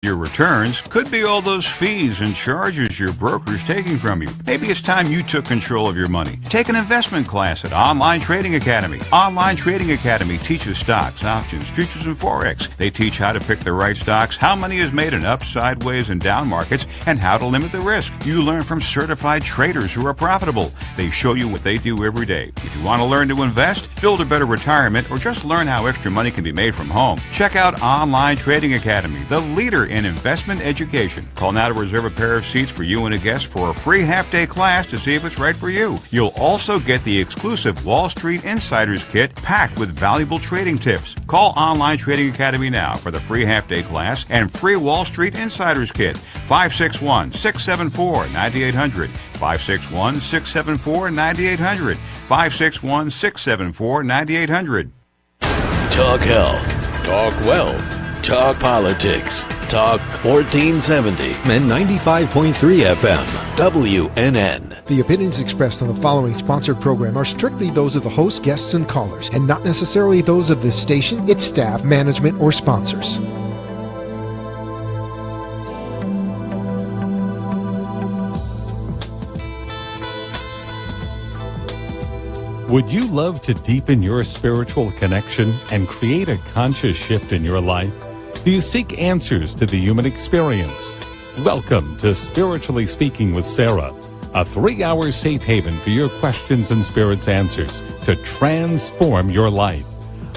Your returns could be all those fees and charges your broker's taking from you. Maybe it's time you took control of your money. Take an investment class at Online Trading Academy. Online Trading Academy teaches stocks, options, futures, and Forex. They teach how to pick the right stocks, how money is made in up, sideways, and down markets, and how to limit the risk. You learn from certified traders who are profitable. They show you what they do every day. If you want to learn to invest, build a better retirement, or just learn how extra money can be made from home, check out Online Trading Academy, the leader in investment education. Call now to reserve a pair of seats for you and a guest for a free half-day class to see if it's right for you. You'll also get the exclusive Wall Street Insiders Kit packed with valuable trading tips. Call Online Trading Academy now for the free half-day class and free Wall Street Insiders Kit. 561-674-9800. 561-674-9800. 561-674-9800. Talk health. Talk wealth. Talk politics. Talk 1470 and 95.3 FM. WNN. The opinions expressed on the following sponsored program are strictly those of the host, guests, and callers, and not necessarily those of this station, its staff, management, or sponsors. Would you love to deepen your spiritual connection and create a conscious shift in your life? Do you seek answers to the human experience? Welcome to Spiritually Speaking with Sarah, a 3-hour safe haven for your questions and spirit's answers to transform your life.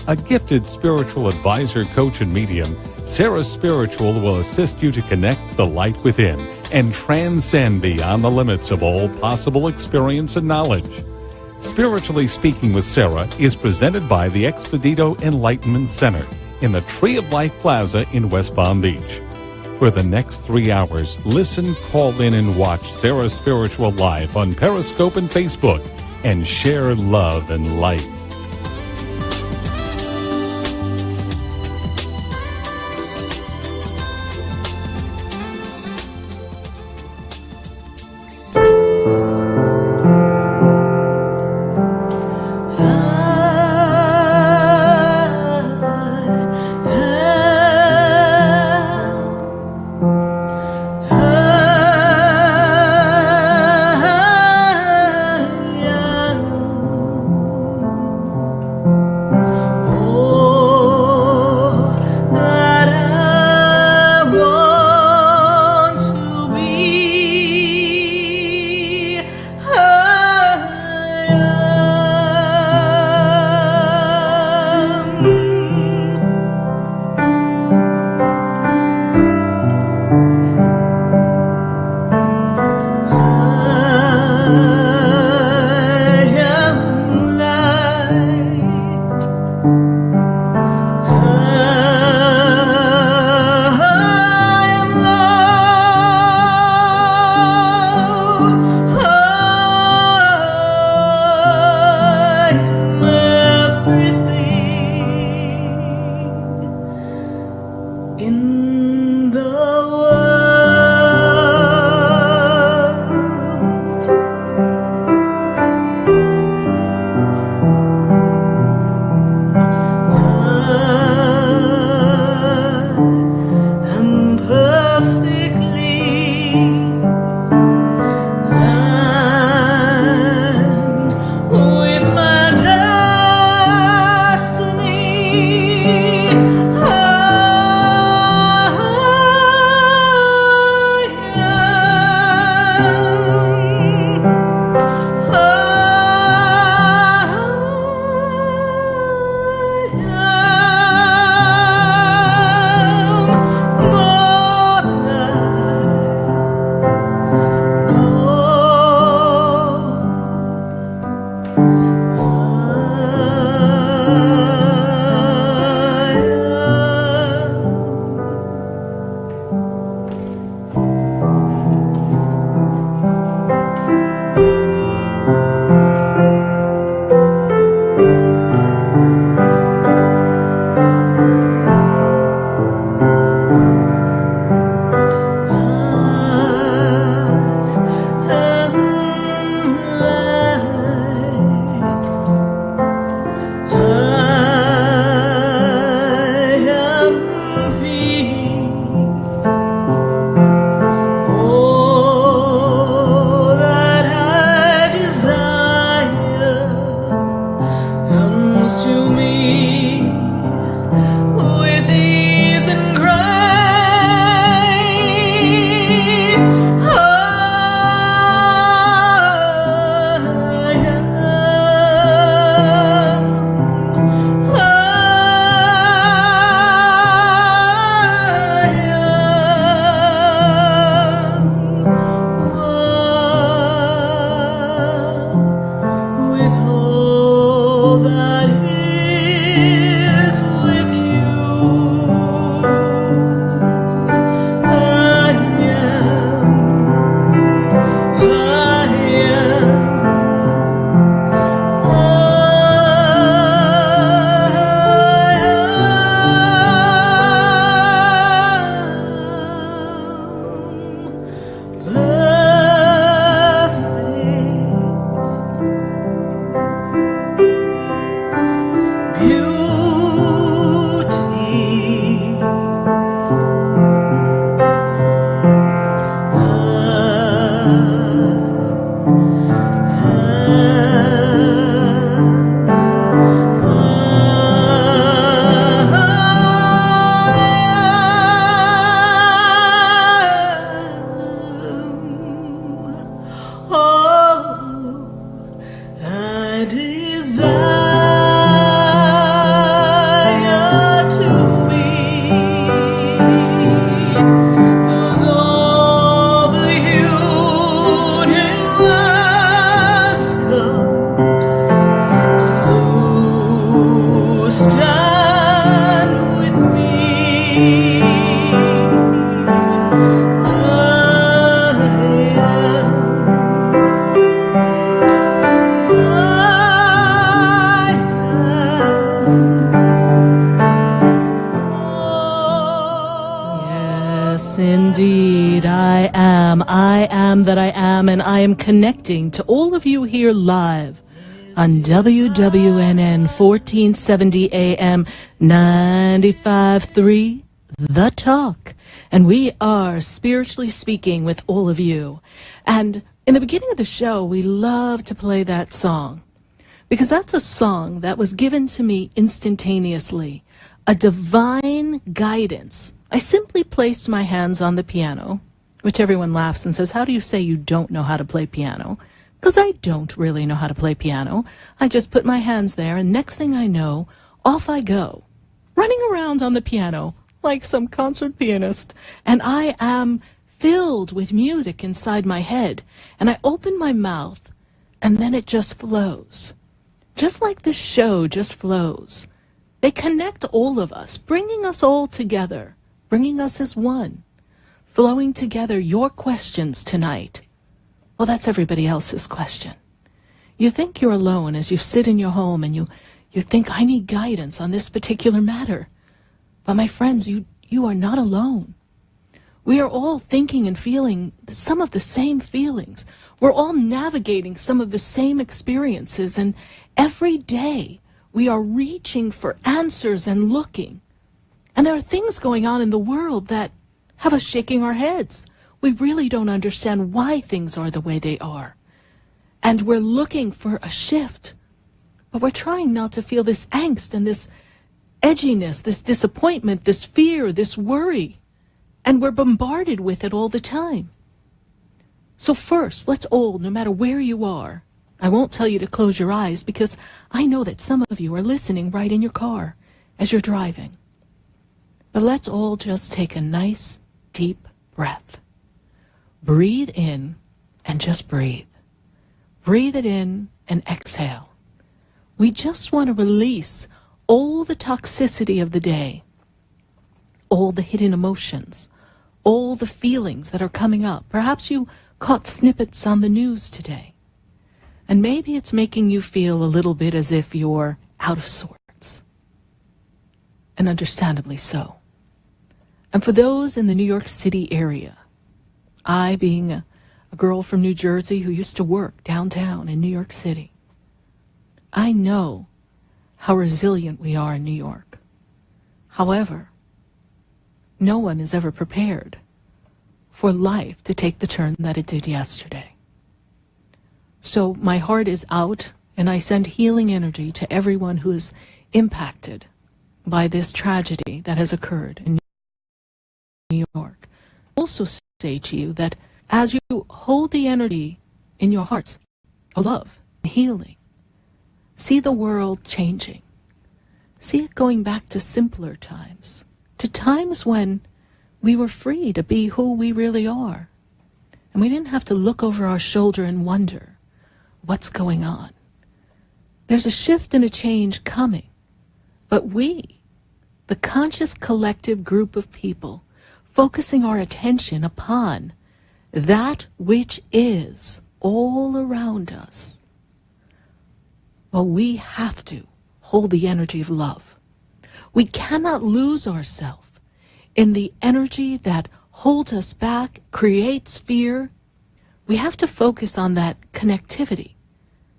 A gifted spiritual advisor, coach, and medium, Sarah Spiritual will assist you to connect the light within and transcend beyond the limits of all possible experience and knowledge. Spiritually Speaking with Sarah is presented by the Expedito Enlightenment Center in the Tree of Life Plaza in West Palm Beach. For the next 3 hours, listen, call in, and watch Sarah Spiritual live on Periscope and Facebook, and share love and light. Yes, indeed, I am. I am that I am, and I am connecting to all of you here live on WWNN 1470 AM 95.3, The Talk. And we are spiritually speaking with all of you. And in the beginning of the show, we love to play that song because that's a song that was given to me instantaneously, a divine guidance. I simply placed my hands on the piano, which everyone laughs and says, how do you say you don't know how to play piano? Because I don't really know how to play piano. I just put my hands there, and next thing I know, off I go, running around on the piano like some concert pianist. And I am filled with music inside my head. And I open my mouth, and then it just flows. Just like this show just flows. They connect all of us, bringing us all together, bringing us as one, flowing together. Your questions tonight, well, that's everybody else's question. You think you're alone as you sit in your home and you think, I need guidance on this particular matter. But my friends, you are not alone. We are all thinking and feeling some of the same feelings. We're all navigating some of the same experiences, and every day we are reaching for answers and looking. And there are things going on in the world that have us shaking our heads. We really don't understand why things are the way they are. And we're looking for a shift. But we're trying not to feel this angst and this edginess, this disappointment, this fear, this worry. And we're bombarded with it all the time. So first, let's all, no matter where you are, I won't tell you to close your eyes because I know that some of you are listening right in your car as you're driving. But let's all just take a nice, deep breath. Breathe in and just breathe. Breathe it in and exhale. We just want to release all the toxicity of the day, all the hidden emotions, all the feelings that are coming up. Perhaps you caught snippets on the news today, and maybe it's making you feel a little bit as if you're out of sorts, and understandably so. And for those in the New York City area, I, being a girl from New Jersey who used to work downtown in New York City, I know how resilient we are in New York. However, no one is ever prepared for life to take the turn that it did yesterday. So my heart is out, and I send healing energy to everyone who is impacted by this tragedy that has occurred in New York. I also say to you that as you hold the energy in your hearts of love and healing, see the world changing. See it going back to simpler times, to times when we were free to be who we really are. And we didn't have to look over our shoulder and wonder what's going on. There's a shift and a change coming. But we, the conscious collective group of people, focusing our attention upon that which is all around us, well, we have to hold the energy of love. We cannot lose ourselves in the energy that holds us back, creates fear. We have to focus on that connectivity,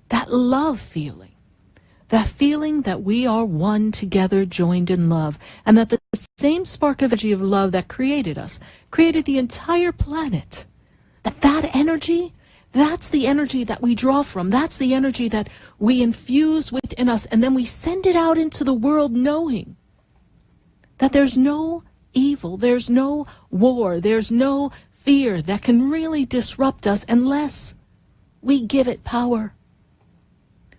that love feeling, that feeling that we are one together, joined in love, and that the same spark of energy of love that created us, created the entire planet. That energy, that's the energy that we draw from. That's the energy that we infuse within us, and then we send it out into the world knowing that there's no evil, there's no war, there's no fear that can really disrupt us unless we give it power.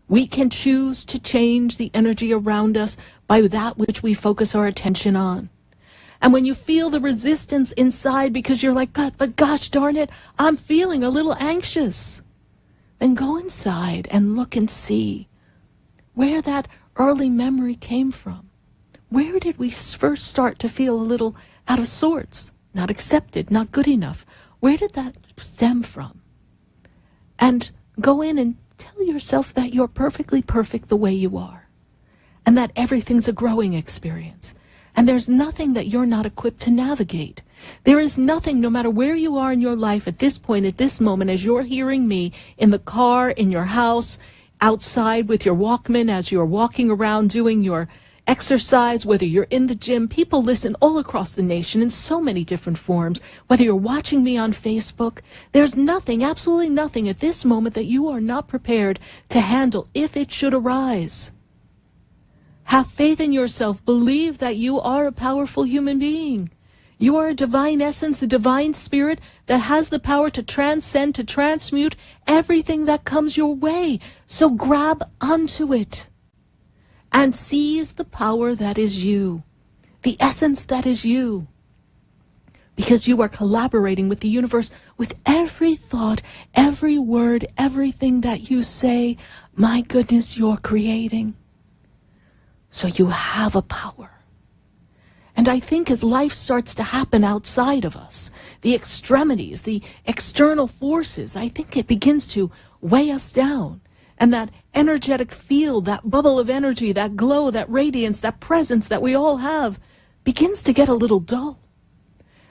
We can choose to change the energy around us by that which we focus our attention on. And when you feel the resistance inside because you're like, God, but gosh darn it, I'm feeling a little anxious, then go inside and look and see where that early memory came from. Where did we first start to feel a little out of sorts, not accepted, not good enough? Where did that stem from? And go in and tell yourself that you're perfectly perfect the way you are, and that everything's a growing experience, and there's nothing that you're not equipped to navigate. There is nothing, no matter where you are in your life at this point, at this moment, as you're hearing me, in the car, in your house, outside with your Walkman, as you're walking around doing your exercise, whether you're in the gym. People listen all across the nation in so many different forms. Whether you're watching me on Facebook, there's nothing, absolutely nothing at this moment that you are not prepared to handle if it should arise. Have faith in yourself. Believe that you are a powerful human being. You are a divine essence, a divine spirit that has the power to transcend, to transmute everything that comes your way. So grab onto it and seize the power that is you, the essence that is you. Because you are collaborating with the universe with every thought, every word, everything that you say. My goodness, you're creating. So you have a power. And I think as life starts to happen outside of us, the extremities, the external forces, I think it begins to weigh us down. And that energetic field, that bubble of energy, that glow, that radiance, that presence that we all have begins to get a little dull.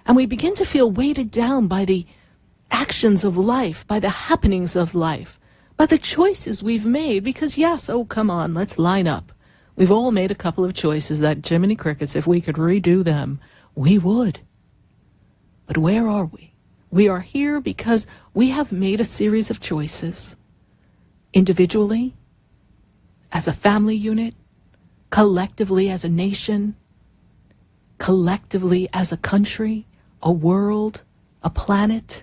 And we begin to feel weighted down by the actions of life, by the happenings of life, by the choices we've made. Because yes, oh, come on, let's line up. We've all made a couple of choices that Jiminy Crickets, if we could redo them, we would. But where are we? We are here because we have made a series of choices. Individually, as a family unit, collectively as a nation, collectively as a country, a world, a planet.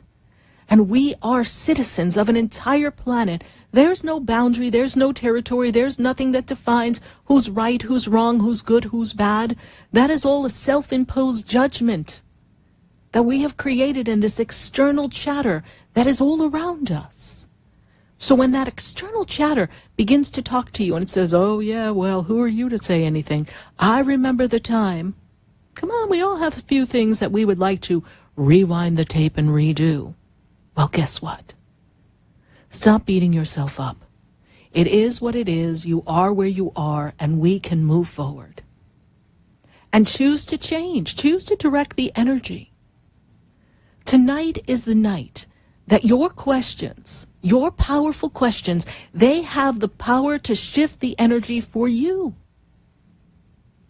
And we are citizens of an entire planet. There's no boundary, there's no territory, there's nothing that defines who's right, who's wrong, who's good, who's bad. That is all a self-imposed judgment that we have created in this external chatter that is all around us. So when that external chatter begins to talk to you and it says, oh yeah, well, who are you to say anything? I remember the time. Come on, we all have a few things that we would like to rewind the tape and redo. Well, guess what? Stop beating yourself up. It is what it is. You are where you are, and we can move forward. And choose to change. Choose to direct the energy. Tonight is the night that your questions, your powerful questions, they have the power to shift the energy for you.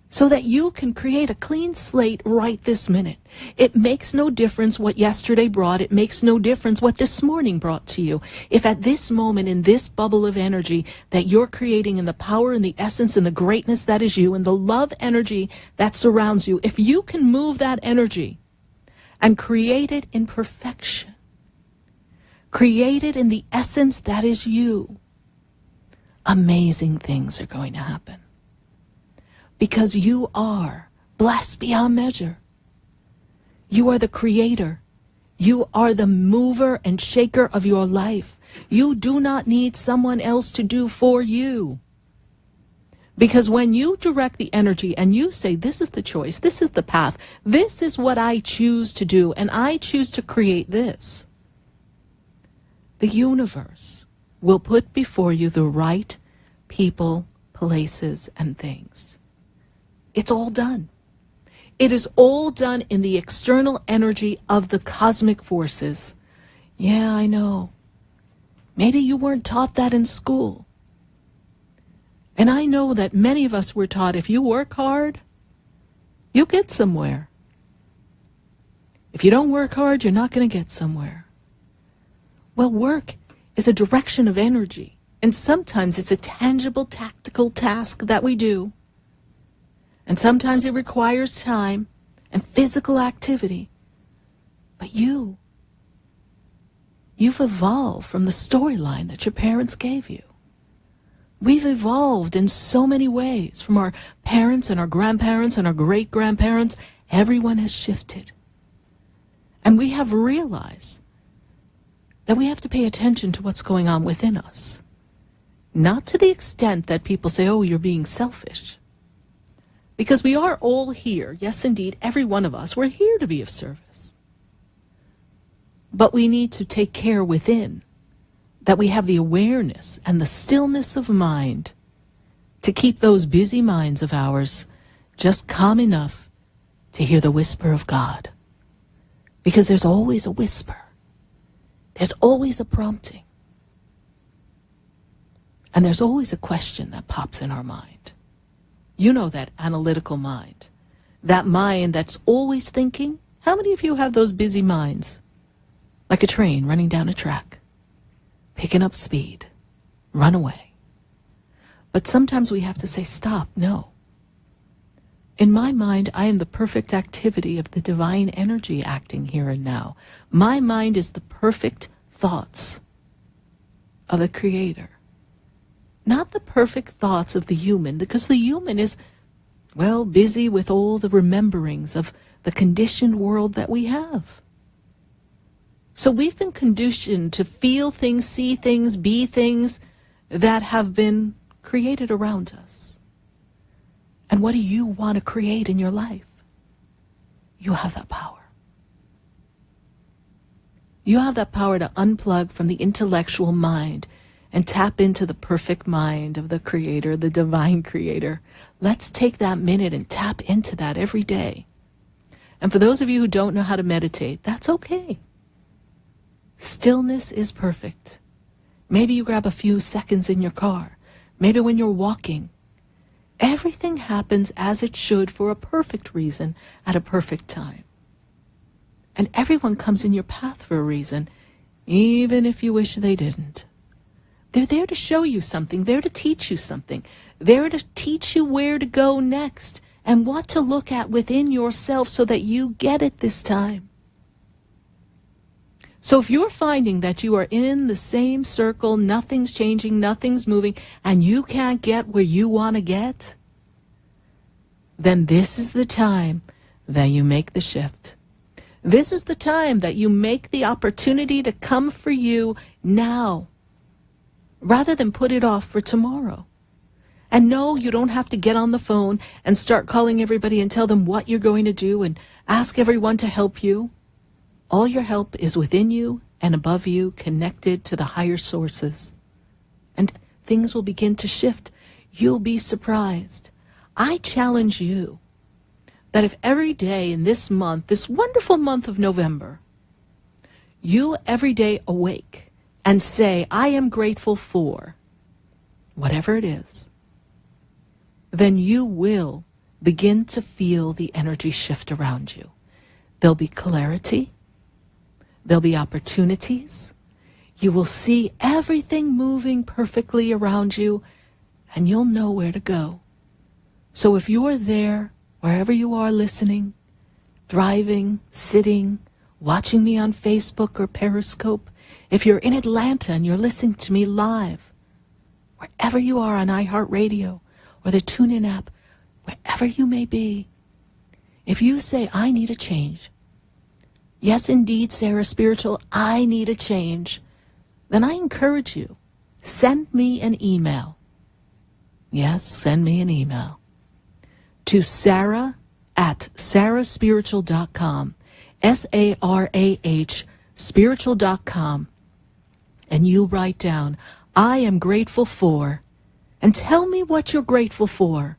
So that you can create a clean slate right this minute. It makes no difference what yesterday brought. It makes no difference what this morning brought to you. If at this moment, in this bubble of energy that you're creating, in the power and the essence and the greatness that is you, and the love energy that surrounds you, if you can move that energy and create it in perfection, create it in the essence that is you, amazing things are going to happen. Because you are blessed beyond measure. You are the creator. You are the mover and shaker of your life. You do not need someone else to do for you. Because when you direct the energy and you say, this is the choice, this is the path, this is what I choose to do, and I choose to create this, the universe will put before you the right people, places, and things. It's all done. It is all done in the external energy of the cosmic forces. Yeah, I know. Maybe you weren't taught that in school. And I know that many of us were taught if you work hard, you'll get somewhere. If you don't work hard, you're not going to get somewhere. Well, work is a direction of energy. And sometimes it's a tangible, tactical task that we do. And sometimes it requires time and physical activity. But you've evolved from the storyline that your parents gave you. We've evolved in so many ways from our parents and our grandparents and our great-grandparents. Everyone has shifted. And we have realized that we have to pay attention to what's going on within us. Not to the extent that people say, oh, you're being selfish. Because we are all here, yes indeed, every one of us, we're here to be of service. But we need to take care within, that we have the awareness and the stillness of mind to keep those busy minds of ours just calm enough to hear the whisper of God. Because there's always a whisper. There's always a prompting. And there's always a question that pops in our mind. You know that analytical mind. That mind that's always thinking. How many of you have those busy minds? Like a train running down a track. Picking up speed. Run away. But sometimes we have to say, stop, no. In my mind, I am the perfect activity of the divine energy acting here and now. My mind is the perfect thoughts of the Creator. Not the perfect thoughts of the human, because the human is, well, busy with all the rememberings of the conditioned world that we have. So we've been conditioned to feel things, see things, be things that have been created around us. And what do you want to create in your life? You have that power. You have that power to unplug from the intellectual mind and tap into the perfect mind of the Creator, the divine Creator. Let's take that minute and tap into that every day. And for those of you who don't know how to meditate, that's okay. Stillness is perfect. Maybe you grab a few seconds in your car. Maybe when you're walking. Everything happens as it should for a perfect reason at a perfect time. And everyone comes in your path for a reason, even if you wish they didn't. They're there to show you something, there to teach you something, there to teach you where to go next and what to look at within yourself so that you get it this time. So if you're finding that you are in the same circle, nothing's changing, nothing's moving, and you can't get where you want to get, then this is the time that you make the shift. This is the time that you make the opportunity to come for you now, rather than put it off for tomorrow. And no, you don't have to get on the phone and start calling everybody and tell them what you're going to do and ask everyone to help you. All your help is within you and above you, connected to the higher sources. And things will begin to shift. You'll be surprised. I challenge you that if every day in this month, this wonderful month of November, you every day awake and say, I am grateful for whatever it is, then you will begin to feel the energy shift around you. There'll be clarity. There'll be opportunities. You will see everything moving perfectly around you, and you'll know where to go. So if you're there, wherever you are listening, driving, sitting, watching me on Facebook or Periscope, if you're in Atlanta and you're listening to me live, wherever you are on iHeartRadio or the TuneIn app, wherever you may be, if you say, I need a change, yes, indeed, Sarah Spiritual, I need a change, then I encourage you, send me an email. Yes, send me an email to sarah@sarahspiritual.com, SARAH, spiritual.com, and you write down, I am grateful for, and tell me what you're grateful for,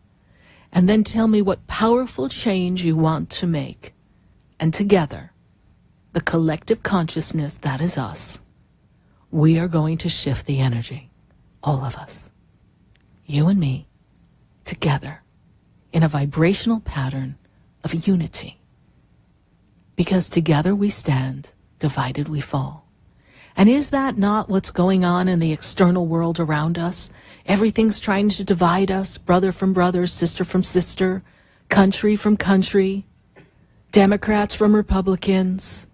and then tell me what powerful change you want to make. And together, the collective consciousness that is us, we are going to shift the energy, all of us, you and me, together, in a vibrational pattern of unity. Because together we stand, divided we fall. And is that not what's going on in the external world around us? Everything's trying to divide us, brother from brother, sister from sister, country from country, Democrats from Republicans,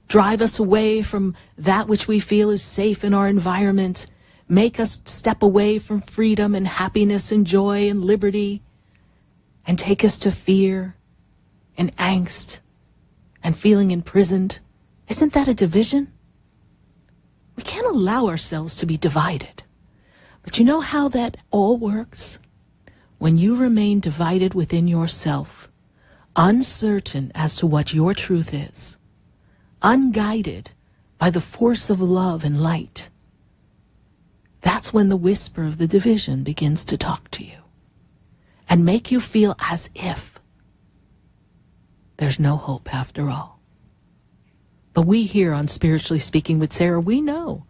drive us away from that which we feel is safe in our environment, make us step away from freedom and happiness and joy and liberty, and take us to fear and angst and feeling imprisoned. Isn't that a division? We can't allow ourselves to be divided. But you know how that all works? When you remain divided within yourself, uncertain as to what your truth is, unguided by the force of love and light, that's when the whisper of the division begins to talk to you and make you feel as if there's no hope after all. But we here on Spiritually Speaking with Sarah, we know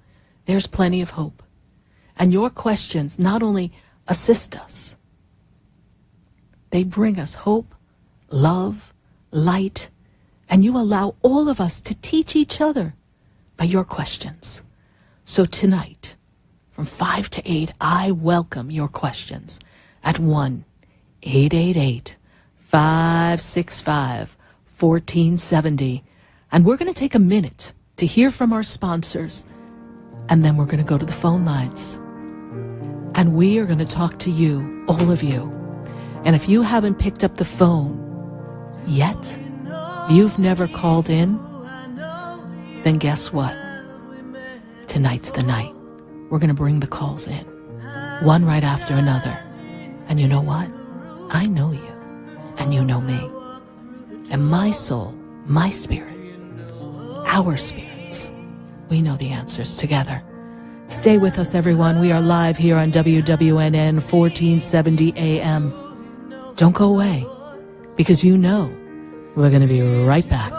there's plenty of hope. And your questions not only assist us, they bring us hope, love, light, and you allow all of us to teach each other by your questions. So tonight, from 5 to 8, I welcome your questions at 1-888-565-1470. And we're going to take a minute to hear from our sponsors, and then we're going to go to the phone lines. And we are going to talk to you, all of you. And if you haven't picked up the phone yet, you've never called in, then guess what? Tonight's the night. We're going to bring the calls in, one right after another. And you know what? I know you, and you know me. And my soul, my spirit, our spirits, we know the answers together. Stay with us, everyone. We are live here on WWNN 1470 AM. Don't go away, because you know we're going to be right back.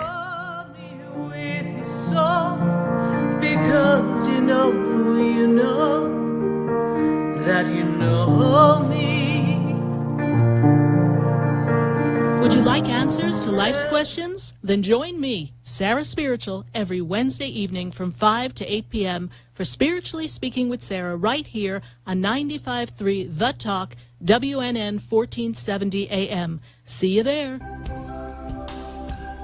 Because you know that you know me. Would you like answers to life's questions? Then join me, Sarah Spiritual, every Wednesday evening from 5 to 8 p.m. for Spiritually Speaking with Sarah right here on 95.3 The Talk, WNN 1470 AM. See you there.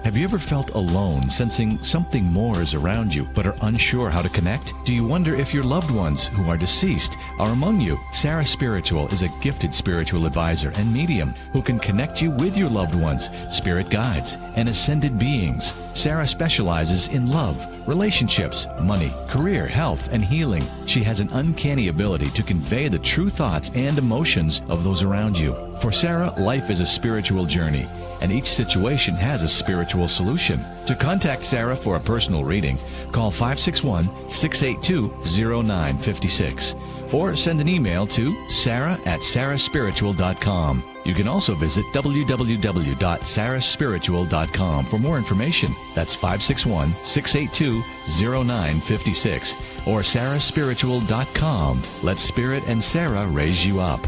Have you ever felt alone, sensing something more is around you, but are unsure how to connect? Do you wonder if your loved ones who are deceased are among you? Sarah Spiritual is a gifted spiritual advisor and medium who can connect you with your loved ones, spirit guides, and ascended beings. Sarah specializes in love, relationships, money, career, health, and healing. She has an uncanny ability to convey the true thoughts and emotions of those around you. For Sarah, life is a spiritual journey, and each situation has a spiritual solution. To contact Sarah for a personal reading, call 561-682-0956 or send an email to sarah@sarahspiritual.com. You can also visit www.sarahspiritual.com for more information. That's 561-682-0956 or sarahspiritual.com. Let Spirit and Sarah raise you up.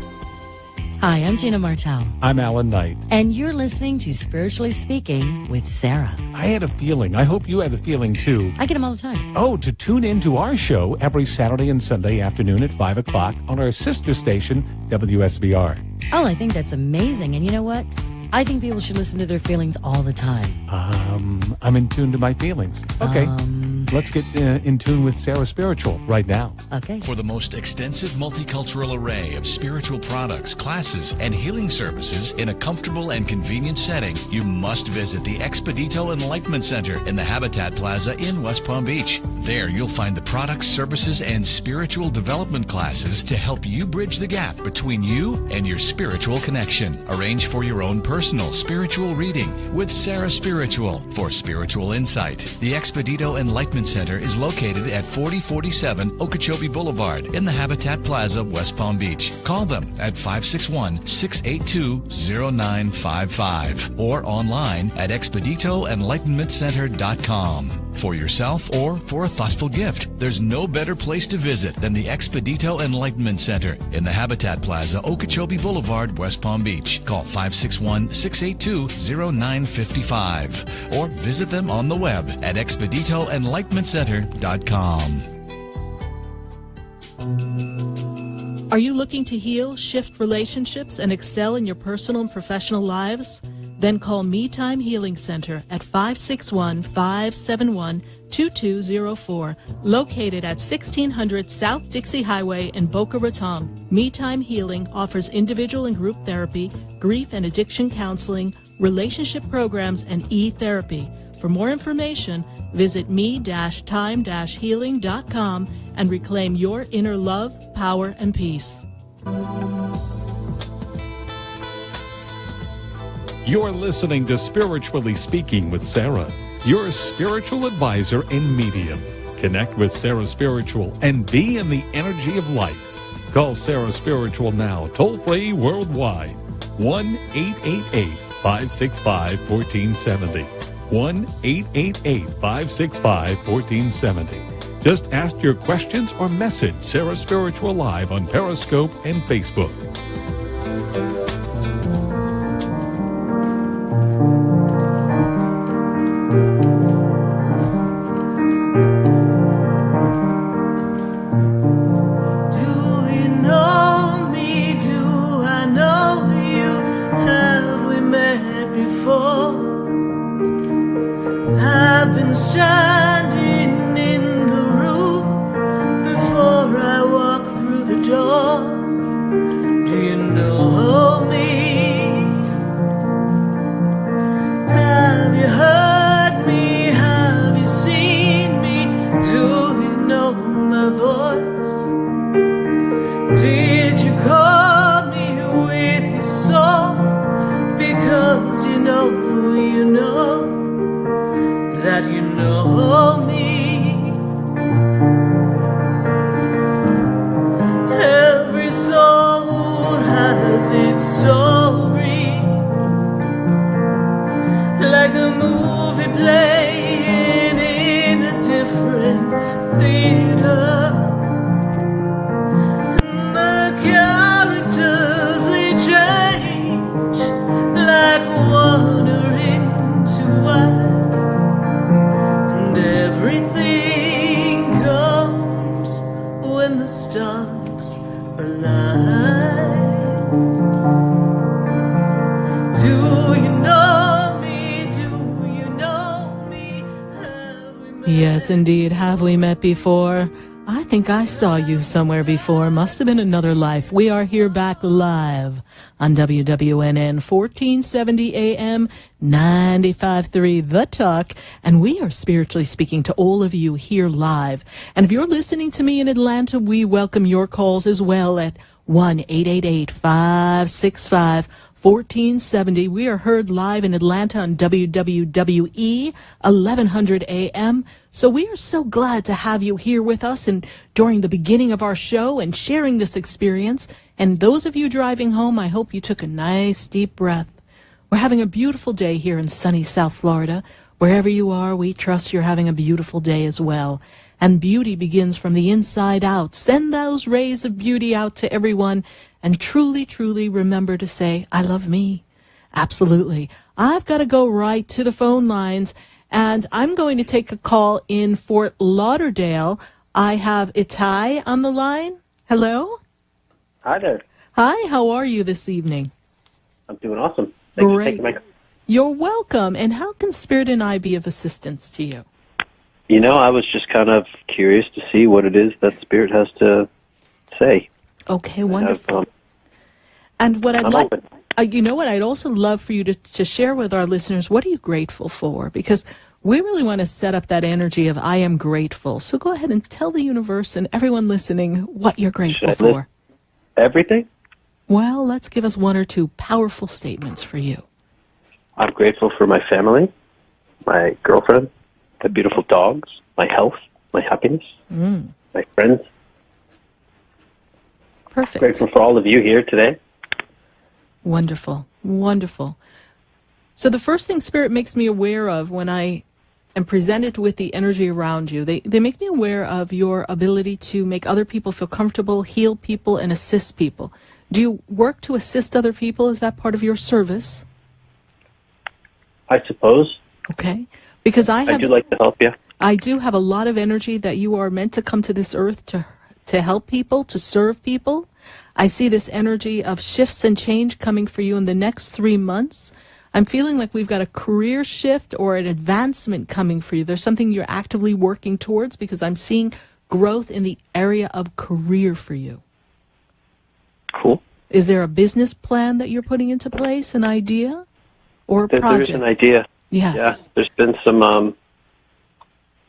Hi, I'm Gina Martell. I'm Alan Knight. And you're listening to Spiritually Speaking with Sarah. I had a feeling. I hope you had a feeling too. I get them all the time. Oh, to tune into our show every Saturday and Sunday afternoon at 5 o'clock on our sister station, WSBR. Oh, I think that's amazing. And you know what? I think people should listen to their feelings all the time. I'm in tune to my feelings. Okay. Let's get in tune with Sarah Spiritual right now. Okay. For the most extensive multicultural array of spiritual products, classes, and healing services in a comfortable and convenient setting, you must visit the Expedito Enlightenment Center in the Habitat Plaza in West Palm Beach. There you'll find the products, services, and spiritual development classes to help you bridge the gap between you and your spiritual connection. Arrange for your own personal spiritual reading with Sarah Spiritual for spiritual insight. The Expedito Enlightenment Center is located at 4047 Okeechobee Boulevard in the Habitat Plaza, West Palm Beach. Call them at 561-682-0955 or online at expeditoenlightenmentcenter.com. For yourself or for a thoughtful gift, there's no better place to visit than the Expedito Enlightenment Center in the Habitat Plaza, Okeechobee Boulevard, West Palm Beach. Call 561-682-0955 or visit them on the web at expeditoenlightenmentcenter.com. Are you looking to heal, shift relationships, and excel in your personal and professional lives? Then call Me Time Healing Center at 561-571-2204, located at 1600 South Dixie Highway in Boca Raton. Me Time Healing offers individual and group therapy, grief and addiction counseling, relationship programs, and e-therapy. For more information, visit me-time-healing.com and reclaim your inner love, power, and peace. You're listening to Spiritually Speaking with Sarah, your spiritual advisor and medium. Connect with Sarah Spiritual and be in the energy of life. Call Sarah Spiritual now, toll-free worldwide, 1-888-565-1470. 1-888-565-1470. Just ask your questions or message Sarah Spiritual Live on Periscope and Facebook. Yes, indeed. Have we met before? I think I saw you somewhere before. Must have been another life. We are here back live on WWNN 1470 AM 95.3 The Talk. And we are spiritually speaking to all of you here live. And if you're listening to me in Atlanta, we welcome your calls as well at 1-888-565-1470. We are heard live in Atlanta on WWWE 1100 AM. So we are so glad to have you here with us and during the beginning of our show and sharing this experience. And those of you driving home, I hope you took a nice deep breath. We're having a beautiful day here in sunny South Florida. Wherever you are, we trust you're having a beautiful day as well. And beauty begins from the inside out. Send those rays of beauty out to everyone and truly, truly remember to say, I love me. Absolutely. I've got to go right to the phone lines, and I'm going to take a call in Fort Lauderdale. I have Itai on the line. Hello? Hi there. Hi, how are you this evening? I'm doing awesome. Thanks for taking my call. You're welcome. And how can Spirit and I be of assistance to you? You know, I was just kind of curious to see what it is that Spirit has to say. Okay, wonderful. And what I'd like, you know what, I'd also love for you to share with our listeners, what are you grateful for? Because we really want to set up that energy of I am grateful. So go ahead and tell the universe and everyone listening what you're grateful for. Everything? Well, let's give us one or two powerful statements for you. I'm grateful for my family, my girlfriend, my beautiful dogs, my health, my happiness, my friends. Perfect. Grateful for all of you here today. Wonderful. Wonderful. So the first thing Spirit makes me aware of when I am presented with the energy around you, they make me aware of your ability to make other people feel comfortable, heal people, and assist people. Do you work to assist other people? Is that part of your service? I suppose. Okay. Because I do like to help you. I do have a lot of energy that you are meant to come to this earth to help people, to serve people. I see this energy of shifts and change coming for you in the next 3 months. I'm feeling like we've got a career shift or an advancement coming for you. There's something you're actively working towards because I'm seeing growth in the area of career for you. Cool. Is there a business plan that you're putting into place, an idea or a project? There's an idea. Yes. Yeah, there's been some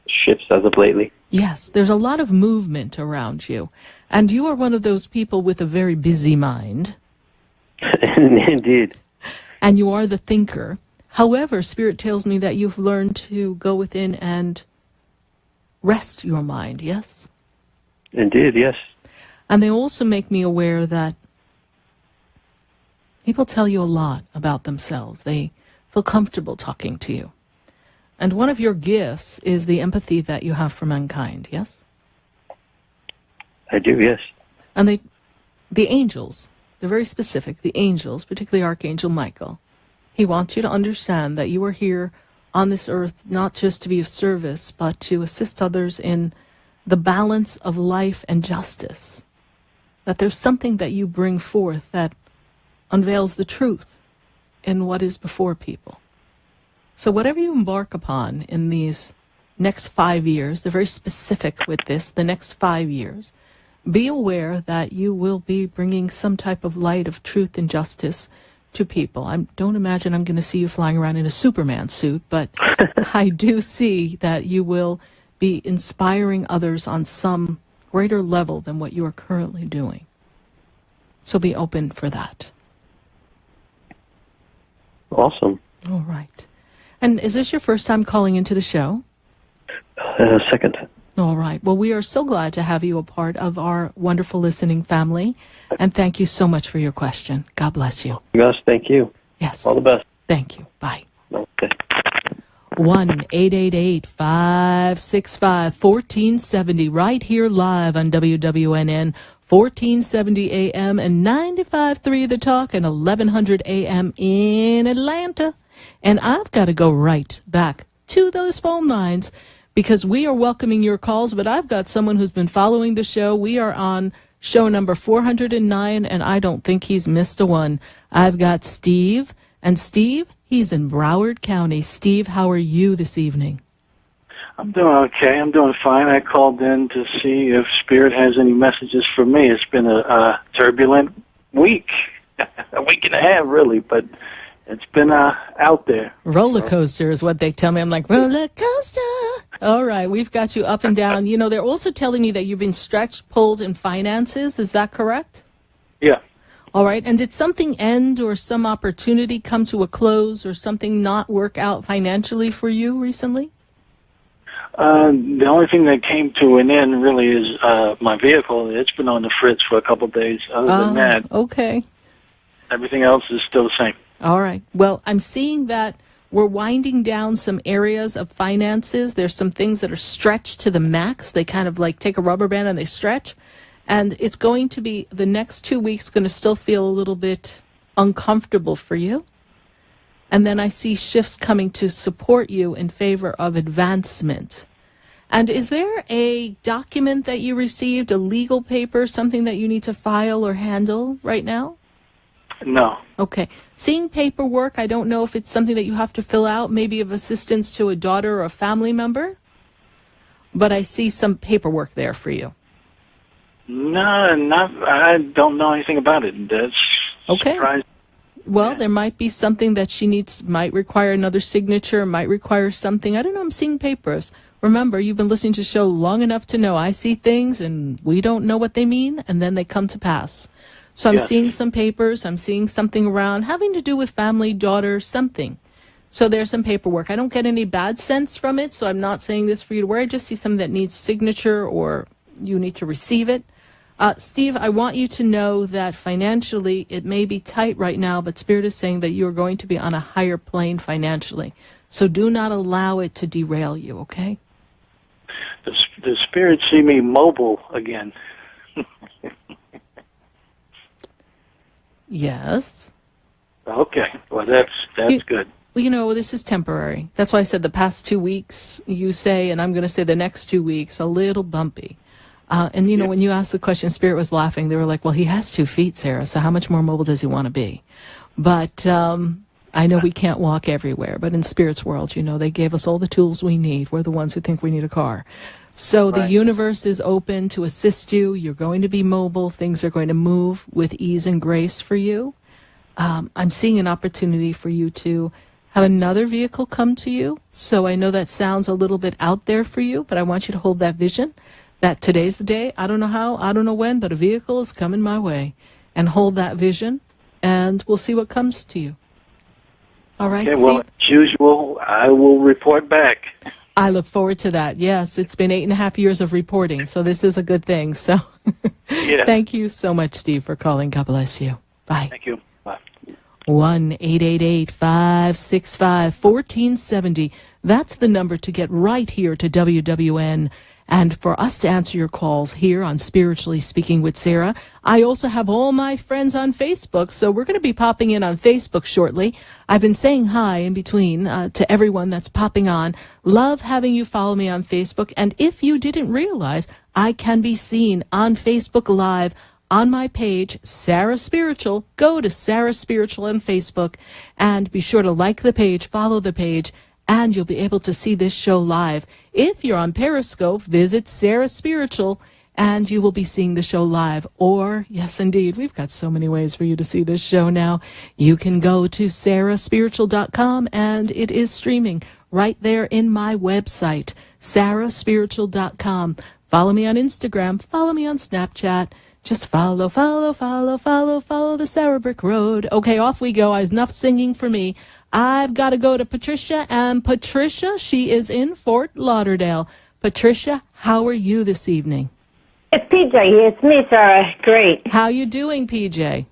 shifts as of lately. Yes, there's a lot of movement around you. And you are one of those people with a very busy mind. Indeed. And you are the thinker. However, Spirit tells me that you've learned to go within and rest your mind, yes? Indeed, yes. And they also make me aware that people tell you a lot about themselves. They feel comfortable talking to you. And one of your gifts is the empathy that you have for mankind, yes? I do, yes. And the angels, they're very specific, the angels, particularly Archangel Michael, he wants you to understand that you are here on this earth not just to be of service, but to assist others in the balance of life and justice. That there's something that you bring forth that unveils the truth in what is before people. So whatever you embark upon in these next 5 years, they're very specific with this, the next 5 years, be aware that you will be bringing some type of light of truth and justice to people. I don't imagine I'm going to see you flying around in a Superman suit, but I do see that you will be inspiring others on some greater level than what you are currently doing. So be open for that. Awesome. All right. And is this your first time calling into the show? Second. All right. Well, we are so glad to have you a part of our wonderful listening family. And thank you so much for your question. God bless you. Gus, thank you. Yes. All the best. Thank you. Bye. Okay. 1-888-565-1470 right here live on WWNN 1470 AM and 95.3 The Talk and 1100 AM in Atlanta. And I've got to go right back to those phone lines because we are welcoming your calls, but I've got someone who's been following the show. We are on show number 409, and I don't think he's missed a one. I've got Steve, and Steve, he's in Broward County. Steve, how are you this evening? I'm doing okay. I'm doing fine. I called in to see if Spirit has any messages for me. It's been a turbulent week, a week and a half, really, but it's been out there. Roller coaster is what they tell me. I'm like, roller coaster. All right, we've got you up and down. You know, they're also telling me that you've been stretched, pulled in finances. Is that correct? Yeah. All right, and did something end or some opportunity come to a close or something not work out financially for you recently? The only thing that came to an end really is my vehicle. It's been on the fritz for a couple of days. Other than that, okay. Everything else is still the same. All right. Well, I'm seeing that we're winding down some areas of finances. There's some things that are stretched to the max. They kind of like take a rubber band and they stretch. And it's going to be, the next 2 weeks, going to still feel a little bit uncomfortable for you. And then I see shifts coming to support you in favor of advancement. And is there a document that you received, a legal paper, something that you need to file or handle right now? No. Okay. Seeing paperwork, I don't know if it's something that you have to fill out, maybe of assistance to a daughter or a family member, but I see some paperwork there for you. No, I don't know anything about it. That's okay. Surprising. Well, there might be something that she needs, might require another signature, might require something. I don't know, I'm seeing papers. Remember, you've been listening to the show long enough to know I see things and we don't know what they mean, and then they come to pass. So I'm seeing some papers, I'm seeing something around having to do with family, daughter, something. So there's some paperwork. I don't get any bad sense from it, so I'm not saying this for you to worry. I just see something that needs signature or you need to receive it. Steve, I want you to know that financially it may be tight right now, but Spirit is saying that you're going to be on a higher plane financially. So do not allow it to derail you, okay? The Spirit see me mobile again. Yes. Okay. Well, that's good. Well, you know, this is temporary. That's why I said the past 2 weeks, you say, and I'm going to say the next 2 weeks, a little bumpy. And, you know, when you asked the question, Spirit was laughing. They were like, well, he has 2 feet, Sarah, so how much more mobile does he want to be? But I know we can't walk everywhere, but in Spirit's world, you know, they gave us all the tools we need. We're the ones who think we need a car. So the universe is open to assist you. You're going to be mobile. Things are going to move with ease and grace for you. I'm seeing an opportunity for you to have another vehicle come to you. So I know that sounds a little bit out there for you, but I want you to hold that vision that today's the day. I don't know how, I don't know when, but a vehicle is coming my way. And hold that vision, and we'll see what comes to you. All right, okay, Steve? well, as usual, I will report back. I look forward to that. Yes, it's been 8.5 years of reporting, so this is a good thing. So Thank you so much, Steve, for calling. God bless you. Bye. Thank you. Bye. 1-888-565-1470. That's the number to get right here to WWN and for us to answer your calls here on Spiritually Speaking with Sarah. I also have all my friends on Facebook, so we're going to be popping in on Facebook shortly. I've been saying hi in between to everyone that's popping on. Love having you follow me on Facebook. And if you didn't realize, I can be seen on Facebook Live on my page, Sarah Spiritual. Go to Sarah Spiritual on Facebook and be sure to like the page, follow the page, and you'll be able to see this show live. If you're on Periscope, visit Sarah Spiritual and you will be seeing the show live. Or, yes, indeed, we've got so many ways for you to see this show now. You can go to sarahspiritual.com and it is streaming right there in my website, sarahspiritual.com. Follow me on Instagram, follow me on Snapchat. Just follow the Sarah Brick Road. Okay, off we go. Enough singing for me. I've got to go to Patricia, and Patricia, she is in Fort Lauderdale. Patricia, how are you this evening? It's PJ. It's me, Sarah. Great. How you doing, PJ?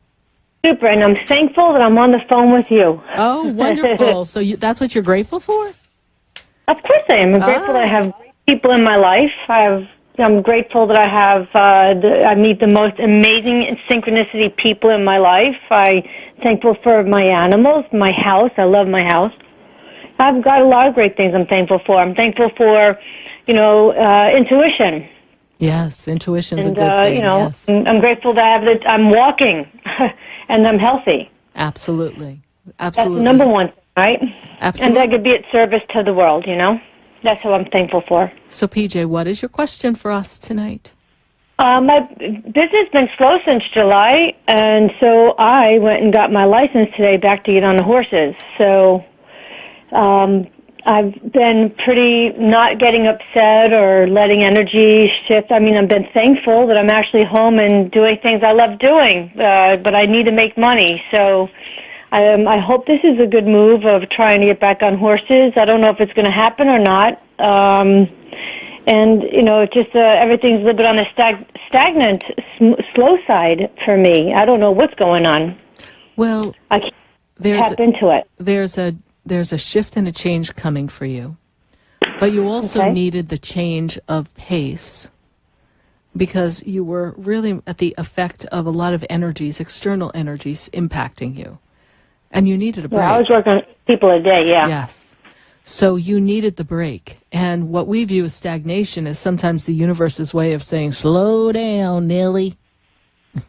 Super, and I'm thankful that I'm on the phone with you. Oh, wonderful. So that's what you're grateful for? Of course I am. I'm grateful that I have great people in my life. I'm grateful that I meet the most amazing synchronicity people in my life. I'm thankful for my animals, my house. I love my house. I've got a lot of great things I'm thankful for. I'm thankful for, intuition. Yes, intuition's a good thing. Yes. I'm grateful that I'm walking and I'm healthy. Absolutely. That's the number one, right? Absolutely. And I could be at service to the world, That's what I'm thankful for. So, PJ, what is your question for us tonight? My business has been slow since July, and so I went and got my license today back to get on the horses. So I've been pretty not getting upset or letting energy shift. I mean, I've been thankful that I'm actually home and doing things I love doing, but I need to make money. So I hope this is a good move of trying to get back on horses. I don't know if it's going to happen or not. Everything's a little bit on the stagnant, slow side for me. I don't know what's going on. Well, I can't tap into it. There's a shift and a change coming for you. But you also needed the change of pace because you were really at the effect of a lot of energies, external energies, impacting you. And you needed a break. Yeah, I was working on people a day, yeah. Yes. So you needed the break. And what we view as stagnation is sometimes the universe's way of saying, slow down, Nelly.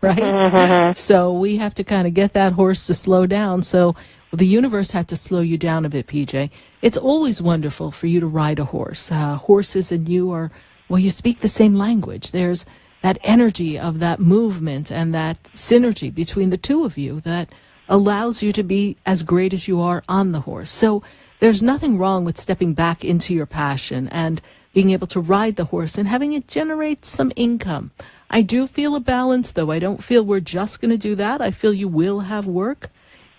Right? Mm-hmm. So we have to kind of get that horse to slow down. So the universe had to slow you down a bit, PJ. It's always wonderful for you to ride a horse. Horses and you you speak the same language. There's that energy of that movement and that synergy between the two of you that allows you to be as great as you are on the horse. So there's nothing wrong with stepping back into your passion and being able to ride the horse and having it generate some income. I do feel a balance, though. I don't feel we're just going to do that. I feel you will have work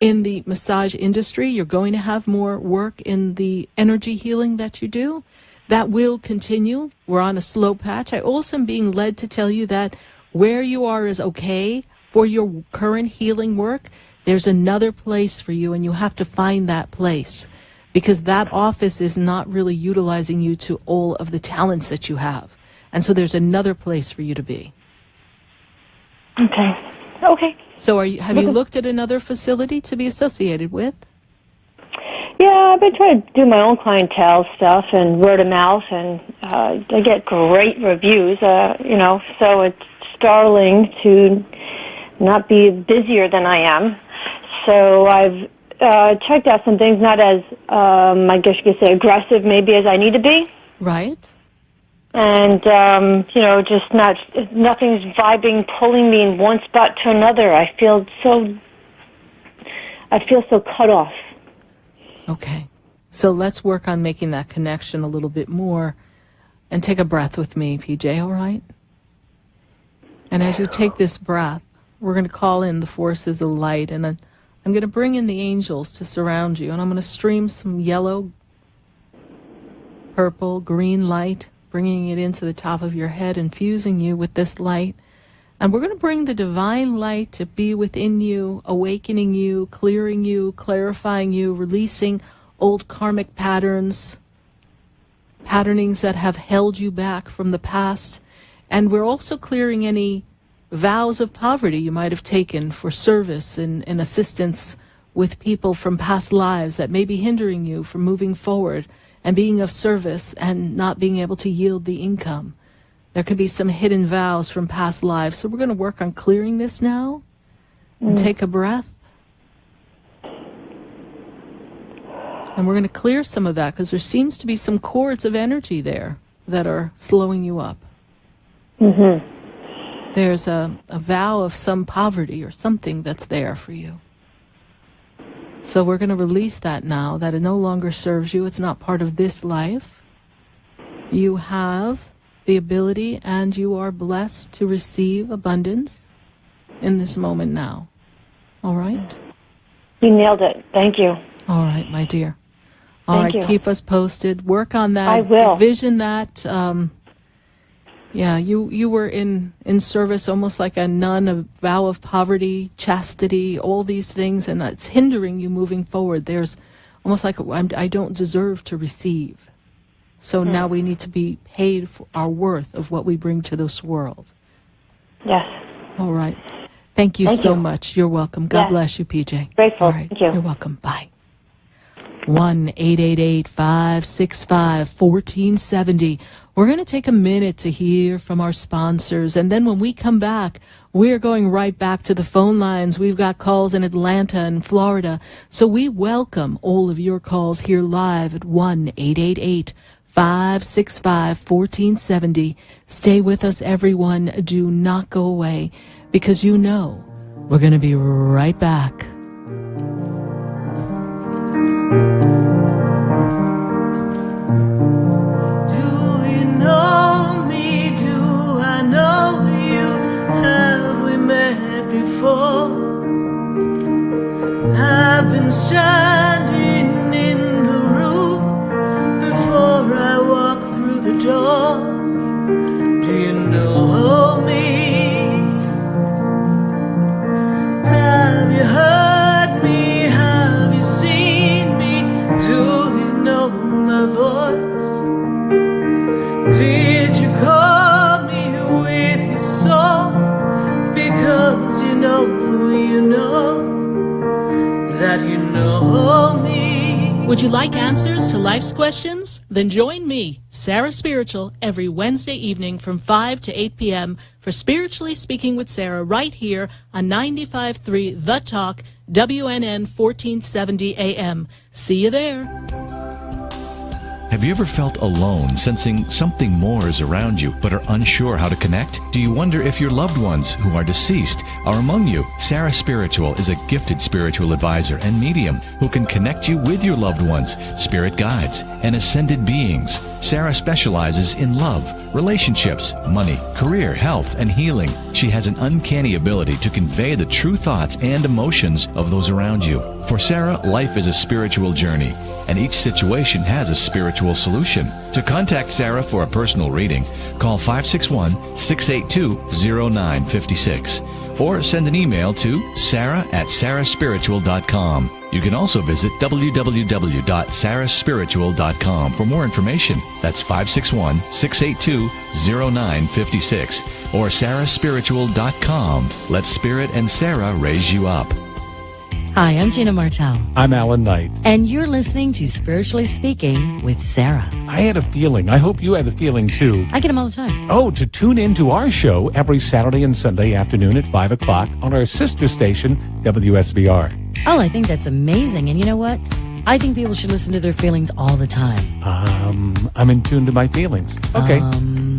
in the massage industry. You're going to have more work in the energy healing that you do. That will continue. We're on a slow patch. I also am being led to tell you that where you are is okay for your current healing work. There's another place for you, and you have to find that place because that office is not really utilizing you to all of the talents that you have. And so there's another place for you to be. Okay. So have you looked at another facility to be associated with? Yeah, I've been trying to do my own clientele stuff and word of mouth, and I get great reviews, so it's startling to not be busier than I am. So I've checked out some things, not as, I guess you could say, aggressive maybe as I need to be. Right. And, just nothing's vibing, pulling me in one spot to another. I feel so cut off. Okay. So let's work on making that connection a little bit more and take a breath with me, PJ, all right? And as you take this breath, we're going to call in the forces of light, and I'm going to bring in the angels to surround you, and I'm going to stream some yellow, purple, green light, bringing it into the top of your head, infusing you with this light. And we're going to bring the divine light to be within you, awakening you, clearing you, clarifying you, releasing old karmic patternings that have held you back from the past. And we're also clearing any vows of poverty you might have taken for service and assistance with people from past lives that may be hindering you from moving forward and being of service and not being able to yield the income. There could be some hidden vows from past lives. So we're going to work on clearing this now. And take a breath. And we're going to clear some of that because there seems to be some cords of energy there that are slowing you up. Mm-hmm. There's a vow of some poverty or something that's there for you. So we're going to release that now, that it no longer serves you. It's not part of this life. You have the ability and you are blessed to receive abundance in this moment now. All right? You nailed it. Thank you. All right, my dear. All Thank right, you. keep us posted. Work on that. I will. Vision that. Yeah, you were in service almost like a nun, a vow of poverty, chastity, all these things, and it's hindering you moving forward. There's almost like I don't deserve to receive. So now we need to be paid for our worth of what we bring to this world. Yes. All right. Thank you so much. You're welcome. God bless you, PJ. Grateful. All right. Thank you. You're welcome. Bye. 1-888-565-1470. We're going to take a minute to hear from our sponsors, and then when we come back, we're going right back to the phone lines. We've got calls in Atlanta and Florida, so we welcome all of your calls here live at 1-888-565-1470. Stay with us, everyone. Do not go away, because you know we're going to be right back. Know me, do I know you? Have we met before? I've been standing in the room before I walk through the door. Do you know me? Have you heard me? Have you seen me? Do you know my voice? Did you call me with your soul? Because you know that you know me. Would you like answers to life's questions? Then join me, Sarah Spiritual, every Wednesday evening from 5 to 8 p.m. for Spiritually Speaking with Sarah right here on 95.3 The Talk, WNN 1470 AM. See you there. Have you ever felt alone, sensing something more is around you, but are unsure how to connect? Do you wonder if your loved ones who are deceased are among you? Sarah Spiritual is a gifted spiritual advisor and medium who can connect you with your loved ones, spirit guides, and ascended beings. Sarah specializes in love, relationships, money, career, health, and healing. She has an uncanny ability to convey the true thoughts and emotions of those around you. For Sarah, life is a spiritual journey, and each situation has a spiritual solution. To contact Sarah for a personal reading, call 561-682-0956 or send an email to sarah@sarahspiritual.com. You can also visit www.sarahspiritual.com for more information. That's 561-682-0956 or sarahspiritual.com. Let Spirit and Sarah raise you up. Hi, I'm Gina Martell. I'm Alan Knight. And you're listening to Spiritually Speaking with Sarah. I had a feeling. I hope you had the feeling too. I get them all the time. Oh, to tune into our show every Saturday and Sunday afternoon at 5 o'clock on our sister station, WSBR. Oh, I think that's amazing. And you know what? I think people should listen to their feelings all the time. I'm in tune to my feelings. Okay.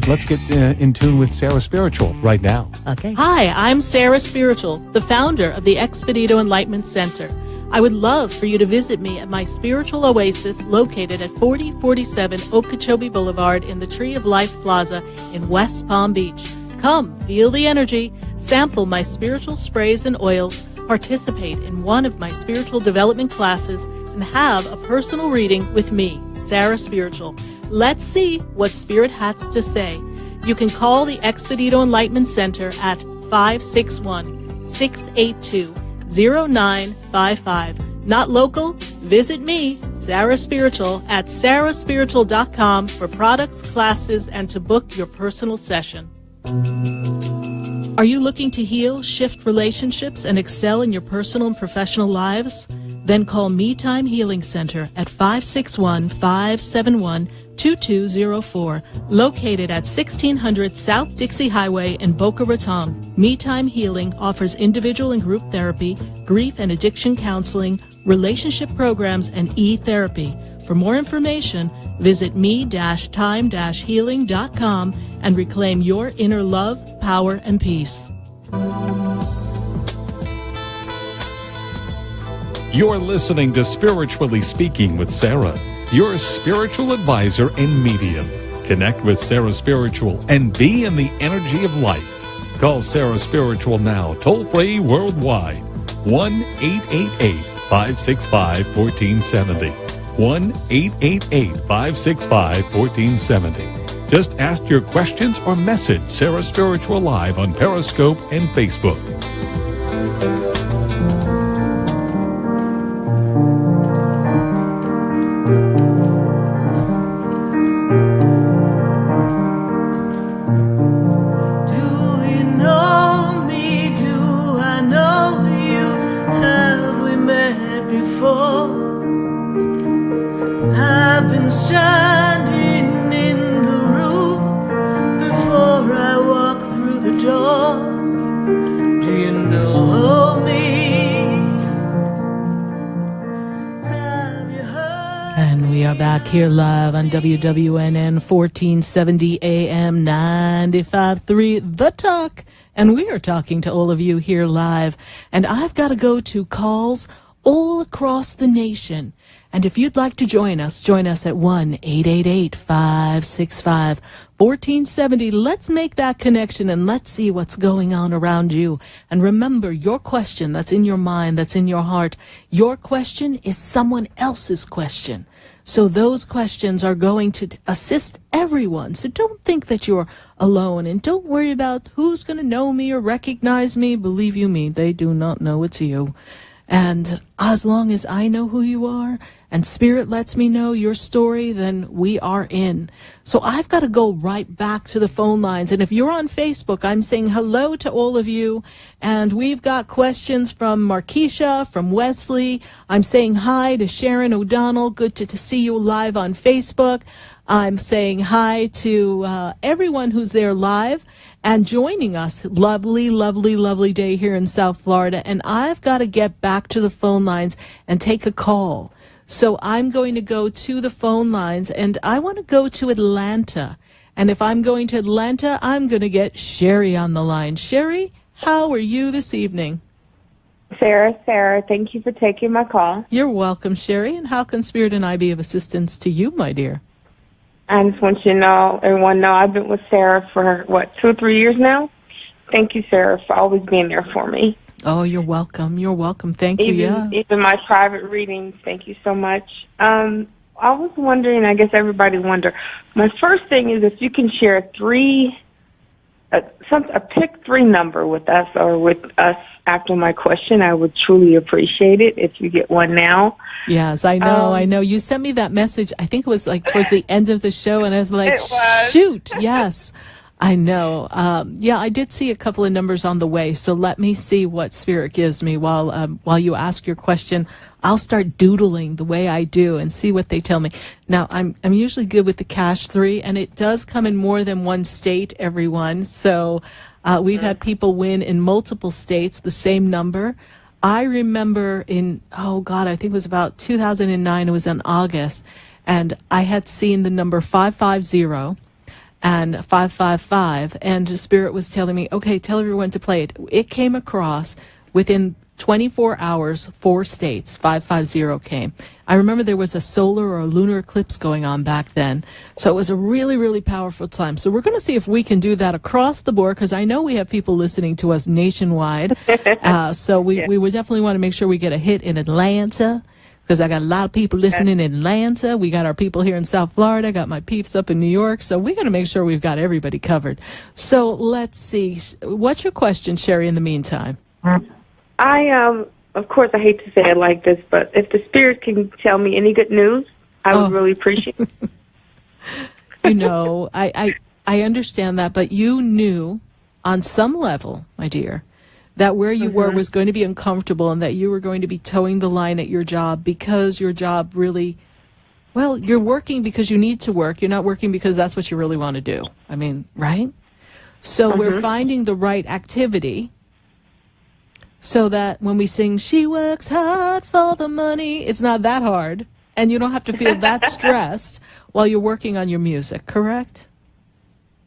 Let's get in tune with Sarah Spiritual right now. Okay. Hi, I'm Sarah Spiritual, the founder of the Expedito Enlightenment Center. I would love for you to visit me at my spiritual oasis located at 4047 Okeechobee Boulevard in the Tree of Life Plaza in West Palm Beach. Come, feel the energy, sample my spiritual sprays and oils, participate in one of my spiritual development classes, and have a personal reading with me, Sarah Spiritual. Let's see what Spirit has to say. You can call the Expedito Enlightenment Center at 561-682-0955. Not local? Visit me, Sarah Spiritual, at sarahspiritual.com for products, classes, and to book your personal session. Are you looking to heal, shift relationships, and excel in your personal and professional lives? Then call Me Time Healing Center at 561-571-2204, located at 1600 South Dixie Highway in Boca Raton. Me Time Healing offers individual and group therapy, grief and addiction counseling, relationship programs, and e-therapy. For more information, visit me-time-healing.com and reclaim your inner love, power, and peace. You're listening to Spiritually Speaking with Sarah, your spiritual advisor and medium. Connect with Sarah Spiritual and be in the energy of life. Call Sarah Spiritual now, toll-free worldwide, 1-888-565-1470. 1-888-565-1470. Just ask your questions or message Sarah Spiritual live on Periscope and Facebook. Here live on WWNN 1470 AM 95.3 The Talk. And we are talking to all of you here live. And I've got to go to calls all across the nation. And if you'd like to join us at 1-888-565-1470. Let's make that connection and let's see what's going on around you. And remember, your question that's in your mind, that's in your heart, your question is someone else's question. So those questions are going to assist everyone. So don't think that you're alone, and don't worry about who's going to know me or recognize me. Believe you me, they do not know it's you. And as long as I know who you are and Spirit lets me know your story, then we are in. So I've got to go right back to the phone lines. And if you're on Facebook, I'm saying hello to all of you. And we've got questions from Markeisha, from Wesley. I'm saying hi to Sharon O'Donnell. Good to see you live on Facebook. I'm saying hi to everyone who's there live and joining us. Lovely, lovely, lovely day here in South Florida. And I've got to get back to the phone lines and take a call. So I'm going to go to the phone lines, and I want to go to Atlanta. And if I'm going to Atlanta, I'm going to get Sherry on the line. Sherry, how are you this evening? Sarah, thank you for taking my call. You're welcome, Sherry. And how can Spirit and I be of assistance to you, my dear? I just want you to know, everyone know, I've been with Sarah for, 2 or 3 years now? Thank you, Sarah, for always being there for me. Oh, you're welcome. You're welcome. Thank you, yeah. Even my private readings, thank you so much. I was wondering, I guess everybody wonder, my first thing is if you can share a pick 3 number with us or with us after my question, I would truly appreciate it if you get one now. Yes, I know, I know. You sent me that message, I think it was like towards the end of the show, and I was like, shoot, yes. I know. Yeah, I did see a couple of numbers on the way, so let me see what Spirit gives me while you ask your question. I'll start doodling the way I do and see what they tell me. Now, I'm usually good with the cash 3, and it does come in more than one state, everyone. So we've had people win in multiple states, the same number. I remember I think it was about 2009, it was in August, and I had seen the number 550 and 555, and Spirit was telling me, okay, tell everyone to play it. It came across within 24 hours, 4 states, 550 came. I remember there was a solar or a lunar eclipse going on back then, so it was a really, really powerful time. So we're going to see if we can do that across the board, because I know we have people listening to us nationwide. So we would definitely want to make sure we get a hit in Atlanta. because I got a lot of people listening in Atlanta. We got our people here in South Florida. I got my peeps up in New York. So we got to make sure we've got everybody covered. So let's see. What's your question, Sherry, in the meantime? Of course, I hate to say it like this, but if the Spirit can tell me any good news, I would really appreciate it. You know, I understand that, but you knew on some level, my dear, that where you were was going to be uncomfortable and that you were going to be towing the line at your job because your job really, well, you're working because you need to work. You're not working because that's what you really want to do. I mean, right? So we're finding the right activity so that when we sing, she works hard for the money, it's not that hard. And you don't have to feel that stressed while you're working on your music, correct?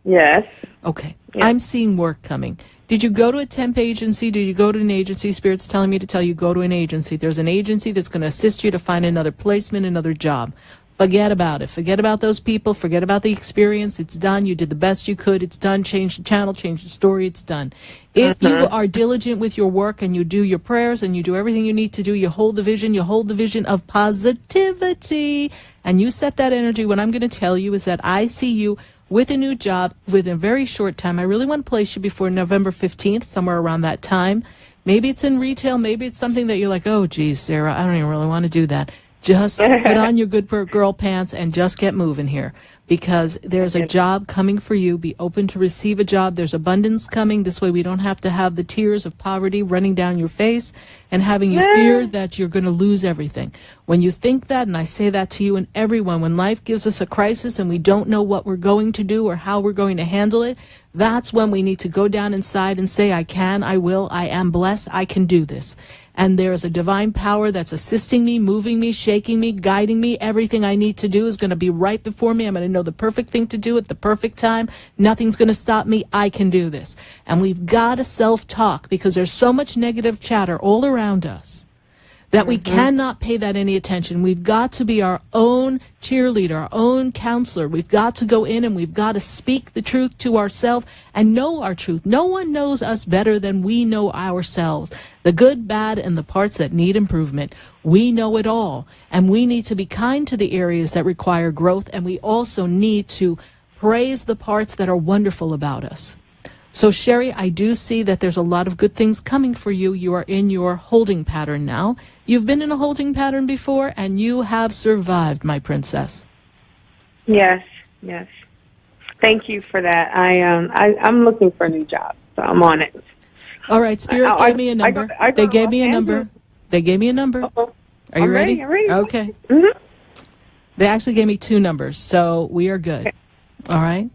Yes. Okay. Yes. I'm seeing work coming. Did you go to a temp agency? Did you go to an agency? Spirit's telling me to tell you go to an agency. There's an agency that's going to assist you to find another placement, another job. Forget about it. Forget about those people. Forget about the experience. It's done. You did the best you could. It's done. Change the channel. Change the story. It's done. If you are diligent with your work and you do your prayers and you do everything you need to do, you hold the vision. You hold the vision of positivity. And you set that energy. What I'm going to tell you is that I see you with a new job within a very short time. I really want to place you before November 15th, somewhere around that time. Maybe it's in retail. Maybe it's something that you're like, oh, geez, Sarah, I don't even really want to do that. Just put on your good girl pants and just get moving here, because there's a job coming for you. Be open to receive a job. There's abundance coming. This way we don't have to have the tears of poverty running down your face and having you fear that you're going to lose everything. When you think that, and I say that to you and everyone, when life gives us a crisis and we don't know what we're going to do or how we're going to handle it, that's when we need to go down inside and say, I can, I will, I am blessed, I can do this. And there is a divine power that's assisting me, moving me, shaking me, guiding me. Everything I need to do is going to be right before me. I'm going to know the perfect thing to do at the perfect time. Nothing's going to stop me. I can do this. And we've got to self-talk, because there's so much negative chatter all around us that we cannot pay that any attention. We've got to be our own cheerleader, our own counselor. We've got to go in and we've got to speak the truth to ourselves and know our truth. No one knows us better than we know ourselves. The good, bad, and the parts that need improvement. We know it all. And we need to be kind to the areas that require growth. And we also need to praise the parts that are wonderful about us. So, Sherry, I do see that there's a lot of good things coming for you. You are in your holding pattern now. You've been in a holding pattern before, and you have survived, my princess. Yes, yes. Thank you for that. I'm looking for a new job, so I'm on it. All right, Spirit gave me a number. They gave me a number. They gave me a number. Are you ready? I'm ready. Okay. They actually gave me two numbers, so we are good. Okay. All right.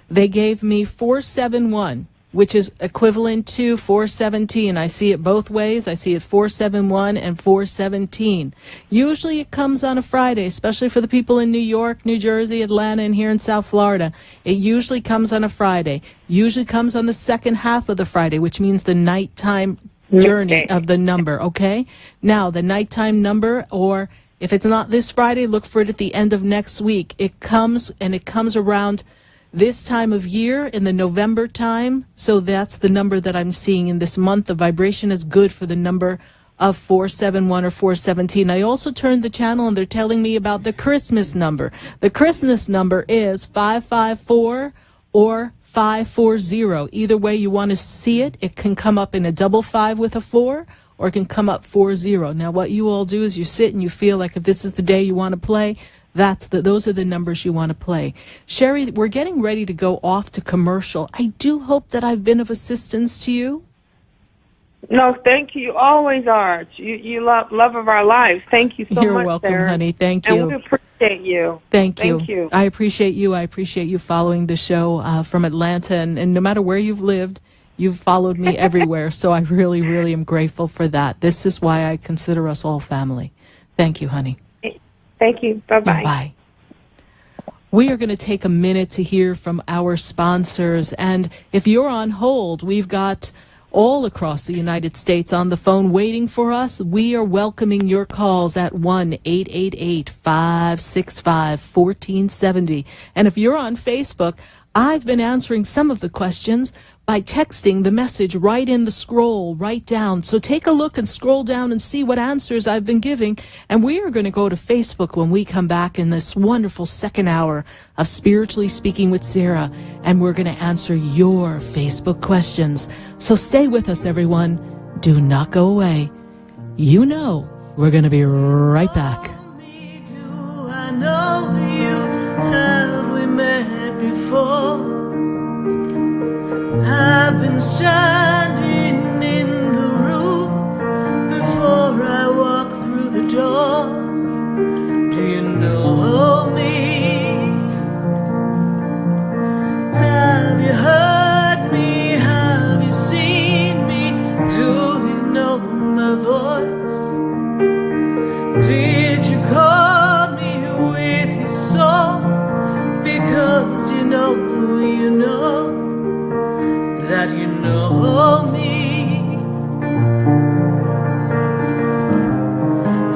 They gave me 471. Which is equivalent to 417. I see it both ways. I see it 471 and 417. Usually it comes on a Friday, especially for the people in New York, New Jersey, Atlanta, and here in South Florida. It usually comes on a Friday. Usually comes on the second half of the Friday, which means the nighttime journey of the number, okay? Now, the nighttime number, or if it's not this Friday, look for it at the end of next week. It comes, and it comes around this time of year in the November time. So that's the number that I'm seeing in this month. The vibration is good for the number of 471 or 417. I also turned the channel and they're telling me about the Christmas number. The Christmas number is 554 or 540. Either way you want to see it, it can come up in a double 5 with a 4, or it can come up 40. Now what you all do is you sit and you feel like if this is the day you want to play, those are the numbers you want to play. Sherry, we're getting ready to go off to commercial. I do hope that I've been of assistance to you. No, thank you. You always are. You love of our lives. Thank you so much, You're welcome, Sarah. honey. Thank you. And we appreciate you. Thank you. Thank you. I appreciate you. I appreciate you following the show from Atlanta. And no matter where you've lived, you've followed me everywhere. So I really, really am grateful for that. This is why I consider us all family. Thank you, honey. Thank you. Bye-bye. Bye. We are going to take a minute to hear from our sponsors. And if you're on hold, we've got all across the United States on the phone waiting for us. We are welcoming your calls at 1-888-565-1470. And if you're on Facebook, I've been answering some of the questions by texting the message right in the scroll, right down. So take a look and scroll down and see what answers I've been giving. And we are going to go to Facebook when we come back in this wonderful second hour of Spiritually Speaking with Sarah. And we're going to answer your Facebook questions. So stay with us, everyone. Do not go away. You know we're going to be right back. I know you, have we met before? I've been standing in the room before I walk through the door. Do you know me? Have you heard me? Have you seen me? Do you know my voice? Did you call me with your song? Because you know that you know me.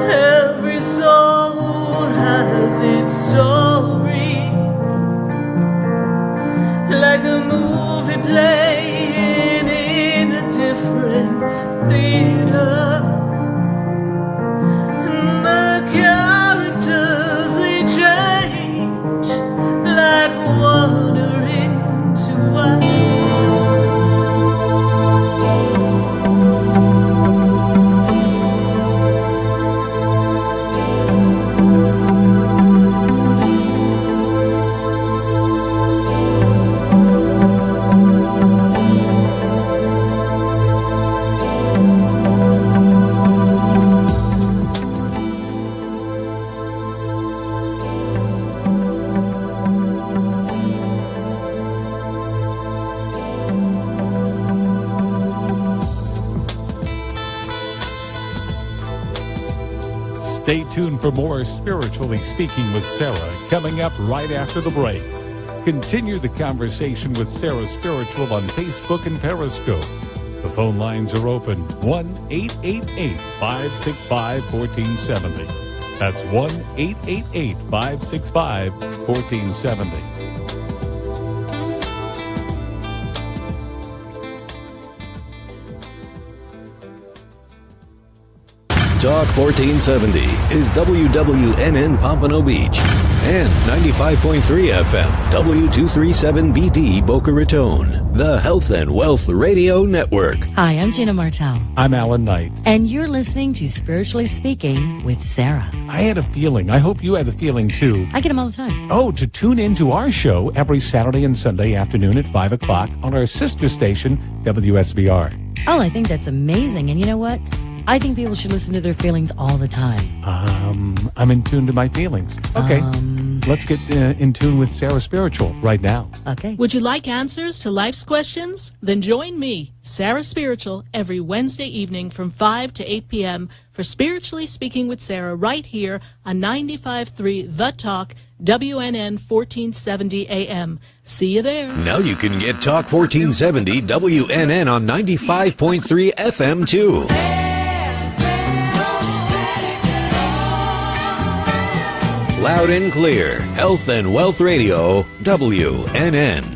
Every soul has its story, like a movie playing in a different theater. And the characters, they change like water into wine. Stay tuned for more Spiritually Speaking with Sarah coming up right after the break. Continue the conversation with Sarah Spiritual on Facebook and Periscope. The phone lines are open, 1-888-565-1470. That's 1-888-565-1470. Talk 1470 is WWNN Pompano Beach and 95.3 FM W237BD Boca Raton, the Health and Wealth Radio Network. Hi, I'm Gina Martell. I'm Alan Knight. And you're listening to Spiritually Speaking with Sarah. I had a feeling, I hope you had the feeling too. I get them all the time. Oh, to tune into our show every Saturday and Sunday afternoon at 5 o'clock on our sister station, WSBR. Oh, I think that's amazing. And you know what? I think people should listen to their feelings all the time. I'm in tune to my feelings. Okay, let's get in tune with Sarah Spiritual right now. Okay. Would you like answers to life's questions? Then join me, Sarah Spiritual, every Wednesday evening from 5 to 8 p.m. for Spiritually Speaking with Sarah right here on 95.3 The Talk, WNN 1470 AM. See you there. Now you can get Talk 1470 WNN on 95.3 FM too. Loud and clear, Health and Wealth Radio, WNN.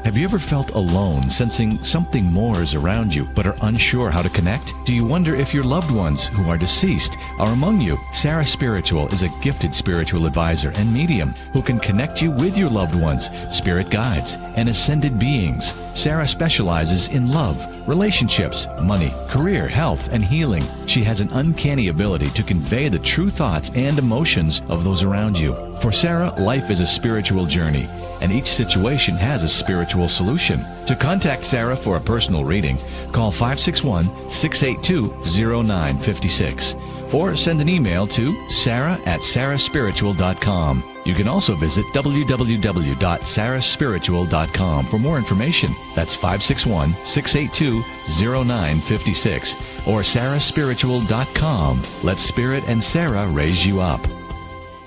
Have you ever felt alone, sensing something more is around you, but are unsure how to connect? Do you wonder if your loved ones who are deceased are among you? Sarah Spiritual is a gifted spiritual advisor and medium who can connect you with your loved ones, spirit guides, and ascended beings. Sarah specializes in love, relationships, money, career, health, and healing. She has an uncanny ability to convey the true thoughts and emotions of those around you. For Sarah, life is a spiritual journey, and each situation has a spiritual solution. To contact Sarah for a personal reading, call 561-682-0956 or send an email to sarah@sarahspiritual.com. You can also visit www.sarahspiritual.com for more information. That's 561-682-0956 or sarahspiritual.com. Let Spirit and Sarah raise you up.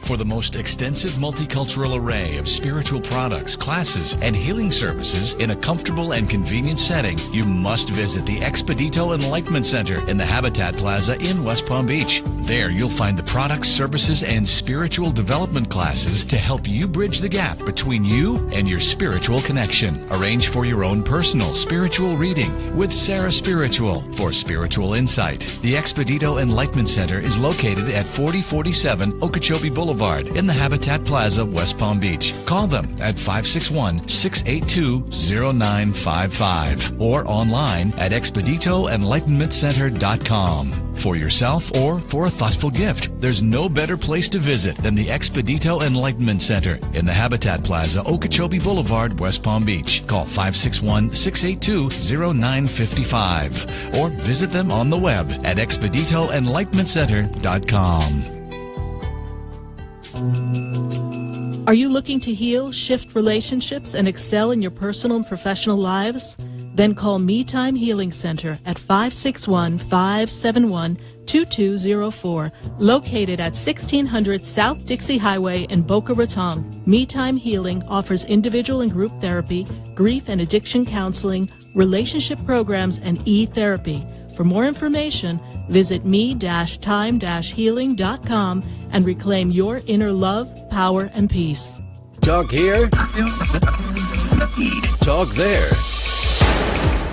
For the most extensive multicultural array of spiritual products, classes, and healing services in a comfortable and convenient setting, you must visit the Expedito Enlightenment Center in the Habitat Plaza in West Palm Beach. There you'll find the products, services, and spiritual development classes to help you bridge the gap between you and your spiritual connection. Arrange for your own personal spiritual reading with Sarah Spiritual for spiritual insight. The Expedito Enlightenment Center is located at 4047 Okeechobee Boulevard in the Habitat Plaza, West Palm Beach. Call them at 561-682-0955 or online at expeditoenlightenmentcenter.com. For yourself or for a thoughtful gift, there's no better place to visit than the Expedito Enlightenment Center in the Habitat Plaza, Okeechobee Boulevard, West Palm Beach. Call 561-682-0955 or visit them on the web at expeditoenlightenmentcenter.com. Are you looking to heal, shift relationships, and excel in your personal and professional lives? Then call Me Time Healing Center at 561-571-2204, located at 1600 South Dixie Highway in Boca Raton. Me Time Healing offers individual and group therapy, grief and addiction counseling, relationship programs, and e-therapy. For more information, visit me-time-healing.com and reclaim your inner love, power, and peace. Talk here. Talk there.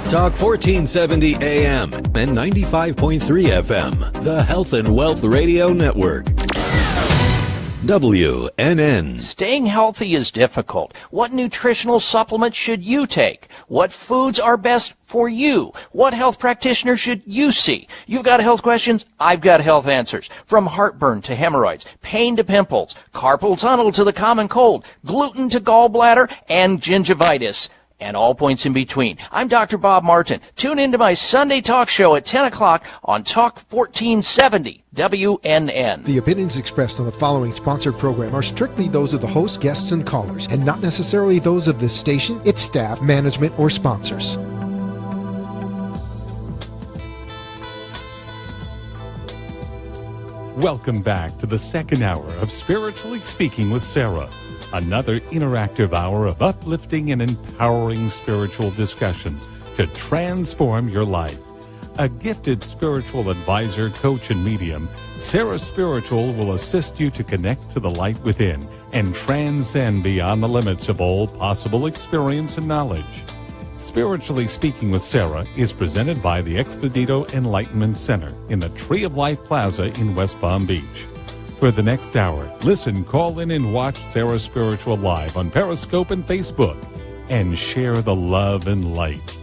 Talk 1470 AM and 95.3 FM, the Health and Wealth Radio Network. WNN. Staying healthy is difficult. What nutritional supplements should you take? What foods are best for you? What health practitioner should you see? You've got health questions, I've got health answers. From heartburn to hemorrhoids, pain to pimples, carpal tunnel to the common cold, gluten to gallbladder, and gingivitis, and all points in between. I'm Dr. Bob Martin. Tune into my Sunday talk show at 10 o'clock on Talk 1470 WNN. The opinions expressed on the following sponsored program are strictly those of the host, guests, and callers, and not necessarily those of this station, its staff, management, or sponsors. Welcome back to the second hour of Spiritually Speaking with Sarah. Another interactive hour of uplifting and empowering spiritual discussions to transform your life. A gifted spiritual advisor, coach, and medium, Sarah Spiritual will assist you to connect to the light within and transcend beyond the limits of all possible experience and knowledge. Spiritually Speaking with Sarah is presented by the Expedito Enlightenment Center in the Tree of Life Plaza in West Palm Beach. For the next hour, listen, call in, and watch Sarah Spiritual live on Periscope and Facebook, and share the love and light.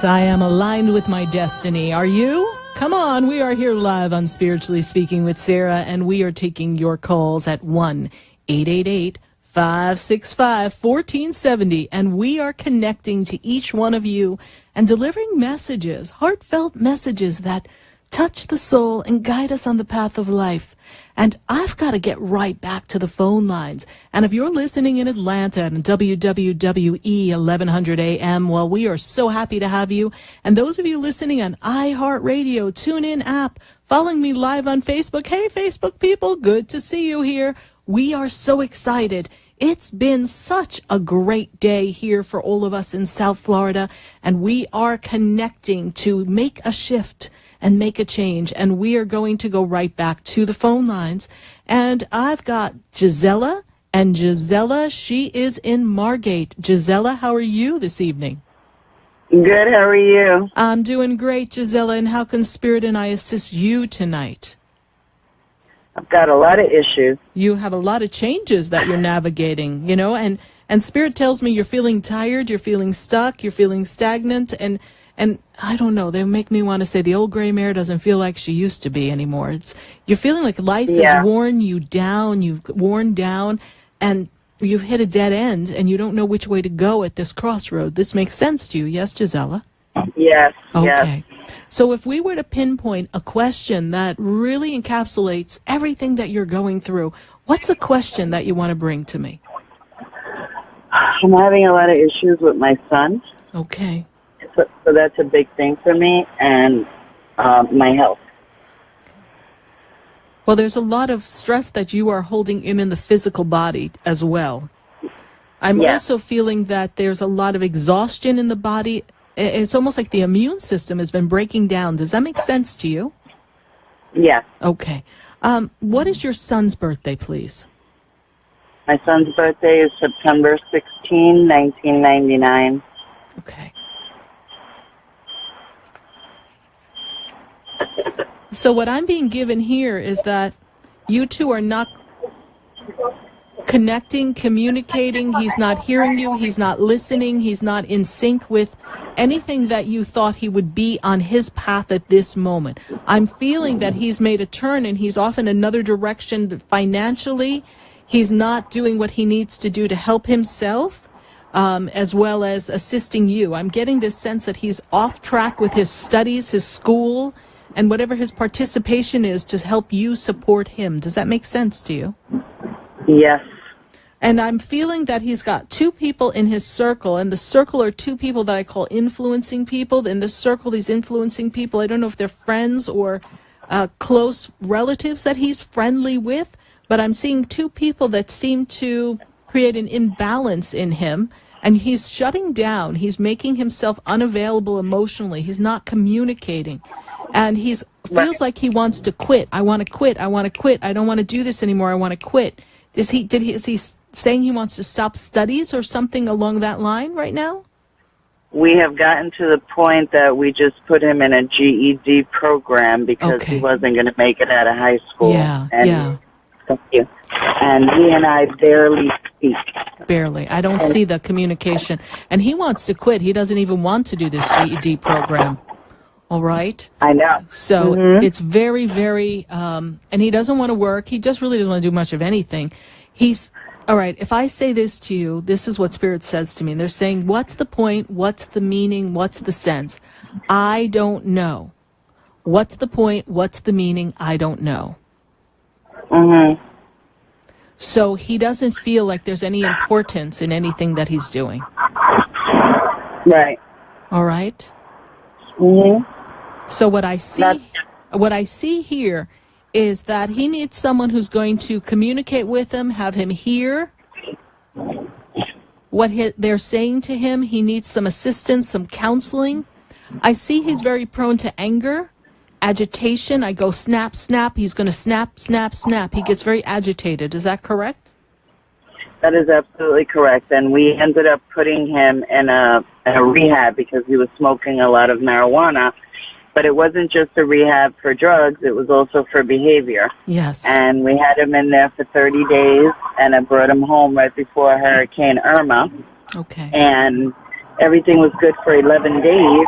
I am aligned with my destiny. Are you? Come on, we are here live on Spiritually Speaking with Sarah, and we are taking your calls at 1-888-565-1470, and we are connecting to each one of you and delivering messages, heartfelt messages that touch the soul, and guide us on the path of life. And I've got to get right back to the phone lines. And if you're listening in Atlanta and WWWE 1100 AM, well, we are so happy to have you. And those of you listening on iHeartRadio, TuneIn app, following me live on Facebook. Hey, Facebook people, good to see you here. We are so excited. It's been such a great day here for all of us in South Florida, and we are connecting to make a shift and make a change, and we are going to go right back to the phone lines. And I've got Gisela, and Gisela, she is in Margate. Gisela, how are you this evening? Good, how are you? I'm doing great, Gisela, and how can Spirit and I assist you tonight? I've got a lot of issues. You have a lot of changes that you're navigating, you know, and Spirit tells me you're feeling tired, you're feeling stuck, you're feeling stagnant, and I don't know, they make me want to say the old gray mare doesn't feel like she used to be anymore. You're feeling like life has worn you down, you've worn down, and you've hit a dead end, and you don't know which way to go at this crossroad. This makes sense to you, yes, Gisela? Yes, okay. So if we were to pinpoint a question that really encapsulates everything that you're going through, what's the question that you want to bring to me? I'm having a lot of issues with my son. Okay. So that's a big thing for me, and my health. Well, there's a lot of stress that you are holding in the physical body as well. I'm also feeling that there's a lot of exhaustion in the body. It's almost like the immune system has been breaking down. Does that make sense to you? Yes. Okay. What is your son's birthday, please? My son's birthday is September 16, 1999. Okay. So what I'm being given here is that you two are not connecting, communicating. He's not hearing you. He's not listening. He's not in sync with anything that you thought he would be on his path at this moment. I'm feeling that he's made a turn and he's off in another direction financially. He's not doing what he needs to do to help himself, as well as assisting you. I'm getting this sense that he's off track with his studies, his school, and whatever his participation is to help you support him. Does that make sense to you? Yes. And I'm feeling that he's got two people in his circle, and the circle are two people that I call influencing people. In the circle, these influencing people, I don't know if they're friends or close relatives that he's friendly with, but I'm seeing two people that seem to create an imbalance in him, and he's shutting down. He's making himself unavailable emotionally. He's not communicating. And he feels like he wants to quit. I want to quit. I want to quit. I don't want to do this anymore. I want to quit. Is he saying he wants to stop studies or something along that line right now? We have gotten to the point that we just put him in a GED program because he wasn't going to make it out of high school. Thank you. And he and I barely speak. Barely. I don't see the communication. And he wants to quit. He doesn't even want to do this GED program. All right? I know. So it's very, very, and he doesn't want to work. He just really doesn't want to do much of anything. All right, if I say this to you, this is what Spirit says to me. And they're saying, what's the point? What's the meaning? What's the sense? I don't know. What's the point? What's the meaning? I don't know. So he doesn't feel like there's any importance in anything that he's doing. Right. All right? So what I see here is that he needs someone who's going to communicate with him, have him hear what they're saying to him. He needs some assistance, some counseling. I see he's very prone to anger, agitation. I go snap, snap. He's going to snap, snap, snap. He gets very agitated. Is that correct? That is absolutely correct. And we ended up putting him in a rehab because he was smoking a lot of marijuana. But it wasn't just a rehab for drugs. It was also for behavior. Yes. And we had him in there for 30 days, and I brought him home right before Hurricane Irma. Okay. And everything was good for 11 days.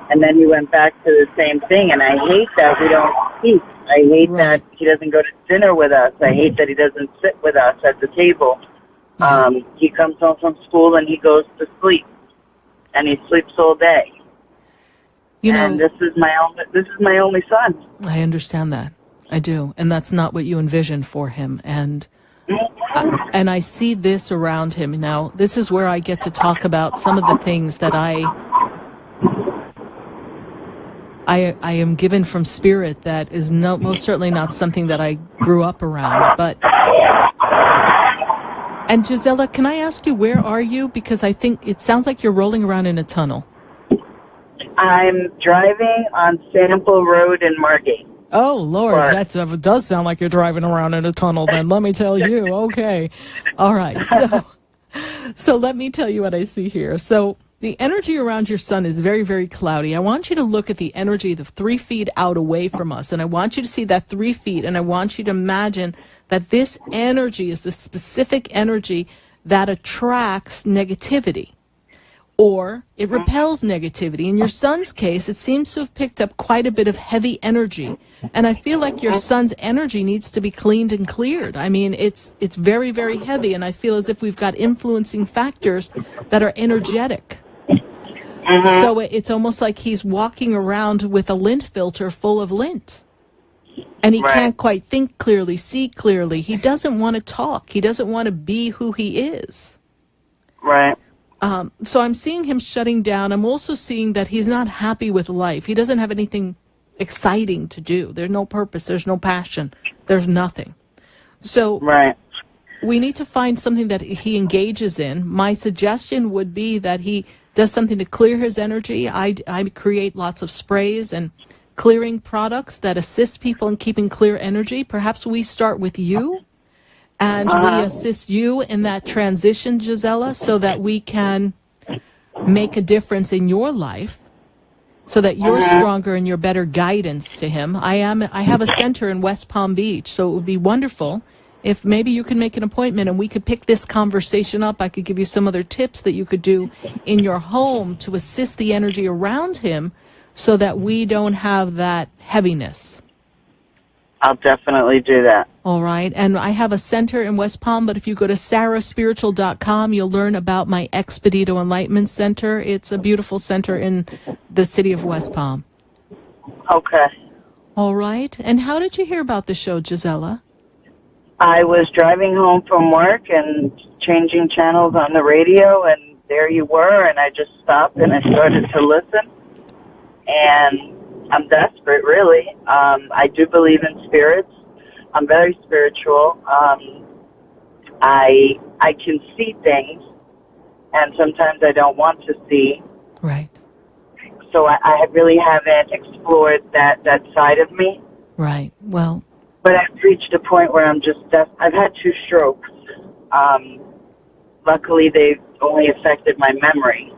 And then he went back to the same thing. And I hate that we don't speak. I hate that he doesn't go to dinner with us. I hate that he doesn't sit with us at the table. He comes home from school and he goes to sleep. And he sleeps all day. And this is my only son. I understand that. I do. And that's not what you envisioned for him. And I see this around him. Now, this is where I get to talk about some of the things that I am given from Spirit that is most certainly not something that I grew up around. And Gisela, can I ask you, where are you? Because I think it sounds like you're rolling around in a tunnel. I'm driving on Sample Road in Margate. Oh, Lord, that does sound like you're driving around in a tunnel then, let me tell you. Okay. All right. So let me tell you what I see here. So the energy around your son is very, very cloudy. I want you to look at the energy the 3 feet out away from us, and I want you to see that 3 feet, and I want you to imagine that this energy is the specific energy that attracts negativity, or it repels negativity. In your son's case, it seems to have picked up quite a bit of heavy energy, and I feel like your son's energy needs to be cleaned and cleared. I mean, it's very, very heavy, and I feel as if we've got influencing factors that are energetic. So it's almost like he's walking around with a lint filter full of lint. And he can't quite think clearly, see clearly. He doesn't want to talk. He doesn't want to be who he is. Right. So I'm seeing him shutting down. I'm also seeing that he's not happy with life. He doesn't have anything exciting to do. There's no purpose. There's no passion. There's nothing. So we need to find something that he engages in. My suggestion would be that he does something to clear his energy. I create lots of sprays and clearing products that assist people in keeping clear energy. Perhaps we start with you, and we assist you in that transition, Gisela, so that we can make a difference in your life, so that you're stronger and you're better guidance to him. I have a center in West Palm Beach, so it would be wonderful if maybe you could make an appointment and we could pick this conversation up. I could give you some other tips that you could do in your home to assist the energy around him so that we don't have that heaviness. I'll definitely do that. All right. And I have a center in West Palm, but if you go to sarahspiritual.com, you'll learn about my Expedito Enlightenment Center. It's a beautiful center in the city of West Palm. Okay. All right. And how did you hear about the show, Gisela? I was driving home from work and changing channels on the radio, and there you were, and I just stopped and I started to listen. And I'm desperate, really. I do believe in spirits. I'm very spiritual. I can see things, and sometimes I don't want to see. Right. So I really haven't explored that side of me. Right. Well, but I've reached a point where I'm just I've had 2 strokes. Luckily, they've only affected my memory.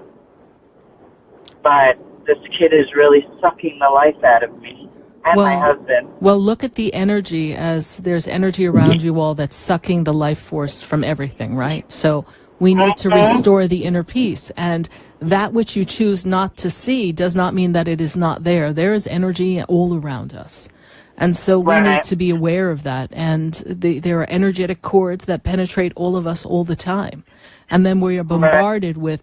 But this kid is really sucking the life out of me and my husband. Well, look at the energy, as there's energy around you all that's sucking the life force from everything, right? So we need to restore the inner peace. And that which you choose not to see does not mean that it is not there. There is energy all around us. And so we need to be aware of that. And there are energetic cords that penetrate all of us all the time. And then we are bombarded with,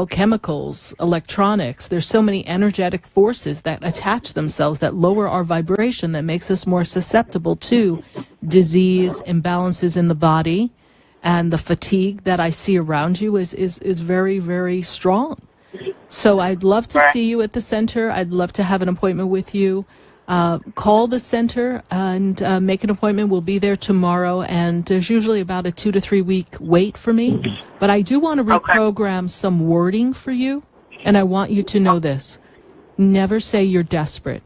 chemicals, electronics. There's so many energetic forces that attach themselves, that lower our vibration, that makes us more susceptible to disease, imbalances in the body. And the fatigue that I see around you is very, very strong. So I'd love to see you at the center. I'd love to have an appointment with you. Call the center and make an appointment. We'll be there tomorrow, and there's usually about a 2 to 3 week wait for me. But I do want to reprogram some wording for you, and I want you to know this. Never say you're desperate,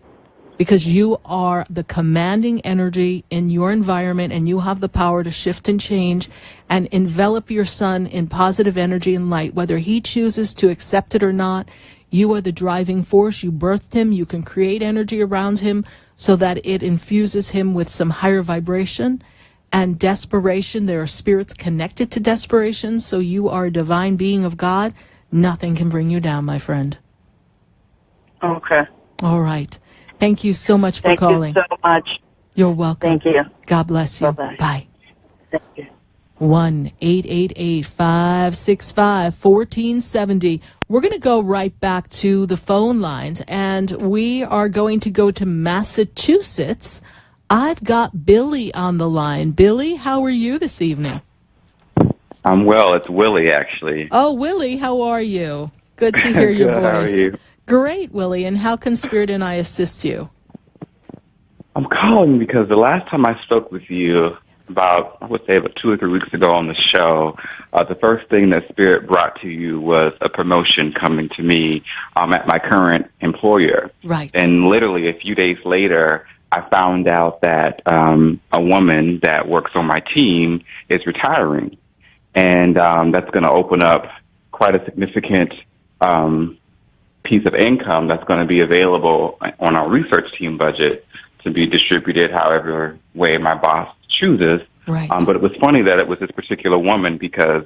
because you are the commanding energy in your environment, and you have the power to shift and change and envelop your son in positive energy and light, whether he chooses to accept it or not. You are the driving force. You birthed him. You can create energy around him so that it infuses him with some higher vibration and desperation. There are spirits connected to desperation, so you are a divine being of God. Nothing can bring you down, my friend. Okay. All right. Thank you so much for calling. Thank you so much. You're welcome. Thank you. God bless you. Bye-bye. Bye. Thank you. 1-888-565-1470. We're going to go right back to the phone lines, and we are going to go to Massachusetts. I've got Billy on the line. Billy, how are you this evening? I'm well. It's Willie, actually. Oh, Willie, how are you? Good to hear your Good. voice. How are you? Great, Willie. And how can Spirit and I assist you? I'm calling because the last time I spoke with you, about 2 or 3 weeks ago on the show, the first thing that Spirit brought to you was a promotion coming to me at my current employer. Right. And literally a few days later, I found out that a woman that works on my team is retiring. And that's going to open up quite a significant piece of income that's going to be available on our research team budget to be distributed however way my boss chooses. Right. But it was funny that it was this particular woman, because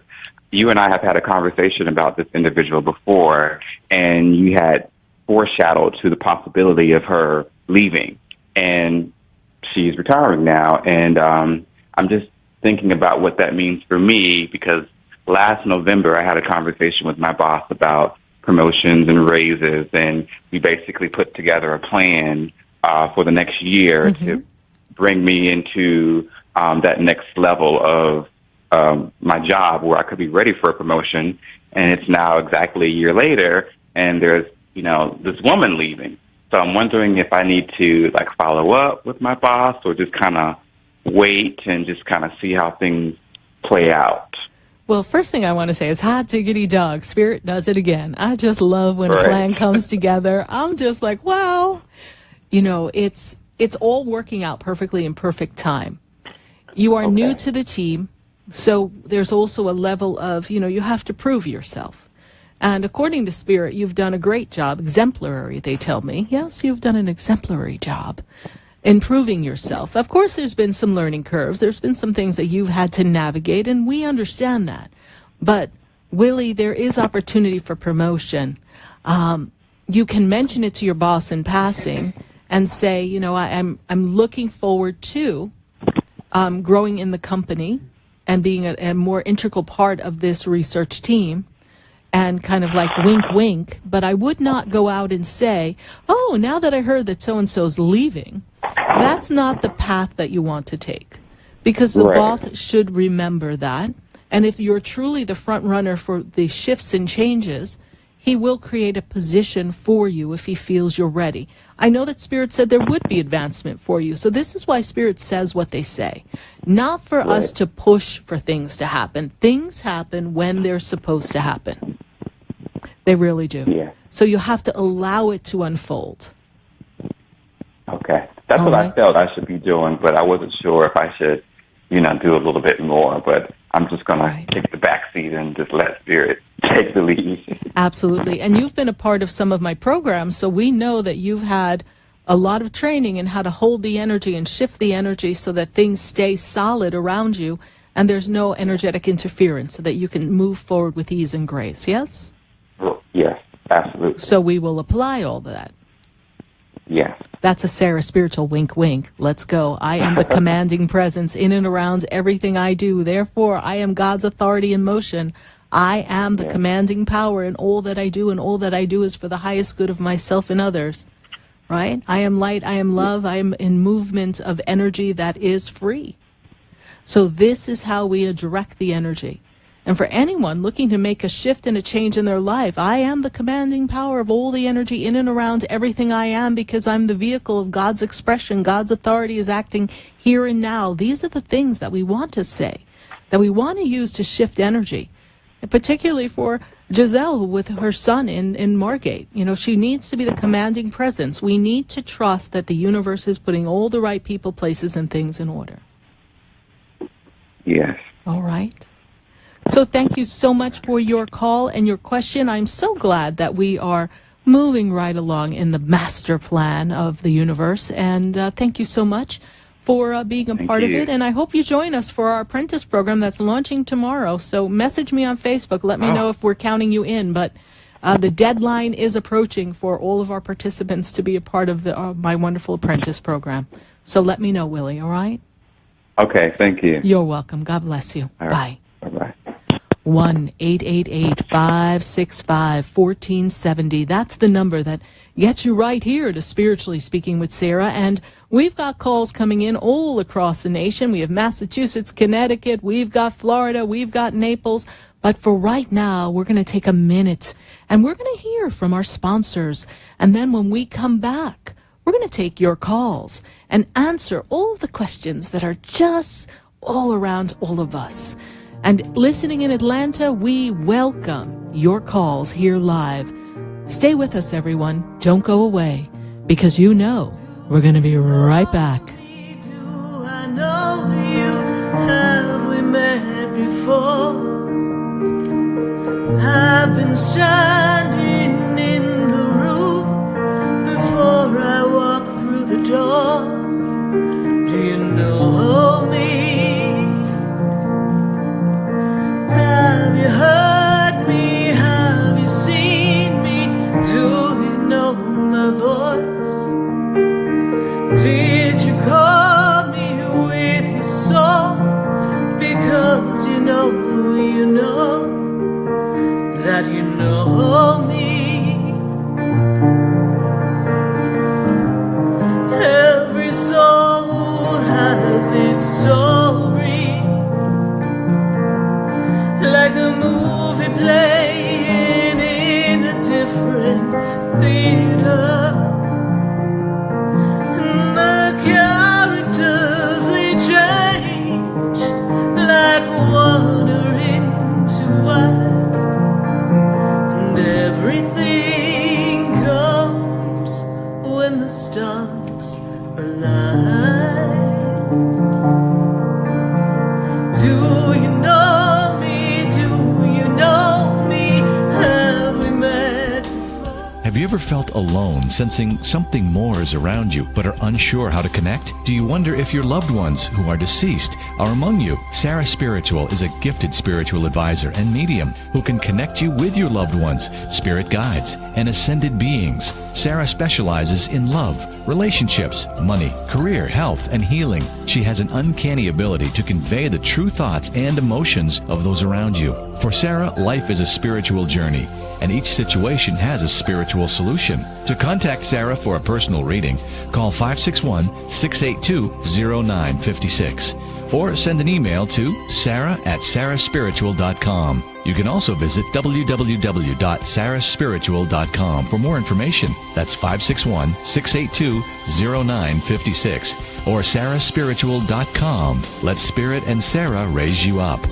you and I have had a conversation about this individual before, and you had foreshadowed to the possibility of her leaving. And she's retiring now. And I'm just thinking about what that means for me, because last November I had a conversation with my boss about promotions and raises, and we basically put together a plan for the next year to bring me into that next level of my job where I could be ready for a promotion. And it's now exactly a year later, and there's, this woman leaving. So I'm wondering if I need to follow up with my boss, or just kind of wait and just kind of see how things play out. Well, first thing I want to say is hot diggity dog. Spirit does it again. I just love when a plan comes together. I'm just like, wow. It's all working out perfectly in perfect time. You are new to the team, so there's also a level of, you have to prove yourself. And according to Spirit, you've done a great job, exemplary, they tell me. Yes, you've done an exemplary job in proving yourself. Of course, there's been some learning curves. There's been some things that you've had to navigate, and we understand that. But, Willie, there is opportunity for promotion. You can mention it to your boss in passing and say, I'm looking forward to growing in the company and being a more integral part of this research team, and kind of like wink, wink. But I would not go out and say, oh, now that I heard that so-and-so's leaving, that's not the path that you want to take, because the boss should remember that. And if you're truly the front runner for the shifts and changes, he will create a position for you if he feels you're ready. I know that Spirit said there would be advancement for you. So this is why Spirit says what they say. Not for us to push for things to happen. Things happen when they're supposed to happen. They really do. Yeah. So you have to allow it to unfold. Okay. That's what I felt I should be doing, but I wasn't sure if I should, do a little bit more. But I'm just going to take the back seat and just let Spirit take the lead. Absolutely. And you've been a part of some of my programs, so we know that you've had a lot of training in how to hold the energy and shift the energy so that things stay solid around you and there's no energetic interference, so that you can move forward with ease and grace. Yes? Yes, absolutely. So we will apply all that. Yes. That's a Sarah spiritual wink, wink. Let's go. I am the commanding presence in and around everything I do. Therefore, I am God's authority in motion. I am the commanding power in all that I do, and all that I do is for the highest good of myself and others. Right? I am light, I am love, I am in movement of energy that is free. So this is how we direct the energy. And for anyone looking to make a shift and a change in their life, I am the commanding power of all the energy in and around everything I am, because I'm the vehicle of God's expression. God's authority is acting here and now. These are the things that we want to say, that we want to use to shift energy. And particularly for Giselle with her son in Margate. She needs to be the commanding presence. We need to trust that the universe is putting all the right people, places, and things in order. Yes. All right. So thank you so much for your call and your question. I'm so glad that we are moving right along in the master plan of the universe. And thank you so much for being a part of it. And I hope you join us for our apprentice program that's launching tomorrow. So message me on Facebook. Let me know if we're counting you in. But the deadline is approaching for all of our participants to be a part of my wonderful apprentice program. So let me know, Willie, all right? Okay, thank you. You're welcome. God bless you. All Bye. right. Bye-bye. 1-888-565-1470. That's the number that gets you right here to Spiritually Speaking with Sarah. And we've got calls coming in all across the nation. We have Massachusetts, Connecticut, we've got Florida, we've got Naples. But for right now, we're going to take a minute and we're going to hear from our sponsors. And then when we come back, we're going to take your calls and answer all the questions that are just all around all of us. And listening in Atlanta, we welcome your calls here live. Stay with us, everyone. Don't go away, because you know we're going to be right back. I know you, have we met before? I've been standing in the room before I walk through the door. Do you know me? Have you heard me? Have you seen me? Do you know my voice? Did you call me with your song? Because you know that you know me. Every soul has its story, like a movie playing in a different theater. And the characters, they change like water into wine. And everything comes when the stars align. Do you know me? Have you ever felt alone, sensing something more is around you, but are unsure how to connect? Do you wonder if your loved ones who are deceased are among you? Sarah Spiritual is a gifted spiritual advisor and medium who can connect you with your loved ones, spirit guides, and ascended beings. Sarah specializes in love, relationships, money, career, health, and healing. She has an uncanny ability to convey the true thoughts and emotions of those around you. For Sarah, life is a spiritual journey, and each situation has a spiritual solution. To contact Sarah for a personal reading, call 561-682-0956 or send an email to sarah@sarahspiritual.com. You can also visit www.sarahspiritual.com for more information. That's 561-682-0956 or sarahspiritual.com. Let Spirit and Sarah raise you up.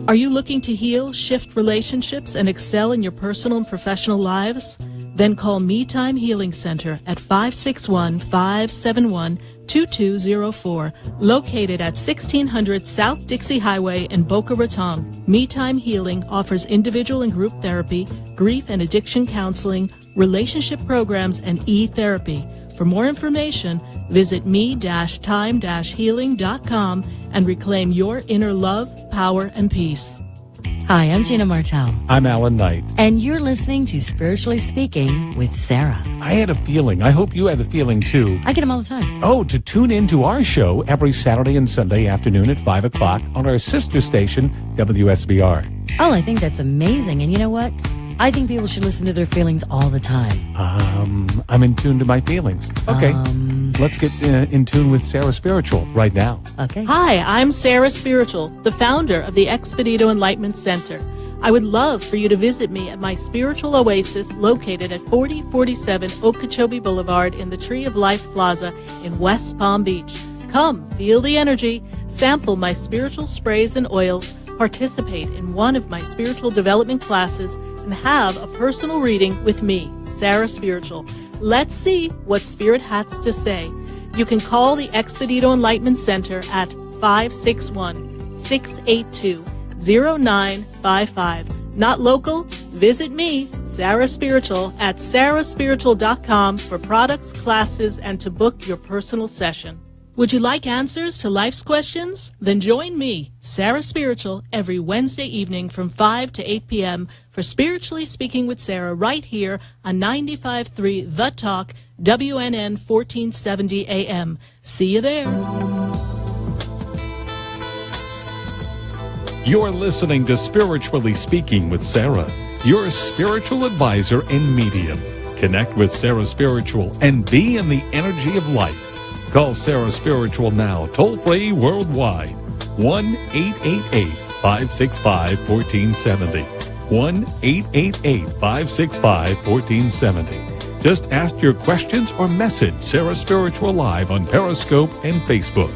Are you looking to heal, shift relationships, and excel in your personal and professional lives? Then call Me Time Healing Center at 561-571-2204, located at 1600 South Dixie Highway in Boca Raton. Me Time Healing offers individual and group therapy, grief and addiction counseling, relationship programs, and e-therapy. For more information, visit me-time-healing.com and reclaim your inner love, power, and peace. Hi, I'm Gina Martell. I'm Alan Knight. And you're listening to Spiritually Speaking with Sarah. I had a feeling. I hope you had the feeling, too. I get them all the time. Oh, to tune into our show every Saturday and Sunday afternoon at 5 o'clock on our sister station, WSBR. Oh, I think that's amazing. And you know what? I think people should listen to their feelings all the time. I'm in tune to my feelings. Okay. Let's get in tune with Sarah Spiritual right now. Okay. Hi, I'm Sarah Spiritual, the founder of the Expedito Enlightenment Center. I would love for you to visit me at my spiritual oasis located at 4047 Okeechobee Boulevard in the Tree of Life Plaza in West Palm Beach. Come, feel the energy, sample my spiritual sprays and oils, participate in one of my spiritual development classes, and have a personal reading with me, Sarah Spiritual. Let's see what Spirit has to say. You can call the Expedito Enlightenment Center at 561-682-0955. Not local? Visit me, Sarah Spiritual, at sarahspiritual.com for products, classes, and to book your personal session. Would you like answers to life's questions? Then join me, Sarah Spiritual, every Wednesday evening from 5 to 8 p.m. for Spiritually Speaking with Sarah right here on 95.3 The Talk, WNN 1470 AM. See you there. You're listening to Spiritually Speaking with Sarah, your spiritual advisor and medium. Connect with Sarah Spiritual and be in the energy of light. Call Sarah Spiritual now, toll-free worldwide. 1-888-565-1470. 1-888-565-1470. Just ask your questions or message Sarah Spiritual live on Periscope and Facebook.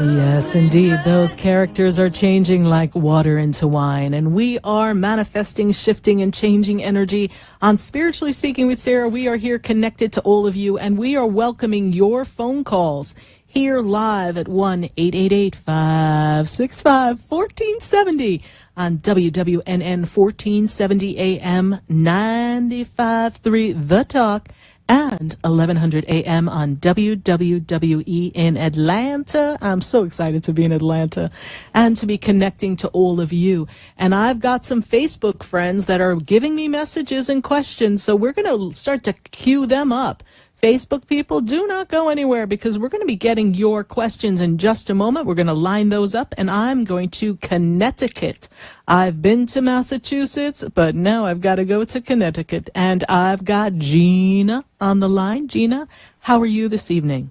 Yes, indeed. Those characters are changing like water into wine. And we are manifesting, shifting, and changing energy on Spiritually Speaking with Sarah. We are here connected to all of you, and we are welcoming your phone calls here live at 1-888-565-1470 on WWNN 1470 AM 95.3 The Talk and 1100 AM on WWWE in Atlanta. I'm so excited to be in Atlanta and to be connecting to all of you. And I've got some Facebook friends that are giving me messages and questions, so we're going to start to queue them up. Facebook people, do not go anywhere because we're going to be getting your questions in just a moment. We're going to line those up, and I'm going to Connecticut. I've been to Massachusetts, but now I've got to go to Connecticut. And I've got Gina on the line. Gina, how are you this evening?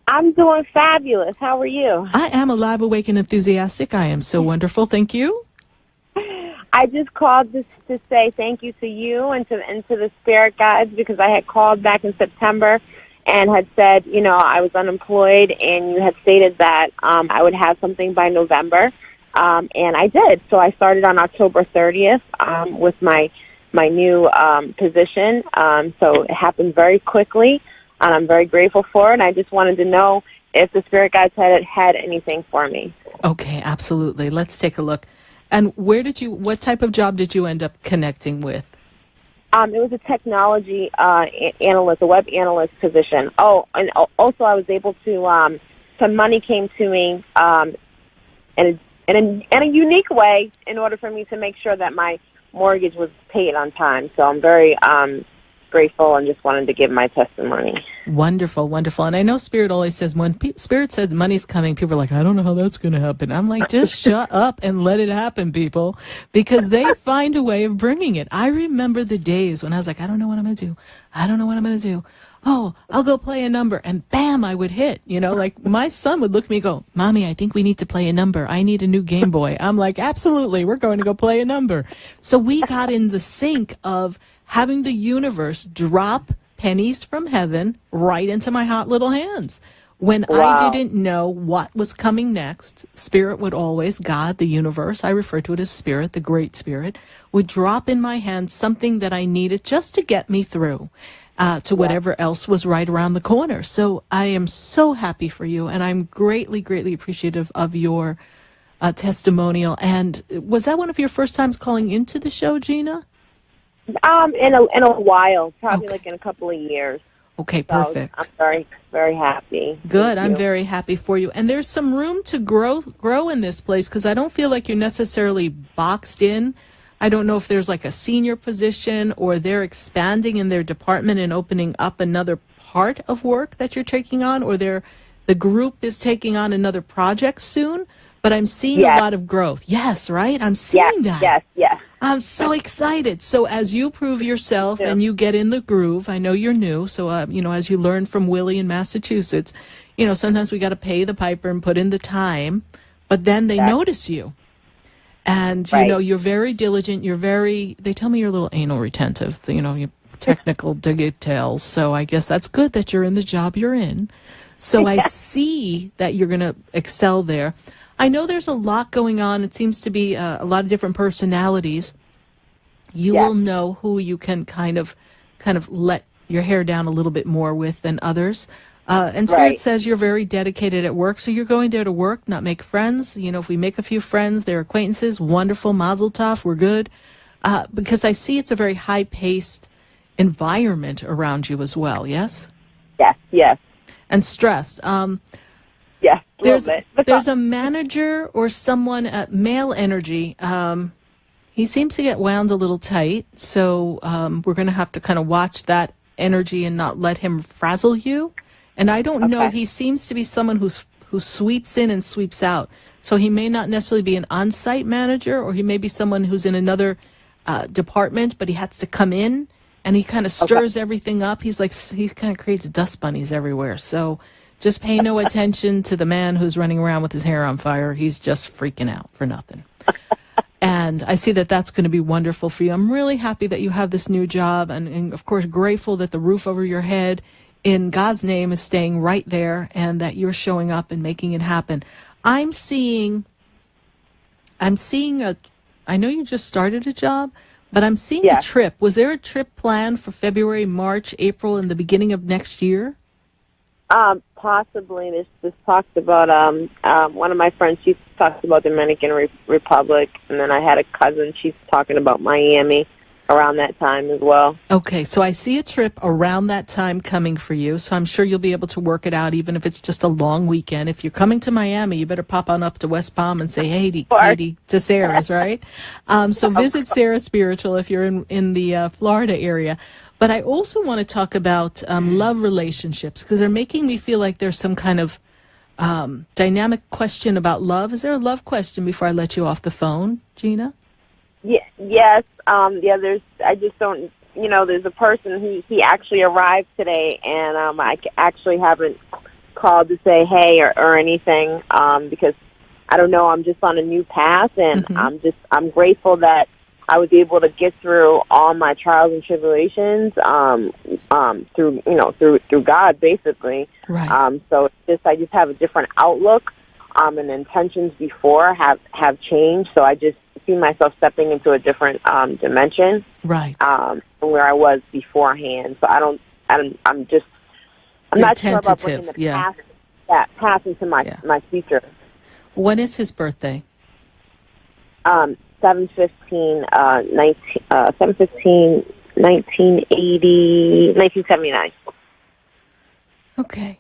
I'm doing fabulous. How are you? I am alive, awake, and enthusiastic. I am so wonderful. Thank you. I just called to say thank you to you and to the spirit guides, because I had called back in September and had said, you know, I was unemployed, and you had stated that I would have something by November, and I did. So I started on October 30th with my new position. So it happened very quickly, and I'm very grateful for it. And I just wanted to know if the spirit guides had anything for me. Okay, absolutely. Let's take a look. And what type of job did you end up connecting with? It was a technology analyst, a web analyst position. Oh, and also I was able to, some money came to me in a unique way in order for me to make sure that my mortgage was paid on time. So I'm very grateful and just wanted to give my testimony. Wonderful, wonderful. And I know Spirit always says, when Spirit says money's coming, people are like, I don't know how that's going to happen. I'm like, just shut up and let it happen, people, because they find a way of bringing it. I remember the days when I was like, I don't know what I'm going to do. I don't know what I'm going to do. Oh, I'll go play a number. And bam, I would hit. You know, like my son would look at me and go, Mommy, I think we need to play a number. I need a new Game Boy. I'm like, absolutely, we're going to go play a number. So we got in the sync of having the universe drop pennies from heaven right into my hot little hands. When I didn't know what was coming next, Spirit would always, God, the universe, I refer to it as Spirit, the Great Spirit, would drop in my hands something that I needed just to get me through to whatever else was right around the corner. So I am so happy for you, and I'm greatly, greatly appreciative of your testimonial. And was that one of your first times calling into the show, Gina? In a while, probably like in a couple of years. Okay, So perfect. I'm very, very happy. Good. Thank I'm you. very happy for you. And there's some room to grow in this place because I don't feel like you're necessarily boxed in. I don't know if there's like a senior position or they're expanding in their department and opening up another part of work that you're taking on, or the group is taking on another project soon. But I'm seeing a lot of growth. Yes, right? I'm seeing that. Yes. I'm so excited. So as you prove yourself and you get in the groove, I know you're new. So, as you learn from Willie in Massachusetts, sometimes we got to pay the piper and put in the time, but then they notice you. And, you're very diligent. They tell me you're a little anal retentive, you technical details. So I guess that's good that you're in the job you're in. So I see that you're going to excel there. I know there's a lot going on. It seems to be a lot of different personalities. You will know who you can kind of let your hair down a little bit more with than others. And Spirit says you're very dedicated at work. So you're going there to work, not make friends. If we make a few friends, they're acquaintances, wonderful, mazel tov, we're good. Because I see it's a very high-paced environment around you as well, yes? Yes. And stressed. Yes, there's a manager or someone at male energy. He seems to get wound a little tight, so we're going to have to kind of watch that energy and not let him frazzle you. And I don't know. He seems to be someone who sweeps in and sweeps out. So he may not necessarily be an on-site manager, or he may be someone who's in another department, but he has to come in and he kind of stirs everything up. He kind of creates dust bunnies everywhere. So just pay no attention to the man who's running around with his hair on fire. He's just freaking out for nothing. And I see that that's going to be wonderful for you. I'm really happy that you have this new job, and of course grateful that the roof over your head in God's name is staying right there, and that you're showing up and making it happen. I'm seeing I know you just started a job, but I'm seeing a trip. Was there a trip planned for February, March, April, and the beginning of next year? Possibly. This talks about one of my friends. She talks about Dominican Republic, and then I had a cousin. She's talking about Miami around that time as well. Okay, so I see a trip around that time coming for you. So I'm sure you'll be able to work it out, even if it's just a long weekend. If you're coming to Miami, you better pop on up to West Palm and say hey to Sarah's, right? So visit Sarah Spiritual if you're in the Florida area. But I also want to talk about love relationships, because they're making me feel like there's some kind of dynamic question about love. Is there a love question before I let you off the phone, Gina? Yes. There's. I just don't. There's a person. He actually arrived today, and I actually haven't called to say hey or anything because I don't know. I'm just on a new path, and I'm grateful that I was able to get through all my trials and tribulations through God, basically. Right. So I just have a different outlook, and intentions before have changed. So I just see myself stepping into a different dimension, right, from where I was beforehand. So I'm not sure about bringing the past into my future. When is his birthday? 1979. Okay.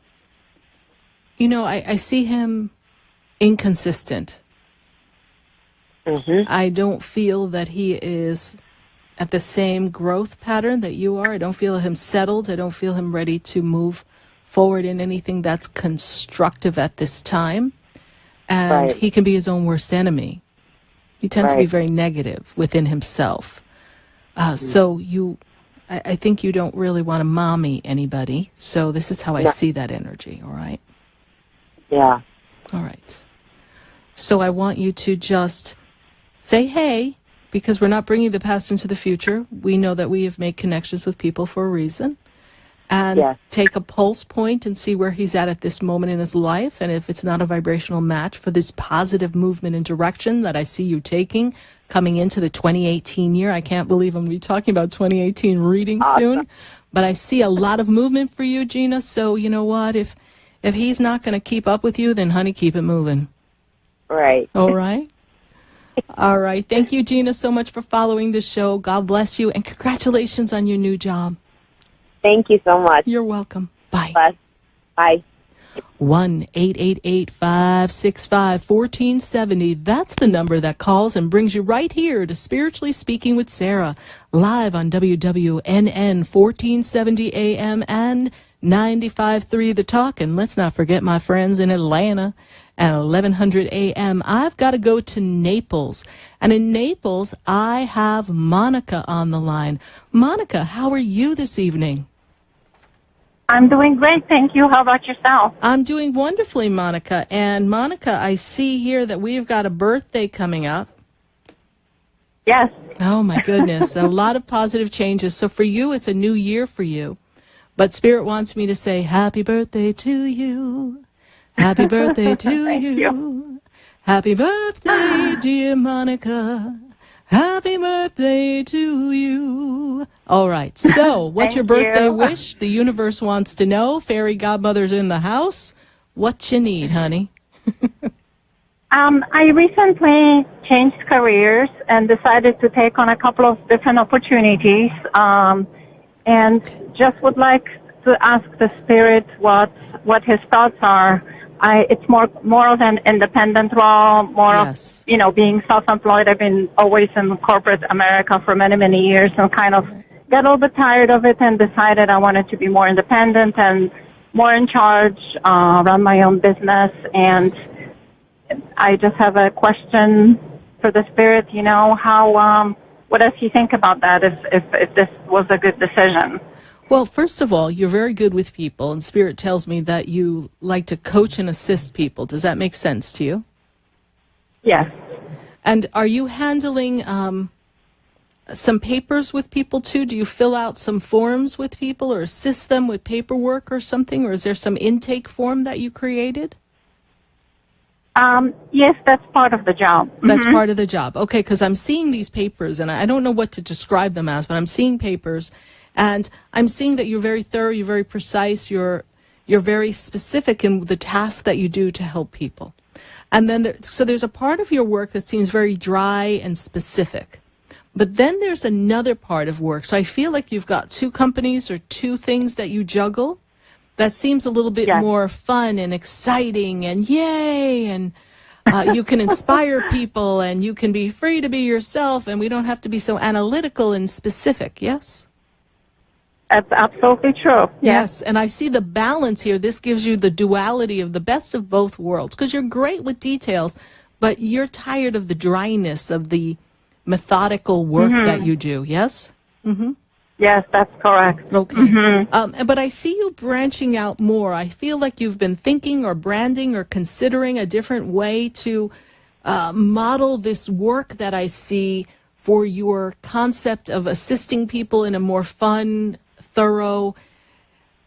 I see him inconsistent. I don't feel that he is at the same growth pattern that you are. I don't feel him settled. I don't feel him ready to move forward in anything that's constructive at this time. And he can be his own worst enemy. He tends to be very negative within himself. So I think you don't really want to mommy anybody. So this is how I see that energy, all right? Yeah. All right. So I want you to just say hey, because we're not bringing the past into the future. We know that we have made connections with people for a reason. And take a pulse point and see where he's at this moment in his life. And if it's not a vibrational match for this positive movement and direction that I see you taking coming into the 2018 year. I can't believe I'm going to be talking about 2018 reading soon. But I see a lot of movement for you, Gina. So you know what? If he's not going to keep up with you, then honey, keep it moving. Right. All right. All right. Thank you, Gina, so much for following the show. God bless you. And congratulations on your new job. Thank you so much. You're welcome. Bye. Bye. 1-888-565-1470. That's the number that calls and brings you right here to Spiritually Speaking with Sarah, live on WWNN 1470 AM and 95.3 The Talk. And let's not forget my friends in Atlanta at 1100 AM. I've got to go to Naples. And in Naples, I have Monica on the line. Monica, how are you this evening? I'm doing great, thank you. How about yourself? I'm doing wonderfully, Monica. And Monica, I see here that we've got a birthday coming up. Yes. Oh, my goodness. A lot of positive changes. So for you, it's a new year for you. But Spirit wants me to say happy birthday to you. Happy birthday to you. Happy birthday, dear Monica. Happy birthday to you. All right. So, what's your birthday wish? The universe wants to know. Fairy godmother's in the house. What you need, honey? I recently changed careers and decided to take on a couple of different opportunities. And just would like to ask the Spirit what his thoughts are. It's more of an independent role, more of, being self-employed. I've been always in corporate America for many, many years and kind of got a little bit tired of it and decided I wanted to be more independent and more in charge, run my own business. And I just have a question for the Spirit, what does he think about that if this was a good decision? Well, first of all, you're very good with people, and Spirit tells me that you like to coach and assist people. Does that make sense to you? Yes. And are you handling some papers with people, too? Do you fill out some forms with people or assist them with paperwork or something? Or is there some intake form that you created? Yes, that's part of the job. That's part of the job. Okay, because I'm seeing these papers, and I don't know what to describe them as, but I'm seeing papers. And I'm seeing that you're very thorough, you're very precise, you're very specific in the tasks that you do to help people. And then there's a part of your work that seems very dry and specific. But then there's another part of work. So I feel like you've got two companies or two things that you juggle that seems a little bit more fun and exciting and yay, and you can inspire people and you can be free to be yourself and we don't have to be so analytical and specific, yes? That's absolutely true. Yes, and I see the balance here. This gives you the duality of the best of both worlds, because you're great with details, but you're tired of the dryness of the methodical work that you do, yes? Mm-hmm. Yes, that's correct. Okay. But I see you branching out more. I feel like you've been thinking or branding or considering a different way to model this work that I see for your concept of assisting people in a more fun, thorough,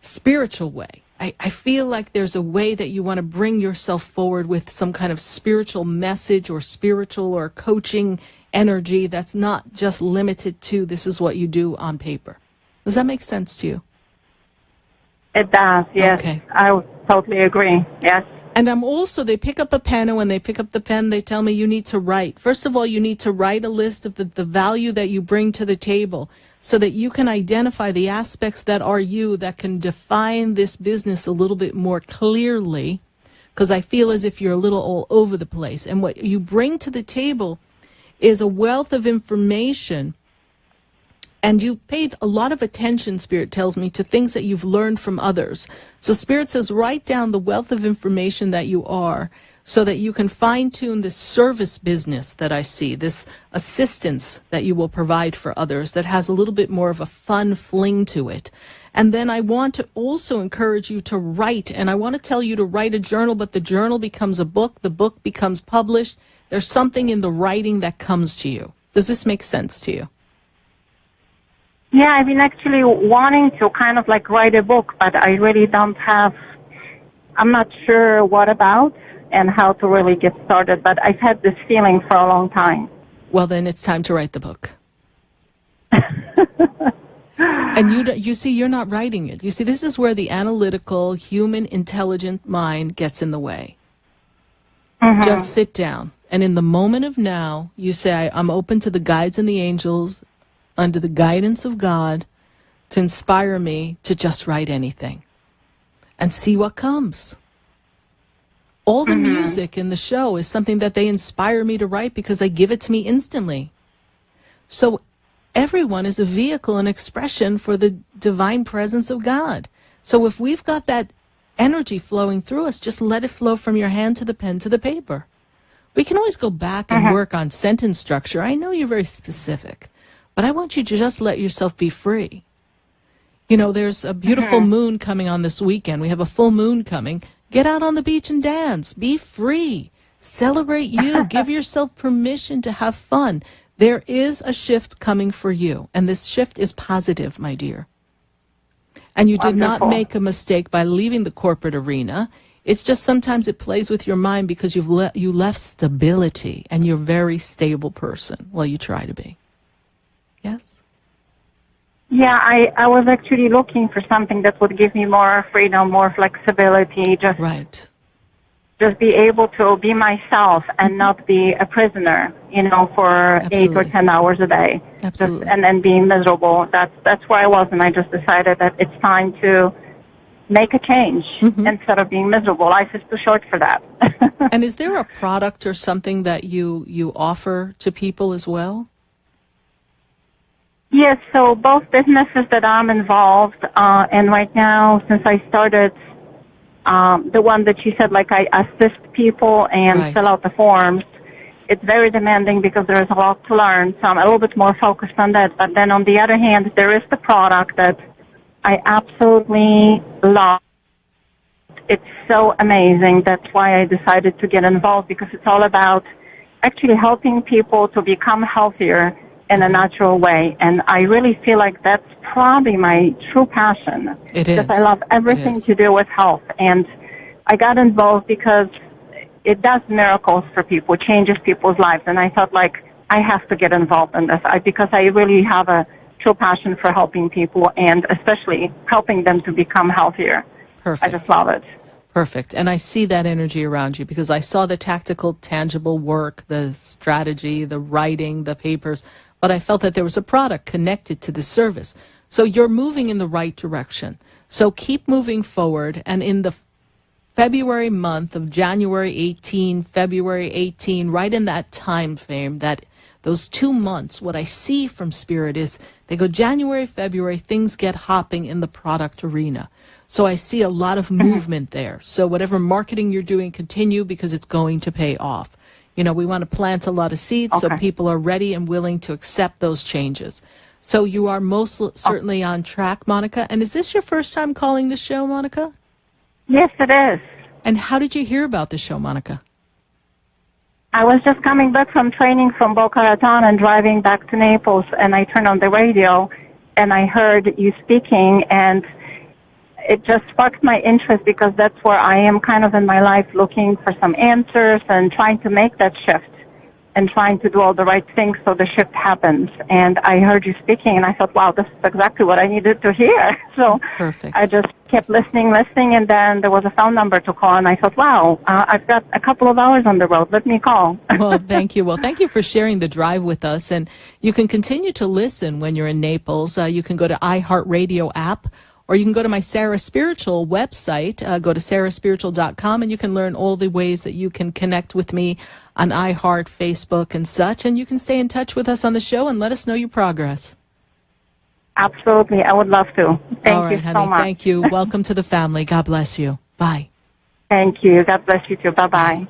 spiritual way. I feel like there's a way that you want to bring yourself forward with some kind of spiritual message or spiritual or coaching energy that's not just limited to this is what you do on paper. Does that make sense to you? It does, yes. Okay. I would totally agree, yes. And I'm also, they pick up a pen, and when they pick up the pen, they tell me you need to write. First of all, you need to write a list of the value that you bring to the table so that you can identify the aspects that are you that can define this business a little bit more clearly, because I feel as if you're a little all over the place. And what you bring to the table is a wealth of information. And you paid a lot of attention, Spirit tells me, to things that you've learned from others. So Spirit says, write down the wealth of information that you are so that you can fine-tune this service business that I see, this assistance that you will provide for others that has a little bit more of a fun fling to it. And then I want to also encourage you to write, and I want to tell you to write a journal, but the journal becomes a book, the book becomes published. There's something in the writing that comes to you. Does this make sense to you? Yeah, I've been actually wanting to kind of like write a book, but I really I'm not sure what about and how to really get started, but I've had this feeling for a long time. Well, then it's time to write the book. And you see, you're not writing it. You see, this is where the analytical, human, intelligent mind gets in the way. Just sit down. And in the moment of now, you say, I'm open to the guides and the angels, under the guidance of God, to inspire me to just write anything and see what comes. All the music in the show is something that they inspire me to write because they give it to me instantly. So everyone is a vehicle and expression for the divine presence of God. So if we've got that energy flowing through us, just let it flow from your hand to the pen to the paper. We can always go back and work on sentence structure. I know you're very specific, but I want you to just let yourself be free. You know, there's a beautiful moon coming on this weekend. We have a full moon coming. Get out on the beach and dance. Be free. Celebrate you. Give yourself permission to have fun. There is a shift coming for you, and this shift is positive, my dear. And you did not make a mistake by leaving the corporate arena. It's just sometimes it plays with your mind because you left stability, and you're a very stable person. Well, you try to be. Yes? Yeah, I was actually looking for something that would give me more freedom, more flexibility, just be able to be myself and not be a prisoner, you know, for 8 or 10 hours a day. Absolutely. And then being miserable. That's where I was, and I just decided that it's time to make a change instead of being miserable. Life is too short for that. And is there a product or something that you offer to people as well? Yes, so both businesses that I'm involved, and right now, since I started the one that you said, like I assist people and fill out the forms, it's very demanding because there's a lot to learn, so I'm a little bit more focused on that. But then on the other hand, there is the product that I absolutely love. It's so amazing. That's why I decided to get involved, because it's all about actually helping people to become healthier in a natural way. And I really feel like that's probably my true passion. It is. Because I love everything to do with health. And I got involved because it does miracles for people, changes people's lives. And I thought, like, I have to get involved in this because I really have a true passion for helping people and especially helping them to become healthier. Perfect. I just love it. Perfect. And I see that energy around you because I saw the tactical, tangible work, the strategy, the writing, the papers, but I felt that there was a product connected to the service. So you're moving in the right direction. So keep moving forward. And in the February month of January 18, February 18, right in that time frame, that those 2 months, what I see from Spirit is they go January, February, things get hopping in the product arena. So I see a lot of movement there. So whatever marketing you're doing, continue because it's going to pay off. You know, we want to plant a lot of seeds so people are ready and willing to accept those changes. So you are most certainly on track, Monica. And is this your first time calling the show, Monica? Yes, it is. And how did you hear about the show, Monica? I was just coming back from training from Boca Raton and driving back to Naples, and I turned on the radio, and I heard you speaking, and it just sparked my interest because that's where I am kind of in my life, looking for some answers and trying to make that shift and trying to do all the right things so the shift happens. And I heard you speaking, and I thought, wow, this is exactly what I needed to hear. So perfect. I just kept listening, and then there was a phone number to call, and I thought, wow, I've got a couple of hours on the road. Let me call. Well, thank you. Well, thank you for sharing the drive with us. And you can continue to listen when you're in Naples. You can go to iHeartRadio app, or you can go to my Sarah Spiritual website. Go to sarahspiritual.com, and you can learn all the ways that you can connect with me on iHeart, Facebook, and such. And you can stay in touch with us on the show and let us know your progress. Absolutely. I would love to. Thank you so much. Thank you. Welcome to the family. God bless you. Bye. Thank you. God bless you too. Bye-bye.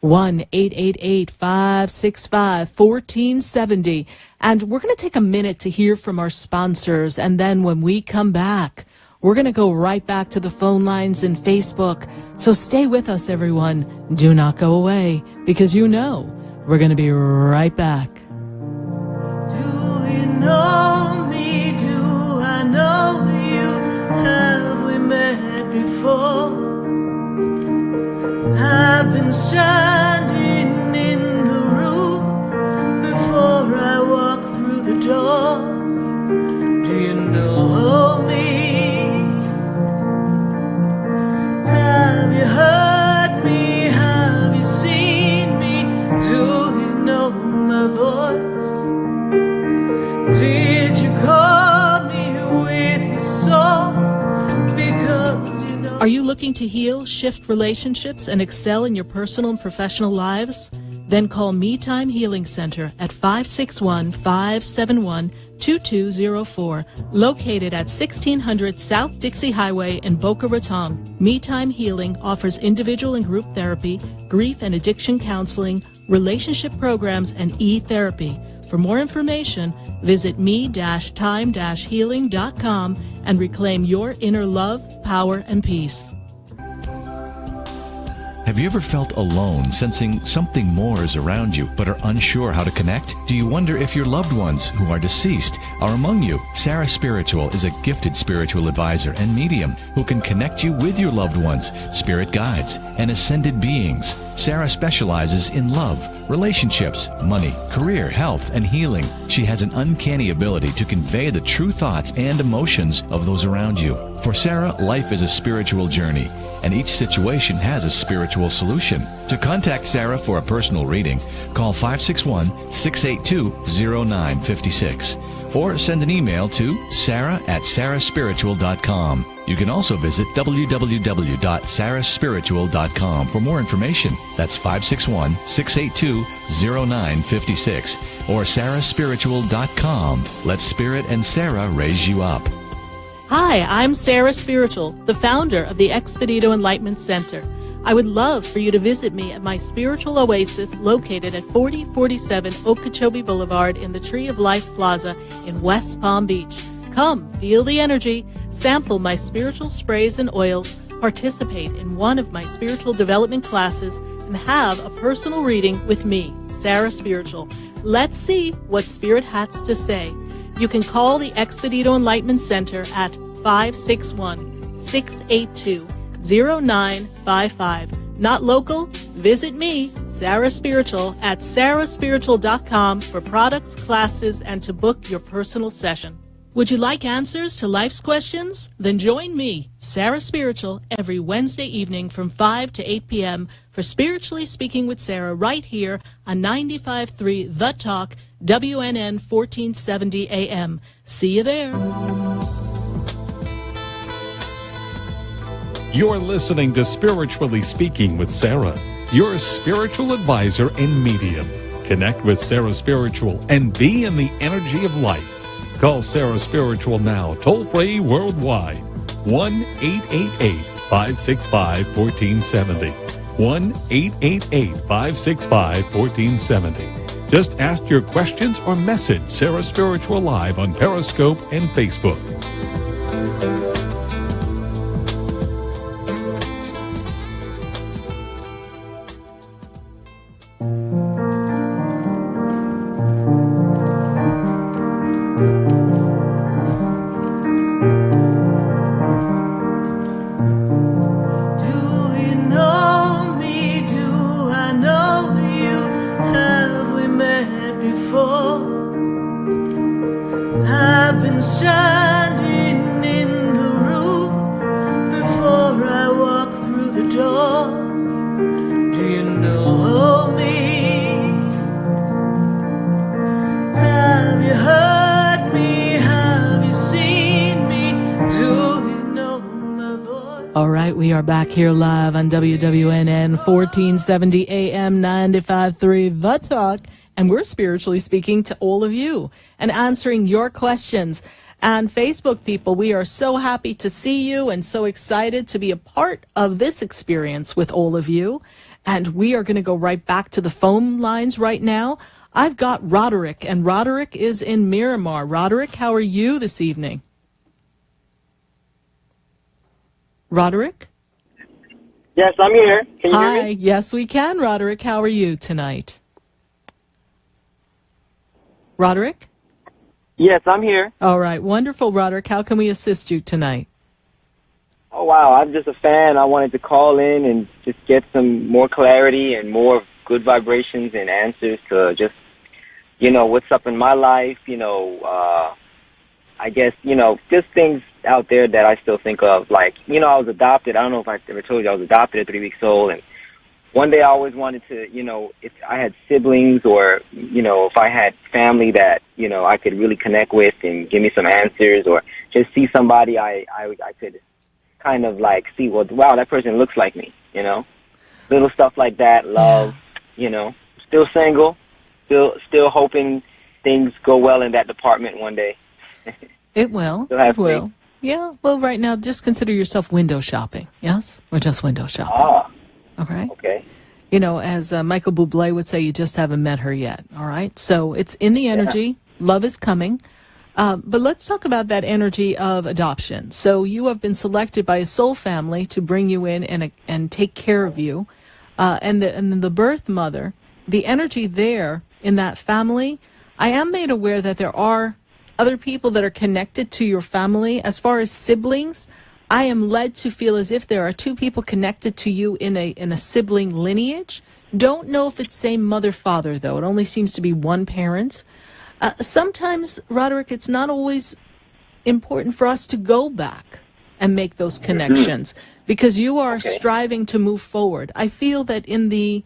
1-888-565-1470. And we're going to take a minute to hear from our sponsors. And then when we come back, we're going to go right back to the phone lines and Facebook. So stay with us, everyone. Do not go away, because you know we're going to be right back. Do you know me? Do I know you? Have we met before? I've been standing in the room before I walk through the door. Do you know me? Have you heard me? Have you seen me? Do you know my voice? Did you call me Are you looking to heal, shift relationships, and excel in your personal and professional lives? Then call Me Time Healing Center at 561-571-2204, located at 1600 South Dixie Highway in Boca Raton. Me Time Healing offers individual and group therapy, grief and addiction counseling, relationship programs, and e-therapy. For more information, visit me-time-healing.com and reclaim your inner love, power, and peace. Have you ever felt alone, sensing something more is around you, but are unsure how to connect? Do you wonder if your loved ones who are deceased are among you? Sarah Spiritual is a gifted spiritual advisor and medium who can connect you with your loved ones, spirit guides, and ascended beings. Sarah specializes in love, relationships, money, career, health, and healing. She has an uncanny ability to convey the true thoughts and emotions of those around you. For Sarah, life is a spiritual journey, and each situation has a spiritual solution. To contact Sarah for a personal reading, call 561-682-0956 or send an email to sarah@sarahspiritual.com. You can also visit www.sarahspiritual.com for more information. That's 561-682-0956 or sarahspiritual.com. Let Spirit and Sarah raise you up. Hi, I'm Sarah Spiritual, the founder of the Expedito Enlightenment Center. I would love for you to visit me at my spiritual oasis located at 4047 Okeechobee Boulevard in the Tree of Life Plaza in West Palm Beach. Come, feel the energy, sample my spiritual sprays and oils, participate in one of my spiritual development classes, and have a personal reading with me, Sarah Spiritual. Let's see what Spirit has to say. You can call the Expedito Enlightenment Center at 561-682-0955. Not local? Visit me, Sarah Spiritual, at sarahspiritual.com for products, classes, and to book your personal session. Would you like answers to life's questions? Then join me, Sarah Spiritual, every Wednesday evening from 5 to 8 p.m. for Spiritually Speaking with Sarah right here on 95.3 The Talk, WNN 1470 AM. See you there. You're listening to Spiritually Speaking with Sarah, your spiritual advisor and medium. Connect with Sarah Spiritual and be in the energy of life. Call Sarah Spiritual now, toll-free worldwide, 1-888-565-1470. 1-888-565-1470. Just ask your questions or message Sarah Spiritual live on Periscope and Facebook. Back here live on WWNN 1470 AM 95.3 The Talk, and we're spiritually speaking to all of you and answering your questions. And Facebook people, we are so happy to see you and so excited to be a part of this experience with all of you. And we are going to go right back to the phone lines right now. I've got Roderick, and Roderick is in Miramar. Roderick, how are you this evening? Roderick? Yes, I'm here. Can you hear me? Hi. Yes, we can, Roderick. How are you tonight? Roderick? Yes, I'm here. All right. Wonderful, Roderick. How can we assist you tonight? Oh, wow. I'm just a fan. I wanted to call in and just get some more clarity and more good vibrations and answers to just, what's up in my life, I guess, just things out there that I still think of, like, I was adopted. I don't know if I ever told you I was adopted at 3 weeks old, and one day I always wanted to, if I had siblings or, if I had family that, I could really connect with and give me some answers, or just see somebody I could kind of like see, well, wow, that person looks like me, you know? Little stuff like that, love, you know. Still single, still hoping things go well in that department one day. It will. It will. Yeah. Well, right now, just consider yourself window shopping. Yes? Or just window shopping. Ah. Okay. Okay. You know, as Michael Bublé would say, you just haven't met her yet. All right. So it's in the energy. Yeah. Love is coming. But let's talk about that energy of adoption. So you have been selected by a soul family to bring you in and take care of you. And then the birth mother, the energy there in that family, I am made aware that there are other people that are connected to your family. As far as siblings, I am led to feel as if there are two people connected to you in a sibling lineage. Don't know if it's same mother, father, though. It only seems to be one parent. Sometimes, Roderick, it's not always important for us to go back and make those connections because you are striving to move forward. I feel that in the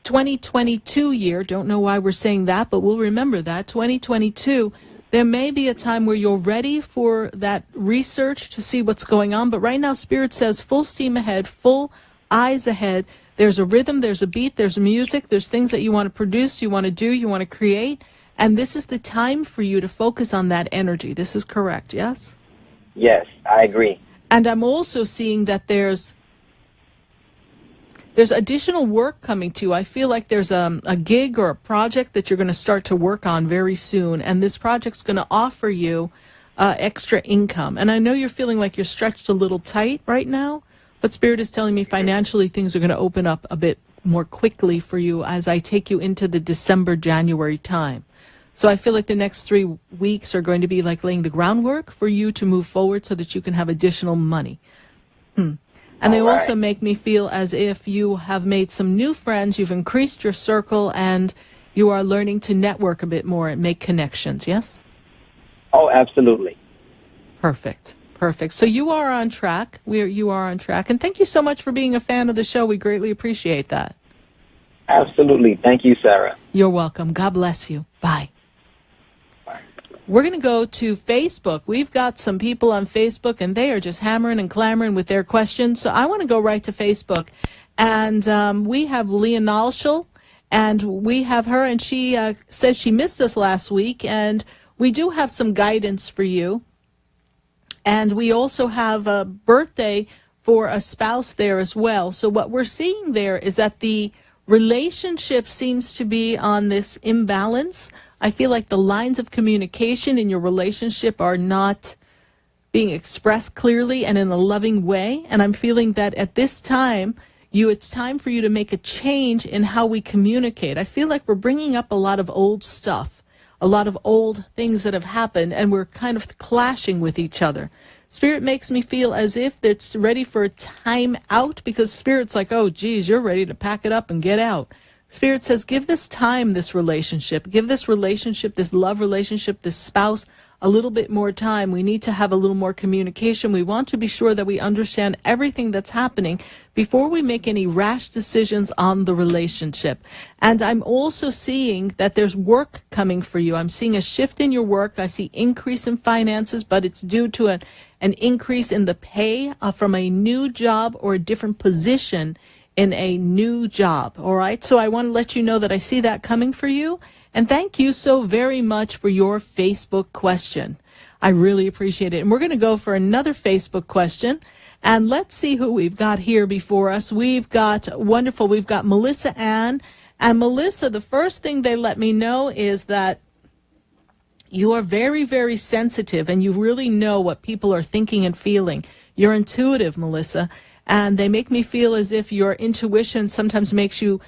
2022 year, don't know why we're saying that, but we'll remember that, 2022, there may be a time where you're ready for that research to see what's going on. But right now, Spirit says full steam ahead, full eyes ahead. There's a rhythm, there's a beat, there's music, there's things that you want to produce, you want to do, you want to create. And this is the time for you to focus on that energy. This is correct, yes? Yes, I agree. And I'm also seeing that there's additional work coming to you. I feel like there's a gig or a project that you're going to start to work on very soon. And this project's going to offer you extra income. And I know you're feeling like you're stretched a little tight right now, but Spirit is telling me financially things are going to open up a bit more quickly for you as I take you into the December, January time. So I feel like the next 3 weeks are going to be like laying the groundwork for you to move forward so that you can have additional money. And they also make me feel as if you have made some new friends, you've increased your circle, and you are learning to network a bit more and make connections, yes? Oh, absolutely. Perfect. So you are on track. You are on track. And thank you so much for being a fan of the show. We greatly appreciate that. Absolutely. Thank you, Sarah. You're welcome. God bless you. Bye. We're going to go to Facebook. We've got some people on Facebook, and they are just hammering and clamoring with their questions. So I want to go right to Facebook. And we have Leonal Schul, and we have her, and she says she missed us last week. And we do have some guidance for you. And we also have a birthday for a spouse there as well. So what we're seeing there is that the relationship seems to be on this imbalance. I feel like the lines of communication in your relationship are not being expressed clearly and in a loving way. And I'm feeling that at this time, it's time for you to make a change in how we communicate. I feel like we're bringing up a lot of old stuff, a lot of old things that have happened, and we're kind of clashing with each other. Spirit makes me feel as if it's ready for a time out because Spirit's like, oh, geez, you're ready to pack it up and get out. Spirit says, give this time, this relationship, this love relationship, this spouse, a little bit more time. We need to have a little more communication. We want to be sure that we understand everything that's happening before we make any rash decisions on the relationship. And I'm also seeing that there's work coming for you. I'm seeing a shift in your work. I see increase in finances, but it's due to an increase in the pay from a new job or a different position in a new job. All right. So I want to let you know that I see that coming for you. And thank you so very much for your Facebook question. I really appreciate it. And we're going to go for another Facebook question. And let's see who we've got here before us. We've got Melissa Ann. And Melissa, the first thing they let me know is that you are very, very sensitive and you really know what people are thinking and feeling. You're intuitive, Melissa. And they make me feel as if your intuition sometimes makes you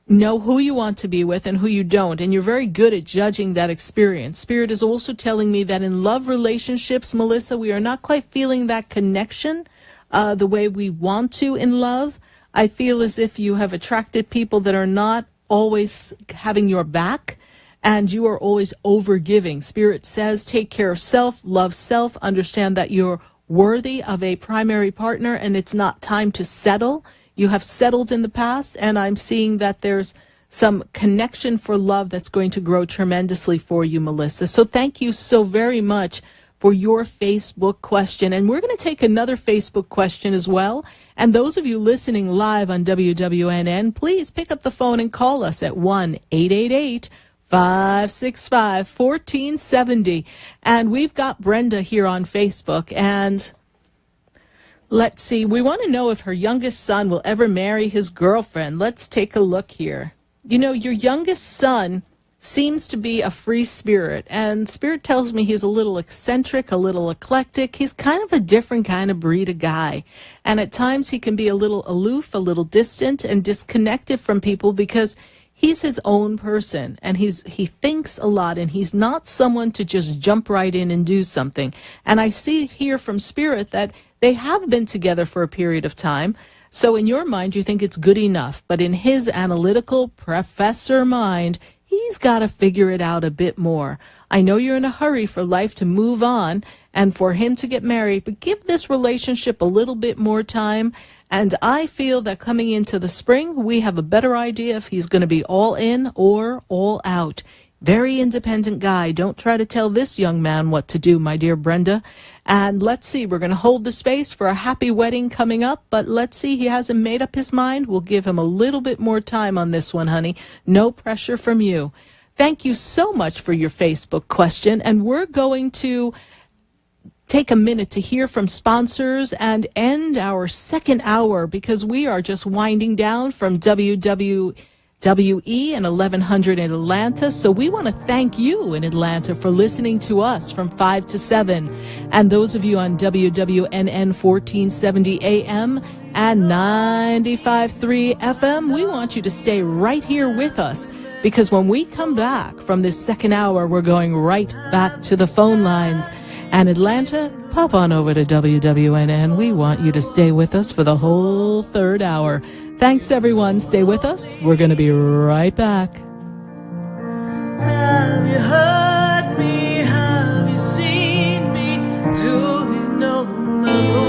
know who you want to be with and who you don't. And you're very good at judging that experience. Spirit is also telling me that in love relationships, Melissa, we are not quite feeling that connection the way we want to in love. I feel as if you have attracted people that are not always having your back. And you are always overgiving. Spirit says, take care of self, love self, understand that you're worthy of a primary partner and it's not time to settle. You have settled in the past, and I'm seeing that there's some connection for love that's going to grow tremendously for you, Melissa. So thank you so very much for your Facebook question. And we're going to take another Facebook question as well. And those of you listening live on WWNN, please pick up the phone and call us at 1-888-565-1470. And we've got Brenda here on Facebook. And let's see, we want to know if her youngest son will ever marry his girlfriend. Let's take a look here. You know, your youngest son seems to be a free spirit, and Spirit tells me he's a little eccentric, a little eclectic. He's kind of a different kind of breed of guy, and at times he can be a little aloof, a little distant, and disconnected from people because he's his own person, and he thinks a lot, and he's not someone to just jump right in and do something. And I see here from Spirit that they have been together for a period of time. So in your mind, you think it's good enough, but in his analytical professor mind, he's got to figure it out a bit more. I know you're in a hurry for life to move on and for him to get married, but give this relationship a little bit more time. And I feel that coming into the spring, we have a better idea if he's going to be all in or all out. Very independent guy. Don't try to tell this young man what to do, my dear Brenda. And let's see, we're going to hold the space for a happy wedding coming up, but let's see, he hasn't made up his mind. We'll give him a little bit more time on this one, honey. No pressure from you. Thank you so much for your Facebook question, and we're going to take a minute to hear from sponsors and end our second hour because we are just winding down from WE and 1100 in Atlanta. So we want to thank you in Atlanta for listening to us from 5 to 7. And those of you on WWNN 1470 AM and 95.3 FM, we want you to stay right here with us because when we come back from this second hour, we're going right back to the phone lines. And Atlanta, pop on over to WWNN. We want you to stay with us for the whole third hour. Thanks, everyone. Stay with us. We're going to be right back. Have you heard me? Have you seen me? Do you know my voice?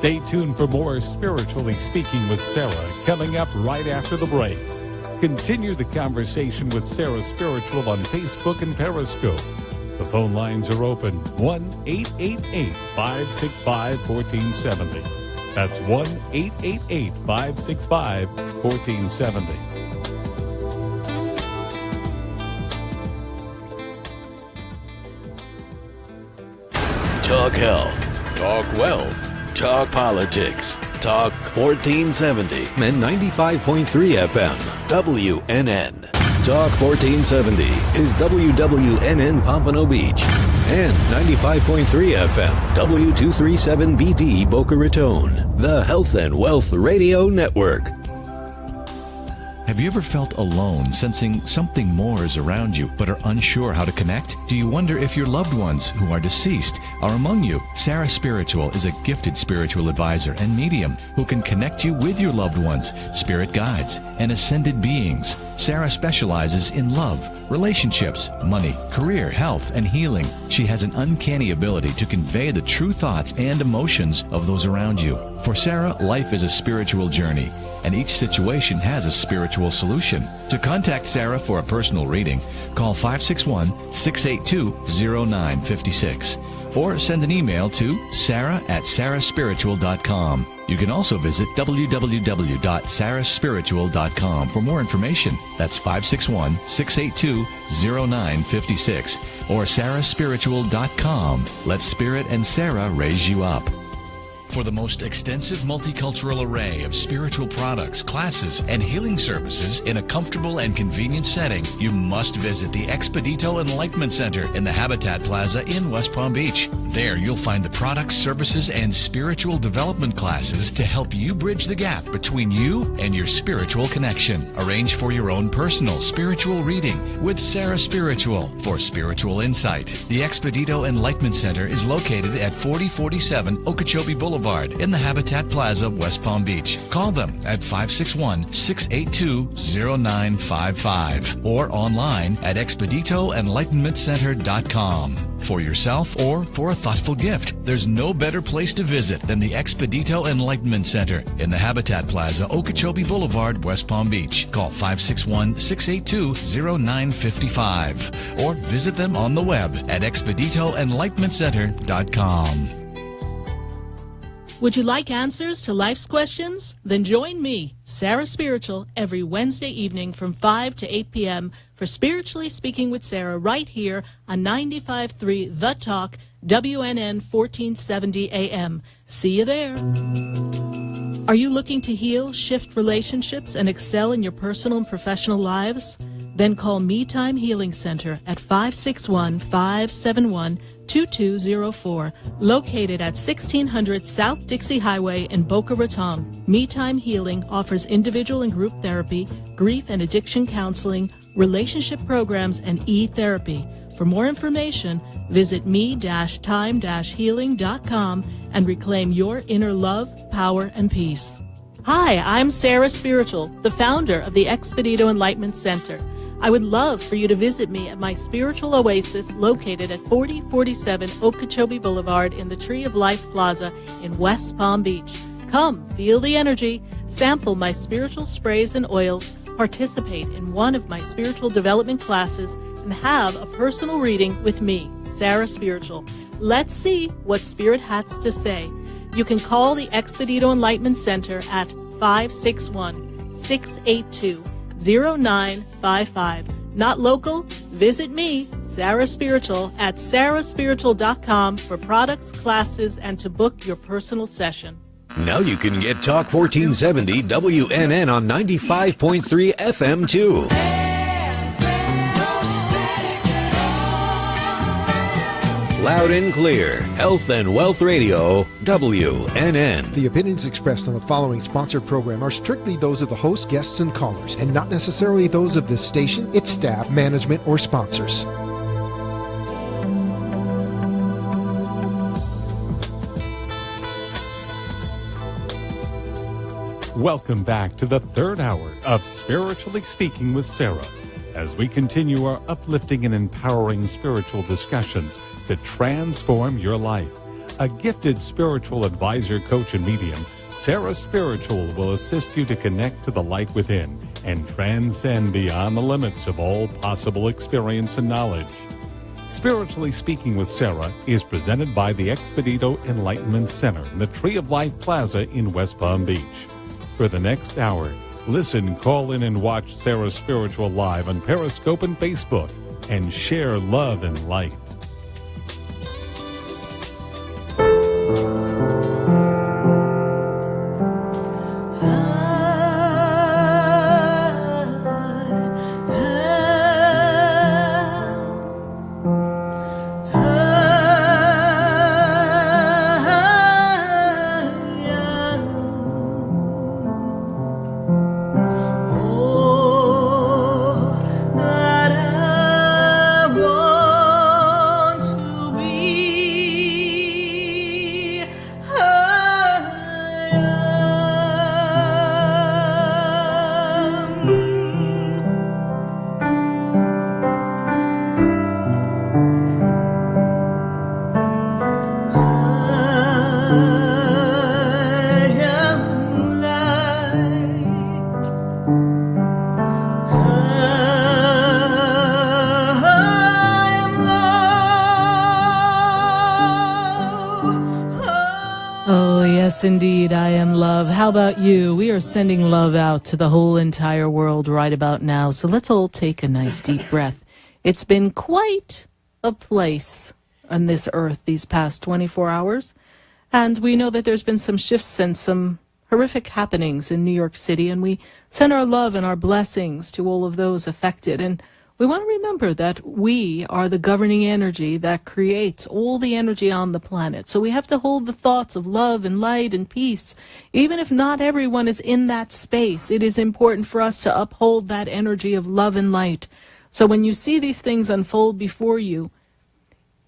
Stay tuned for more Spiritually Speaking with Sarah coming up right after the break. Continue the conversation with Sarah Spiritual on Facebook and Periscope. The phone lines are open 1-888-565-1470. That's 1-888-565-1470. Talk health, talk wealth, talk politics, talk 1470 and 95.3 FM, WNN. Talk 1470 is WWNN Pompano Beach and 95.3 FM, W237BD Boca Raton, the Health and Wealth Radio Network. Have you ever felt alone, sensing something more is around you, but are unsure how to connect? Do you wonder if your loved ones who are deceased are among you? Sarah Spiritual is a gifted spiritual advisor and medium who can connect you with your loved ones, spirit guides, and ascended beings. Sarah specializes in love, relationships, money, career, health, and healing. She has an uncanny ability to convey the true thoughts and emotions of those around you. For Sarah, life is a spiritual journey, and each situation has a spiritual solution. To contact Sarah for a personal reading, call 561-682-0956 or send an email to sarah@sarahspiritual.com. You can also visit www.sarahspiritual.com for more information. That's 561-682-0956 or sarahspiritual.com. Let Spirit and Sarah raise you up. For the most extensive multicultural array of spiritual products, classes, and healing services in a comfortable and convenient setting, you must visit the Expedito Enlightenment Center in the Habitat Plaza in West Palm Beach. There you'll find the products, services, and spiritual development classes to help you bridge the gap between you and your spiritual connection. Arrange for your own personal spiritual reading with Sarah Spiritual for spiritual insight. The Expedito Enlightenment Center is located at 4047 Okeechobee Boulevard in the Habitat Plaza, West Palm Beach. Call them at 561-682-0955 or online at expeditoenlightenmentcenter.com. For yourself or for a thoughtful gift, there's no better place to visit than the Expedito Enlightenment Center in the Habitat Plaza, Okeechobee Boulevard, West Palm Beach. Call 561-682-0955 or visit them on the web at expeditoenlightenmentcenter.com. Would you like answers to life's questions? Then join me, Sarah Spiritual, every Wednesday evening from 5 to 8 p.m. for Spiritually Speaking with Sarah right here on 95.3 The Talk, WNN 1470 AM. See you there. Are you looking to heal, shift relationships, and excel in your personal and professional lives? Then call Me Time Healing Center at 561-571-2204, located at 1600 South Dixie Highway in Boca Raton. Me Time Healing offers individual and group therapy, grief and addiction counseling, relationship programs, and e-therapy. For more information, visit me-time-healing.com and reclaim your inner love, power, and peace. Hi, I'm Sarah Spiritual, the founder of the Expedito Enlightenment Center. I would love for you to visit me at my spiritual oasis located at 4047 Okeechobee Boulevard in the Tree of Life Plaza in West Palm Beach. Come, feel the energy, sample my spiritual sprays and oils, participate in one of my spiritual development classes, and have a personal reading with me, Sarah Spiritual. Let's see what Spirit has to say. You can call the Expedito Enlightenment Center at 561-682-0955. Not local? Visit me, Sarah Spiritual, at sarahspiritual.com for products, classes, and to book your personal session. Now you can get Talk 1470 WNN on 95.3 FM too. Loud and clear. Health and Wealth Radio, WNN. The opinions expressed on the following sponsored program are strictly those of the host, guests, and callers, and not necessarily those of this station, its staff, management, or sponsors. Welcome back to the third hour of Spiritually Speaking with Sarah, as we continue our uplifting and empowering spiritual discussions to transform your life. A gifted spiritual advisor, coach, and medium, Sarah Spiritual will assist you to connect to the light within and transcend beyond the limits of all possible experience and knowledge. Spiritually Speaking with Sarah is presented by the Expedito Enlightenment Center in the Tree of Life Plaza in West Palm Beach. For the next hour, listen, call in, and watch Sarah Spiritual live on Periscope and Facebook, and share love and light. Yes, indeed, I am love. How about you? We are sending love out to the whole entire world right about now. So let's all take a nice deep breath. It's been quite a place on this earth these past 24 hours. And we know that there's been some shifts and some horrific happenings in New York City, and we send our love and our blessings to all of those affected. And we want to remember that we are the governing energy that creates all the energy on the planet. So we have to hold the thoughts of love and light and peace. Even if not everyone is in that space, it is important for us to uphold that energy of love and light. So when you see these things unfold before you,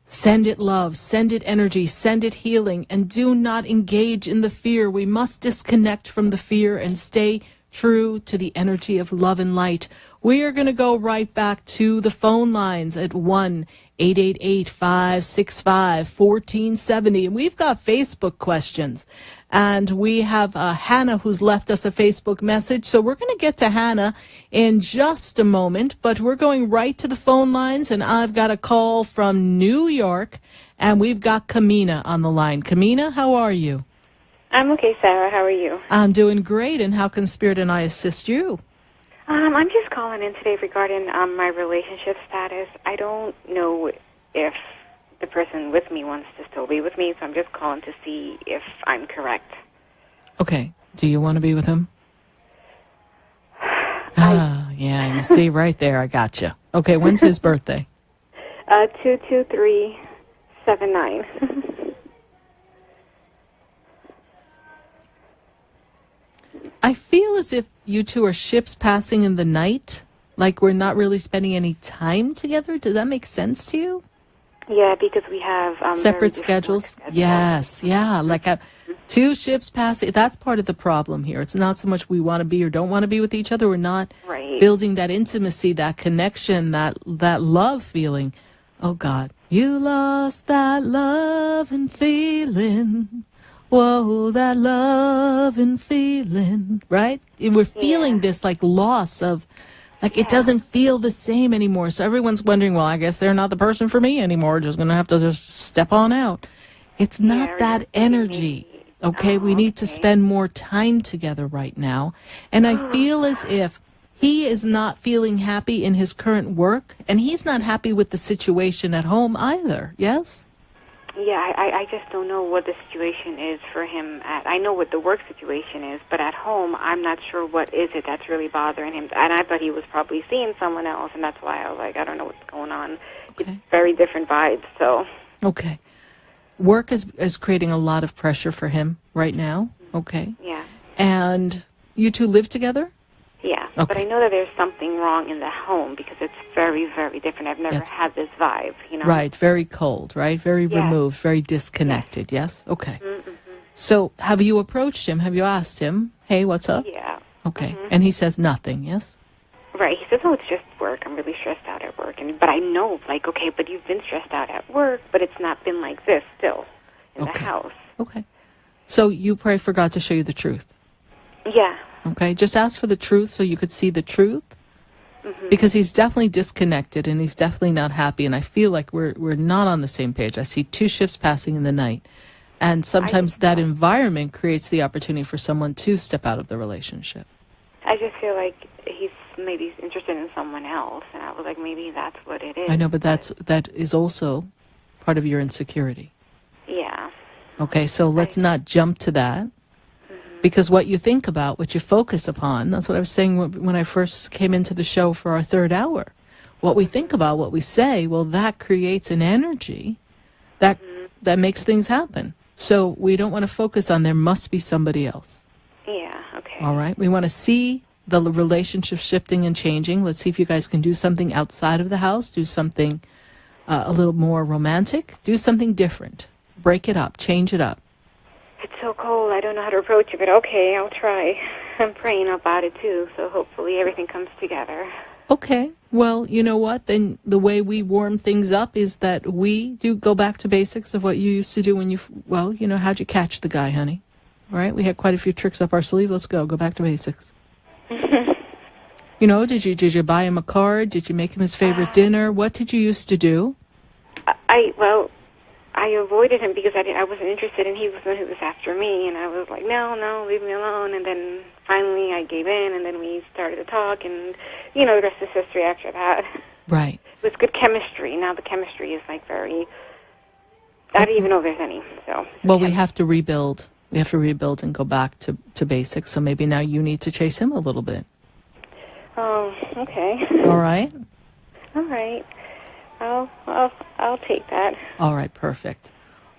send it love, send it energy, send it healing, and do not engage in the fear. We must disconnect from the fear and stay true to the energy of love and light. We are going to go right back to the phone lines at 1-888-565-1470. And we've got Facebook questions. And we have Hannah who's left us a Facebook message. So we're going to get to Hannah in just a moment. But we're going right to the phone lines. And I've got a call from New York. And we've got Kamina on the line. Kamina, how are you? I'm okay, Sarah. How are you? I'm doing great. And how can Spirit and I assist you? I'm just calling in today regarding my relationship status. I don't know if the person with me wants to still be with me, so I'm just calling to see if I'm correct. Okay. Do you want to be with him? Yeah. You see, right there, I got you. Okay. When's his birthday? 22379. I feel as if you two are ships passing in the night, like we're not really spending any time together. Does that make sense to you? Yeah, because we have separate schedules. Yes, yeah, like two ships passing. That's part of the problem here. It's not so much we want to be or don't want to be with each other. We're not building that intimacy, that connection, that love feeling. Oh, God. You lost that love and feeling. Whoa, that love and feeling, right? We're feeling this like loss of, like it doesn't feel the same anymore. So everyone's wondering, well, I guess they're not the person for me anymore. Just going to have to just step on out. It's not that energy, okay? We need to spend more time together right now. And I feel as if he is not feeling happy in his current work, and he's not happy with the situation at home either, yes? Yeah, I just don't know what the situation is for him. I know what the work situation is, but at home, I'm not sure what is it that's really bothering him. And I thought he was probably seeing someone else, and that's why I was like, I don't know what's going on. Okay. It's very different vibes, so. Okay. Work is creating a lot of pressure for him right now, okay? Yeah. And you two live together? Yeah, but I know that there's something wrong in the home because it's very, very different. I've never had this vibe, you know? Right, very cold, right? Very removed, very disconnected, yes? Okay. Mm-hmm. So have you approached him? Have you asked him, hey, what's up? Yeah. Okay. Mm-hmm. And he says nothing, yes? Right. He says, oh, it's just work. I'm really stressed out at work. But I know, like, okay, but you've been stressed out at work, but it's not been like this still in the house. Okay. So you pray for God to show you the truth? Yeah. Okay, just ask for the truth so you could see the truth, because he's definitely disconnected and he's definitely not happy. And I feel like we're not on the same page. I see two ships passing in the night, and sometimes that environment creates the opportunity for someone to step out of the relationship. I just feel like he's maybe interested in someone else, and I was like, maybe that's what it is. I know, but that is also part of your insecurity. Yeah. Okay, so let's not jump to that. Because what you think about, what you focus upon, that's what I was saying when I first came into the show for our third hour. What we think about, what we say, well, that creates an energy that makes things happen. So we don't want to focus on there must be somebody else. Yeah, okay. All right? We want to see the relationship shifting and changing. Let's see if you guys can do something outside of the house, do something a little more romantic, do something different. Break it up, change it up. It's so cold. I don't know how to approach it, but okay, I'll try. I'm praying about it, too, so hopefully everything comes together. Okay. Well, you know what? Then the way we warm things up is that we do go back to basics of what you used to do when how'd you catch the guy, honey? All right? We had quite a few tricks up our sleeve. Let's go. Go back to basics. Did you buy him a card? Did you make him his favorite dinner? What did you used to do? I avoided him because I wasn't interested, and he was the one who was after me, and I was like, no, leave me alone. And then finally I gave in, and then we started to talk, and, the rest is history after that. Right. It was good chemistry. Now the chemistry is, like, very I don't even know if there's any. So. Well, we have to rebuild. We have to rebuild and go back to basics. So maybe now you need to chase him a little bit. Oh, okay. All right. All right. I'll take that. All right. Perfect.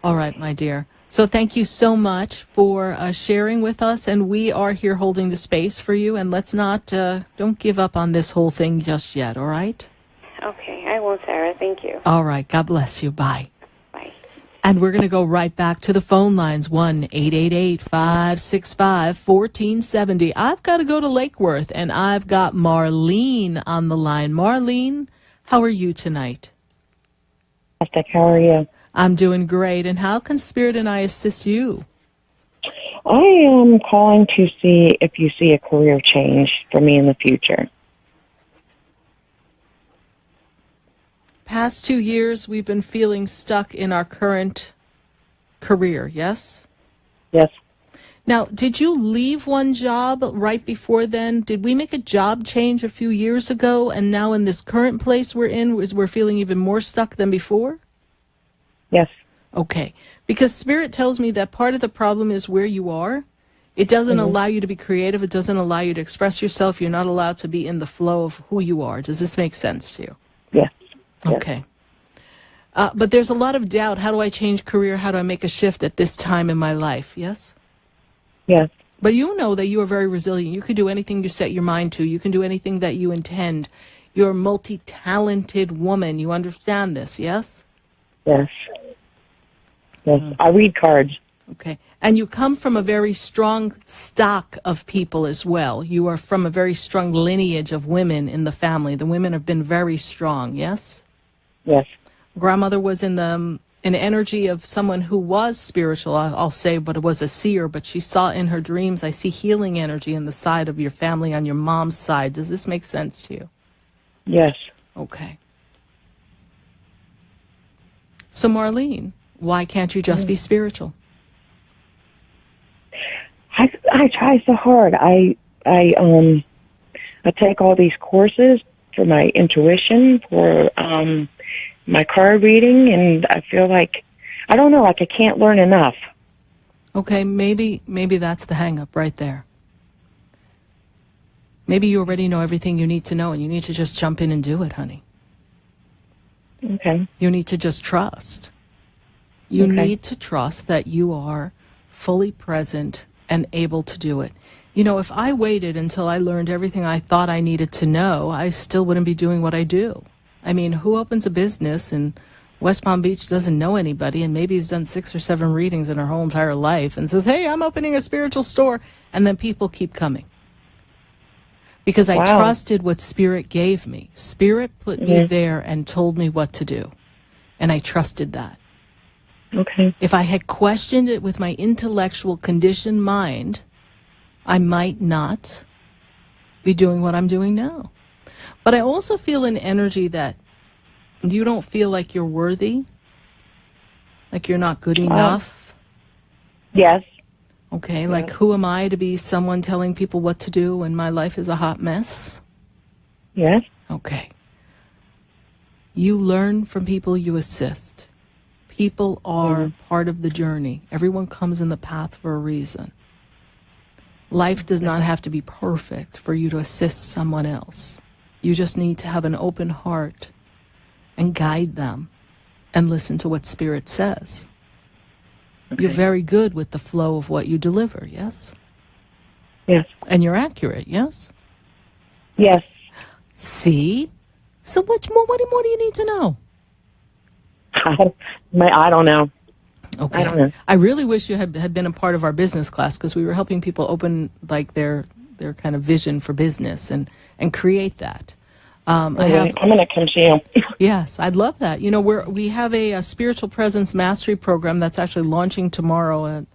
All right, my dear. So thank you so much for sharing with us, and we are here holding the space for you. And let's not don't give up on this whole thing just yet. All right. Okay, I won't, Sarah. Thank you. All right. God bless you. Bye. Bye. And we're going to go right back to the phone lines, 1-888-565-1470. I've got to go to Lake Worth, and I've got Marlene on the line. Marlene, how are you tonight? Fantastic. How are you? I'm doing great. And how can Spirit and I assist you? I am calling to see if you see a career change for me in the future. Past 2 years, we've been feeling stuck in our current career, yes? Yes. Now, did you leave one job right before then? Did we make a job change a few years ago, and now in this current place we're in, we're feeling even more stuck than before? Yes. Okay. Because Spirit tells me that part of the problem is where you are. It doesn't allow you to be creative. It doesn't allow you to express yourself. You're not allowed to be in the flow of who you are. Does this make sense to you? Yes. Okay. But there's a lot of doubt. How do I change career? How do I make a shift at this time in my life? Yes? Yes. But you know that you are very resilient. You can do anything you set your mind to. You can do anything that you intend. You're a multi-talented woman. You understand this, yes? Yes. Yes. I read cards. Okay. And you come from a very strong stock of people as well. You are from a very strong lineage of women in the family. The women have been very strong, yes? Yes. Grandmother was in the an energy of someone who was spiritual, I'll say, but it was a seer, but she saw in her dreams, I see healing energy in the side of your family on your mom's side. Does this make sense to you? Yes. Okay. So, Marlene, why can't you just be spiritual? I try so hard. I take all these courses for my intuition, for my card reading, and I feel like, I don't know, like I can't learn enough. Okay, maybe that's the hang-up right there. Maybe you already know everything you need to know, and you need to just jump in and do it, honey. Okay. You need to just trust. You need to trust that you are fully present and able to do it. You know, if I waited until I learned everything I thought I needed to know, I still wouldn't be doing what I do. I mean, who opens a business in West Palm Beach, doesn't know anybody, and maybe he's done 6 or 7 readings in her whole entire life and says, hey, I'm opening a spiritual store, and then people keep coming? Because I trusted what Spirit gave me. Spirit put me there and told me what to do, and I trusted that. Okay. If I had questioned it with my intellectual conditioned mind, I might not be doing what I'm doing now. But I also feel an energy that you don't feel like you're worthy, like you're not good enough. Yes. Okay, like who am I to be someone telling people what to do when my life is a hot mess? Yes. Okay. You learn from people you assist. People are part of the journey. Everyone comes in the path for a reason. Life does not have to be perfect for you to assist someone else. You just need to have an open heart and guide them and listen to what Spirit says. You're very good with the flow of what you deliver, yes? Yes. And you're accurate, yes? Yes. See? So what more do you need to know? I don't know. Okay. I don't know. I really wish you had been a part of our business class, because we were helping people open like their kind of vision for business and create that. I'm going to come see you. Yes, I'd love that. You know, we have a spiritual presence mastery program that's actually launching tomorrow.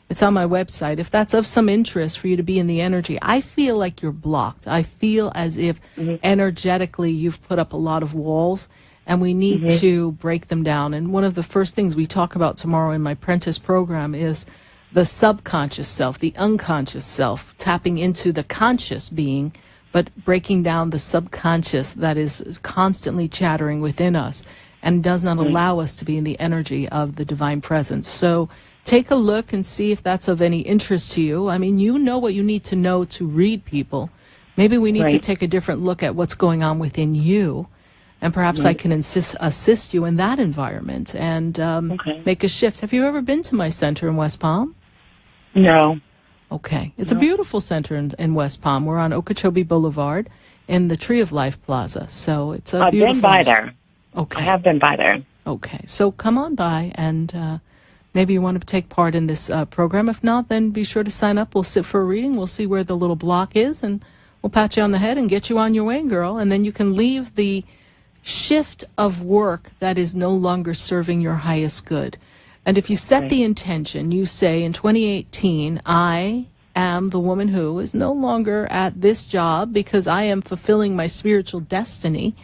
It's on my website. If that's of some interest for you to be in the energy, I feel like you're blocked. I feel as if energetically you've put up a lot of walls, and we need to break them down. And one of the first things we talk about tomorrow in my Prentice program is the subconscious self, the unconscious self, tapping into the conscious being, but breaking down the subconscious that is constantly chattering within us. and does not allow us to be in the energy of the divine presence. So take a look and see if that's of any interest to you. I mean, you know what you need to know to read people. Maybe we need to take a different look at what's going on within you, and perhaps I can assist you in that environment and make a shift. Have you ever been to my center in West Palm? No. Okay. It's a beautiful center in West Palm. We're on Okeechobee Boulevard in the Tree of Life Plaza. So it's a beautiful... I've been by there. Okay. I have been by there. Okay. So come on by, and maybe you want to take part in this program. If not, then be sure to sign up. We'll sit for a reading. We'll see where the little block is, and we'll pat you on the head and get you on your way, girl. And then you can leave the shift of work that is no longer serving your highest good. And if you set the intention, you say in 2018, I am the woman who is no longer at this job because I am fulfilling my spiritual destiny,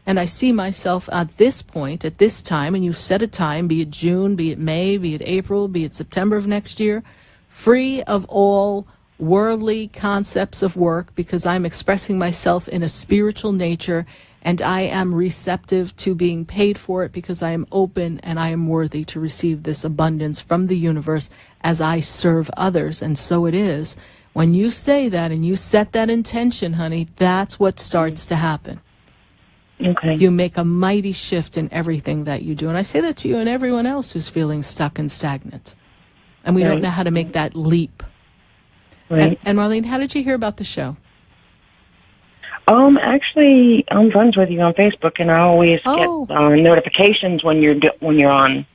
and I see myself at this point, at this time, and you set a time, be it June, be it May, be it April, be it September of next year, free of all worldly concepts of work, because I'm expressing myself in a spiritual nature, and I am receptive to being paid for it because I am open and I am worthy to receive this abundance from the universe as I serve others. And so it is. When you say that and you set that intention, honey, that's what starts to happen. Okay. You make a mighty shift in everything that you do. And I say that to you and everyone else who's feeling stuck and stagnant. And we don't know how to make that leap. Right. And Marlene, how did you hear about the show? Actually, I'm friends with you on Facebook, and I always get notifications when you're online.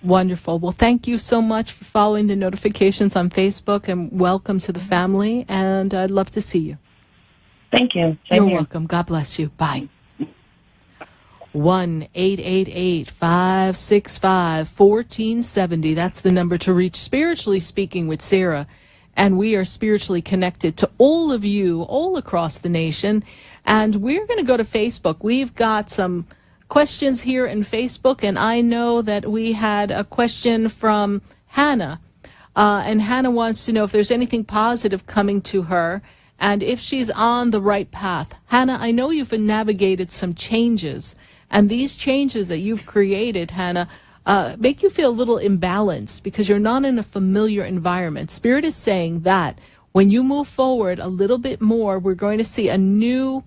Wonderful. Well, thank you so much for following the notifications on Facebook, and welcome to the family. And I'd love to see you. Thank you. You're welcome. God bless you. Bye. 1-888-565-1470. That's the number to reach Spiritually Speaking with Sarah. And we are spiritually connected to all of you all across the nation. And we're going to go to Facebook. We've got some questions here in Facebook. And I know that we had a question from Hannah. And Hannah wants to know if there's anything positive coming to her and if she's on the right path. Hannah, I know you've navigated some changes. And these changes that you've created, Hannah, make you feel a little imbalanced because you're not in a familiar environment. Spirit is saying that when you move forward a little bit more, we're going to see a new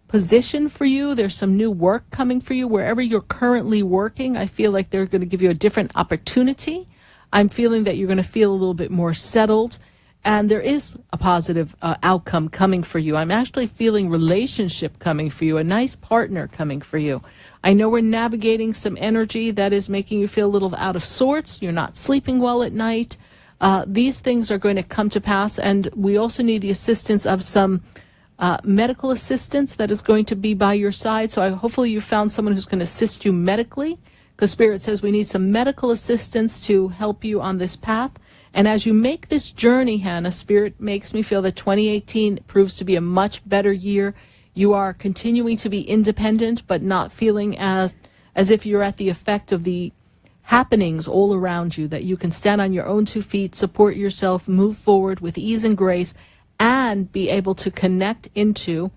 position for you. There's some new work coming for you wherever you're currently working. I feel like they're going to give you a different opportunity. I'm feeling that you're going to feel a little bit more settled. And there is a positive outcome coming for you. I'm actually feeling relationship coming for you, a nice partner coming for you. I know we're navigating some energy that is making you feel a little out of sorts. You're not sleeping well at night. These things are going to come to pass, and we also need the assistance of some medical assistance that is going to be by your side. So hopefully you found someone who's going to assist you medically, because Spirit says we need some medical assistance to help you on this path. And as you make this journey, Hannah, Spirit makes me feel that 2018 proves to be a much better year. You are continuing to be independent, but not feeling as if you're at the effect of the happenings all around you, that you can stand on your own 2 feet, support yourself, move forward with ease and grace, and be able to connect into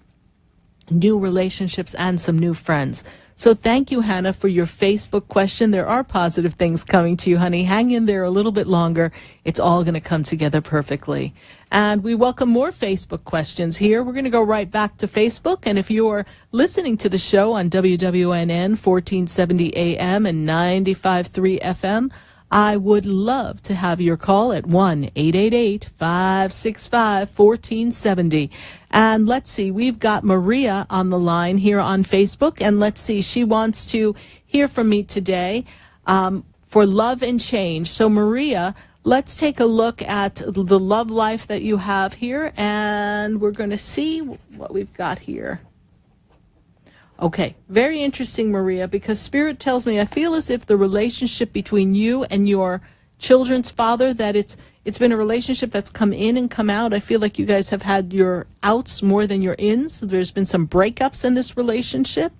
new relationships and some new friends. So thank you, Hannah, for your Facebook question. There are positive things coming to you, honey. Hang in there a little bit longer. It's all going to come together perfectly. And we welcome more Facebook questions here. We're going to go right back to Facebook. And if you're listening to the show on WWNN 1470 AM and 95.3 FM, I would love to have your call at 1-888-565-1470. And let's see, we've got Maria on the line here on Facebook. And let's see, she wants to hear from me today for love and change. So Maria, let's take a look at the love life that you have here. And we're going to see what we've got here. Okay, very interesting, Maria, because Spirit tells me I feel as if the relationship between you and your children's father, that it's been a relationship that's come in and come out. I feel like you guys have had your outs more than your ins. There's been some breakups in this relationship.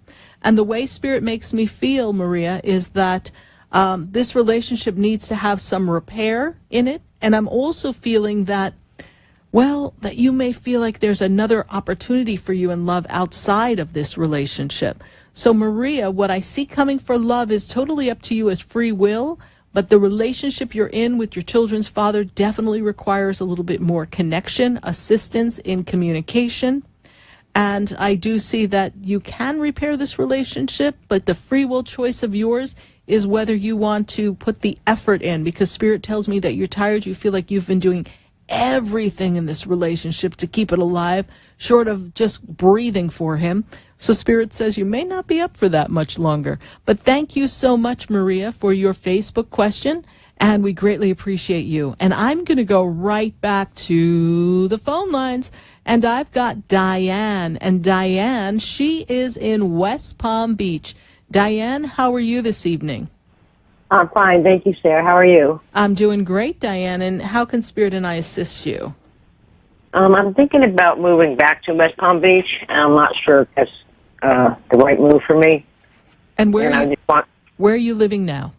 And the way Spirit makes me feel, Maria, is that this relationship needs to have some repair in it. And I'm also feeling that Well, that you may feel like there's another opportunity for you in love outside of this relationship. So, Maria, what I see coming for love is totally up to you as free will, but the relationship you're in with your children's father definitely requires a little bit more connection, assistance in communication. And I do see that you can repair this relationship, but the free will choice of yours is whether you want to put the effort in, because Spirit tells me that you're tired. You feel like you've been doing everything in this relationship to keep it alive, short of just breathing for him. So Spirit says you may not be up for that much longer. But thank you so much, Maria, for your Facebook question, and we greatly appreciate you. And I'm going to go right back to the phone lines, and I've got Diane. And Diane, she is in West Palm Beach. Diane, how are you this evening? I'm fine. Thank you, Sarah. How are you? I'm doing great, Diane. And how can Spirit and I assist you? I'm thinking about moving back to West Palm Beach, and I'm not sure if that's the right move for me. And where are you living now?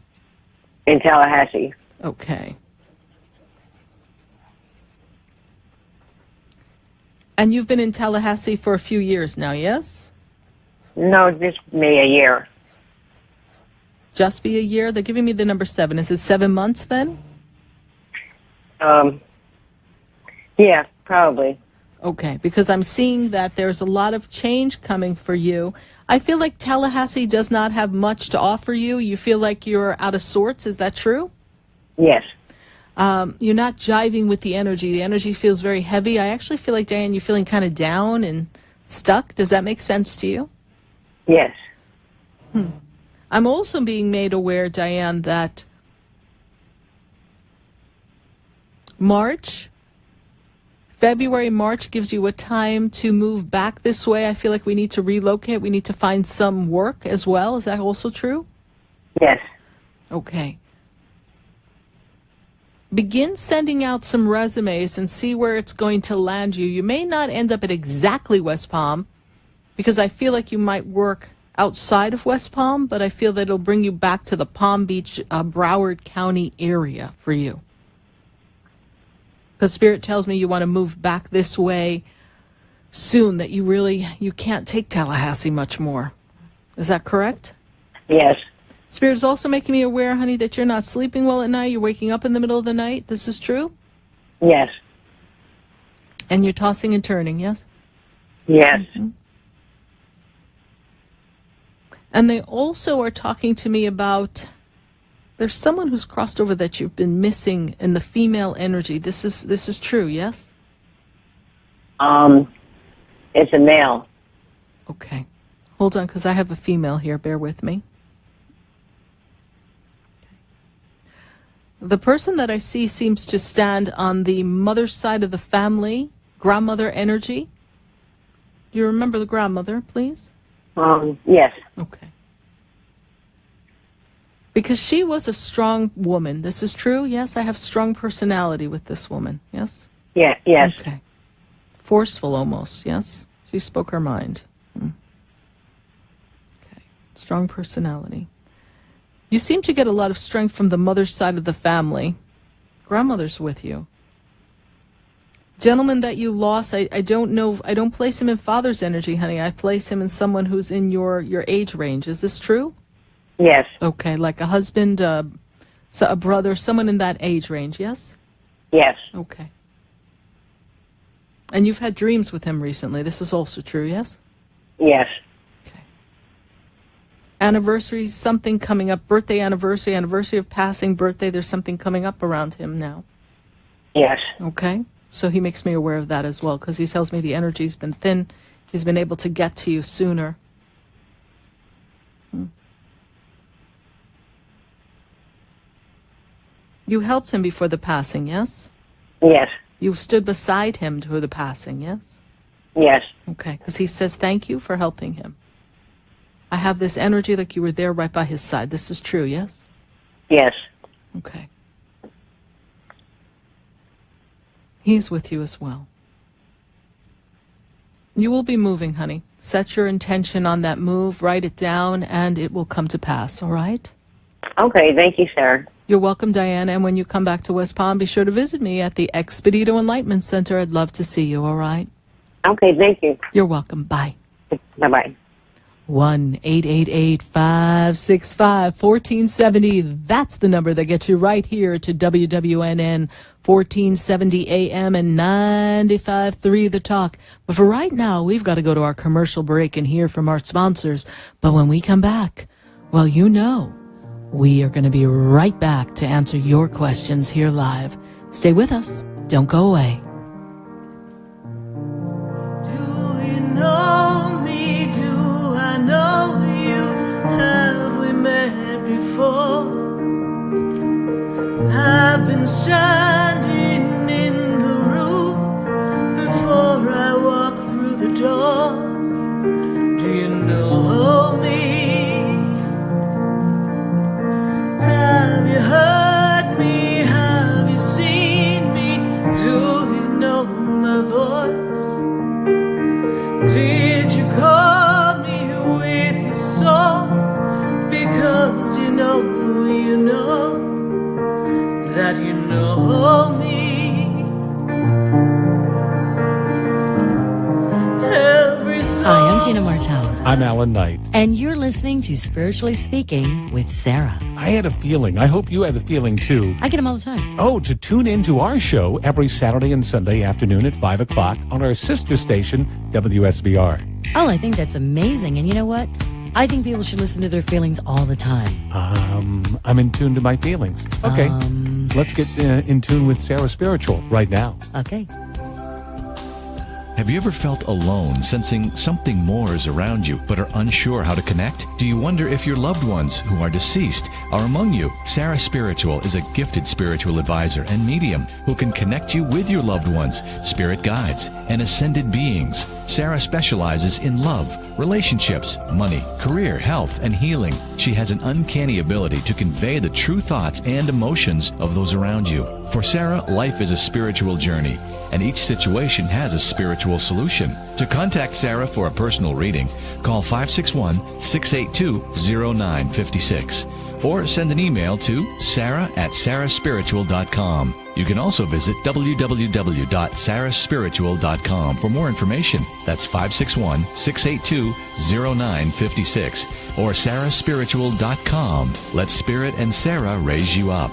In Tallahassee. Okay. And you've been in Tallahassee for a few years now, yes? No, just me, a year. Just be a year? They're giving me the number 7. Is it 7 months then? Yeah, probably. Okay, because I'm seeing that there's a lot of change coming for you. I feel like Tallahassee does not have much to offer you. You feel like you're out of sorts. Is that true? Yes. You're not jiving with the energy. The energy feels very heavy. I actually feel like, Diane, you're feeling kind of down and stuck. Does that make sense to you? Yes. I'm also being made aware, Diane, that February, March gives you a time to move back this way. I feel like we need to relocate. We need to find some work as well. Is that also true? Yes. Okay. Begin sending out some resumes and see where it's going to land you. You may not end up at exactly West Palm, because I feel like you might work outside of West Palm, but I feel that it'll bring you back to the Palm Beach, Broward County area for you. Because Spirit tells me you want to move back this way soon, that you can't take Tallahassee much more. Is that correct? Yes. Spirit is also making me aware, honey, that you're not sleeping well at night. You're waking up in the middle of the night. This is true? Yes. And you're tossing and turning, yes? Yes. Mm-hmm. And they also are talking to me about, there's someone who's crossed over that you've been missing in the female energy. This is true, yes? It's a male. Okay. Hold on, because I have a female here. Bear with me. The person that I see seems to stand on the mother's side of the family, grandmother energy. Do you remember the grandmother, please? Yes. Okay. Because she was a strong woman. This is true? Yes, I have strong personality with this woman. Yes? Yeah, yes. Okay. Forceful almost, yes? She spoke her mind. Okay. Strong personality. You seem to get a lot of strength from the mother's side of the family. Grandmother's with you. Gentleman that you lost, I don't know, I don't place him in father's energy, honey. I place him in someone who's in your age range. Is this true? Yes. Okay, like a husband, a brother, someone in that age range, yes? Yes. Okay. And you've had dreams with him recently. This is also true, yes? Yes. Okay. Anniversary, something coming up, birthday, anniversary of passing, birthday, there's something coming up around him now. Yes. Okay. So he makes me aware of that as well, because he tells me the energy's been thin. He's been able to get to you sooner. You helped him before the passing, yes? Yes. You stood beside him through the passing, yes? Yes. Okay, because he says thank you for helping him. I have this energy like you were there right by his side. This is true, yes? Yes. Okay. He's with you as well. You will be moving, honey. Set your intention on that move, write it down, and it will come to pass, all right? Okay, thank you, sir. You're welcome, Diane. And when you come back to West Palm, be sure to visit me at the Expedito Enlightenment Center. I'd love to see you, all right? Okay, thank you. You're welcome. Bye. Bye-bye. 1-888-565-1470. That's the number that gets you right here to WWNN 1470 AM and 95.3 The Talk. But for right now, we've got to go to our commercial break and hear from our sponsors. But when we come back, well, you know, we are going to be right back to answer your questions here live. Stay with us. Don't go away. Know me, do I know you? Have we met before? I've been standing in the room before I walk through the door. Do you know me? Have you heard me? Have you seen me? Do you know my voice? Did you call me with your song? Because you know that you know me. Hi, I'm Gina Martell. I'm Alan Knight. And you're listening to Spiritually Speaking with Sarah. I had a feeling. I hope you had the feeling, too. I get them all the time. Oh, to tune into our show every Saturday and Sunday afternoon at 5 o'clock on our sister station, WSBR. Oh, I think that's amazing. And you know what? I think people should listen to their feelings all the time. I'm in tune to my feelings. Okay. Let's get in tune with Sarah Spiritual right now. Okay. Have you ever felt alone, sensing something more is around you, but are unsure how to connect? Do you wonder if your loved ones who are deceased are among you? Sarah Spiritual is a gifted spiritual advisor and medium who can connect you with your loved ones, spirit guides, and ascended beings. Sarah specializes in love, relationships, money, career, health, and healing. She has an uncanny ability to convey the true thoughts and emotions of those around you. For Sarah, life is a spiritual journey, and each situation has a spiritual solution. To contact Sarah for a personal reading, call 561-682-0956 or send an email to sarah@sarahspiritual.com. You can also visit www.sarahspiritual.com for more information. That's 561-682-0956 or sarahspiritual.com. Let Spirit and Sarah raise you up.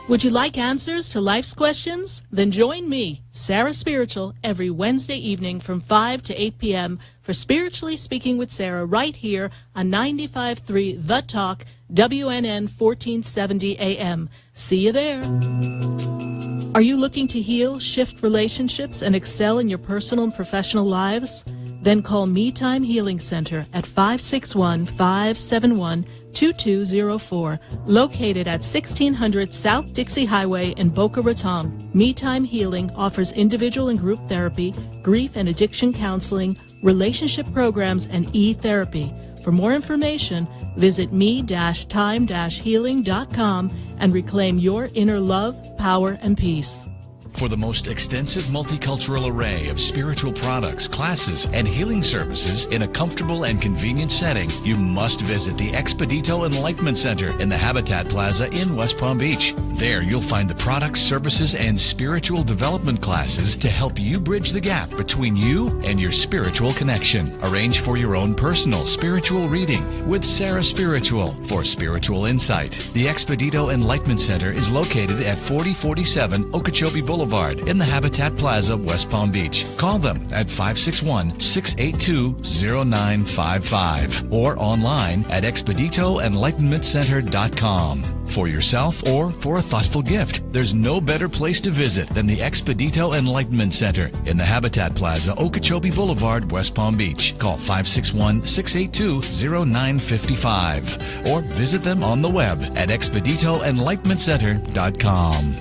Would you like answers to life's questions? Then join me, Sarah Spiritual, every Wednesday evening from 5 to 8 p.m. for Spiritually Speaking with Sarah right here on 95.3 The Talk, WNN 1470 AM. See you there. Are you looking to heal, shift relationships, and excel in your personal and professional lives? Then call Me Time Healing Center at 561-571-2204, located at 1600 South Dixie Highway in Boca Raton. Me Time Healing offers individual and group therapy, grief and addiction counseling, relationship programs, and e-therapy. For more information, visit me-time-healing.com and reclaim your inner love, power, and peace. For the most extensive multicultural array of spiritual products, classes, and healing services in a comfortable and convenient setting, you must visit the Expedito Enlightenment Center in the Habitat Plaza in West Palm Beach. There you'll find the products, services, and spiritual development classes to help you bridge the gap between you and your spiritual connection. Arrange for your own personal spiritual reading with Sarah Spiritual for spiritual insight. The Expedito Enlightenment Center is located at 4047 Okeechobee Boulevard in the Habitat Plaza, West Palm Beach. Call them at 561-682-0955 or online at expeditoenlightenmentcenter.com. For yourself or for a thoughtful gift, there's no better place to visit than the Expedito Enlightenment Center in the Habitat Plaza, Okeechobee Boulevard, West Palm Beach. Call 561-682-0955 or visit them on the web at expeditoenlightenmentcenter.com.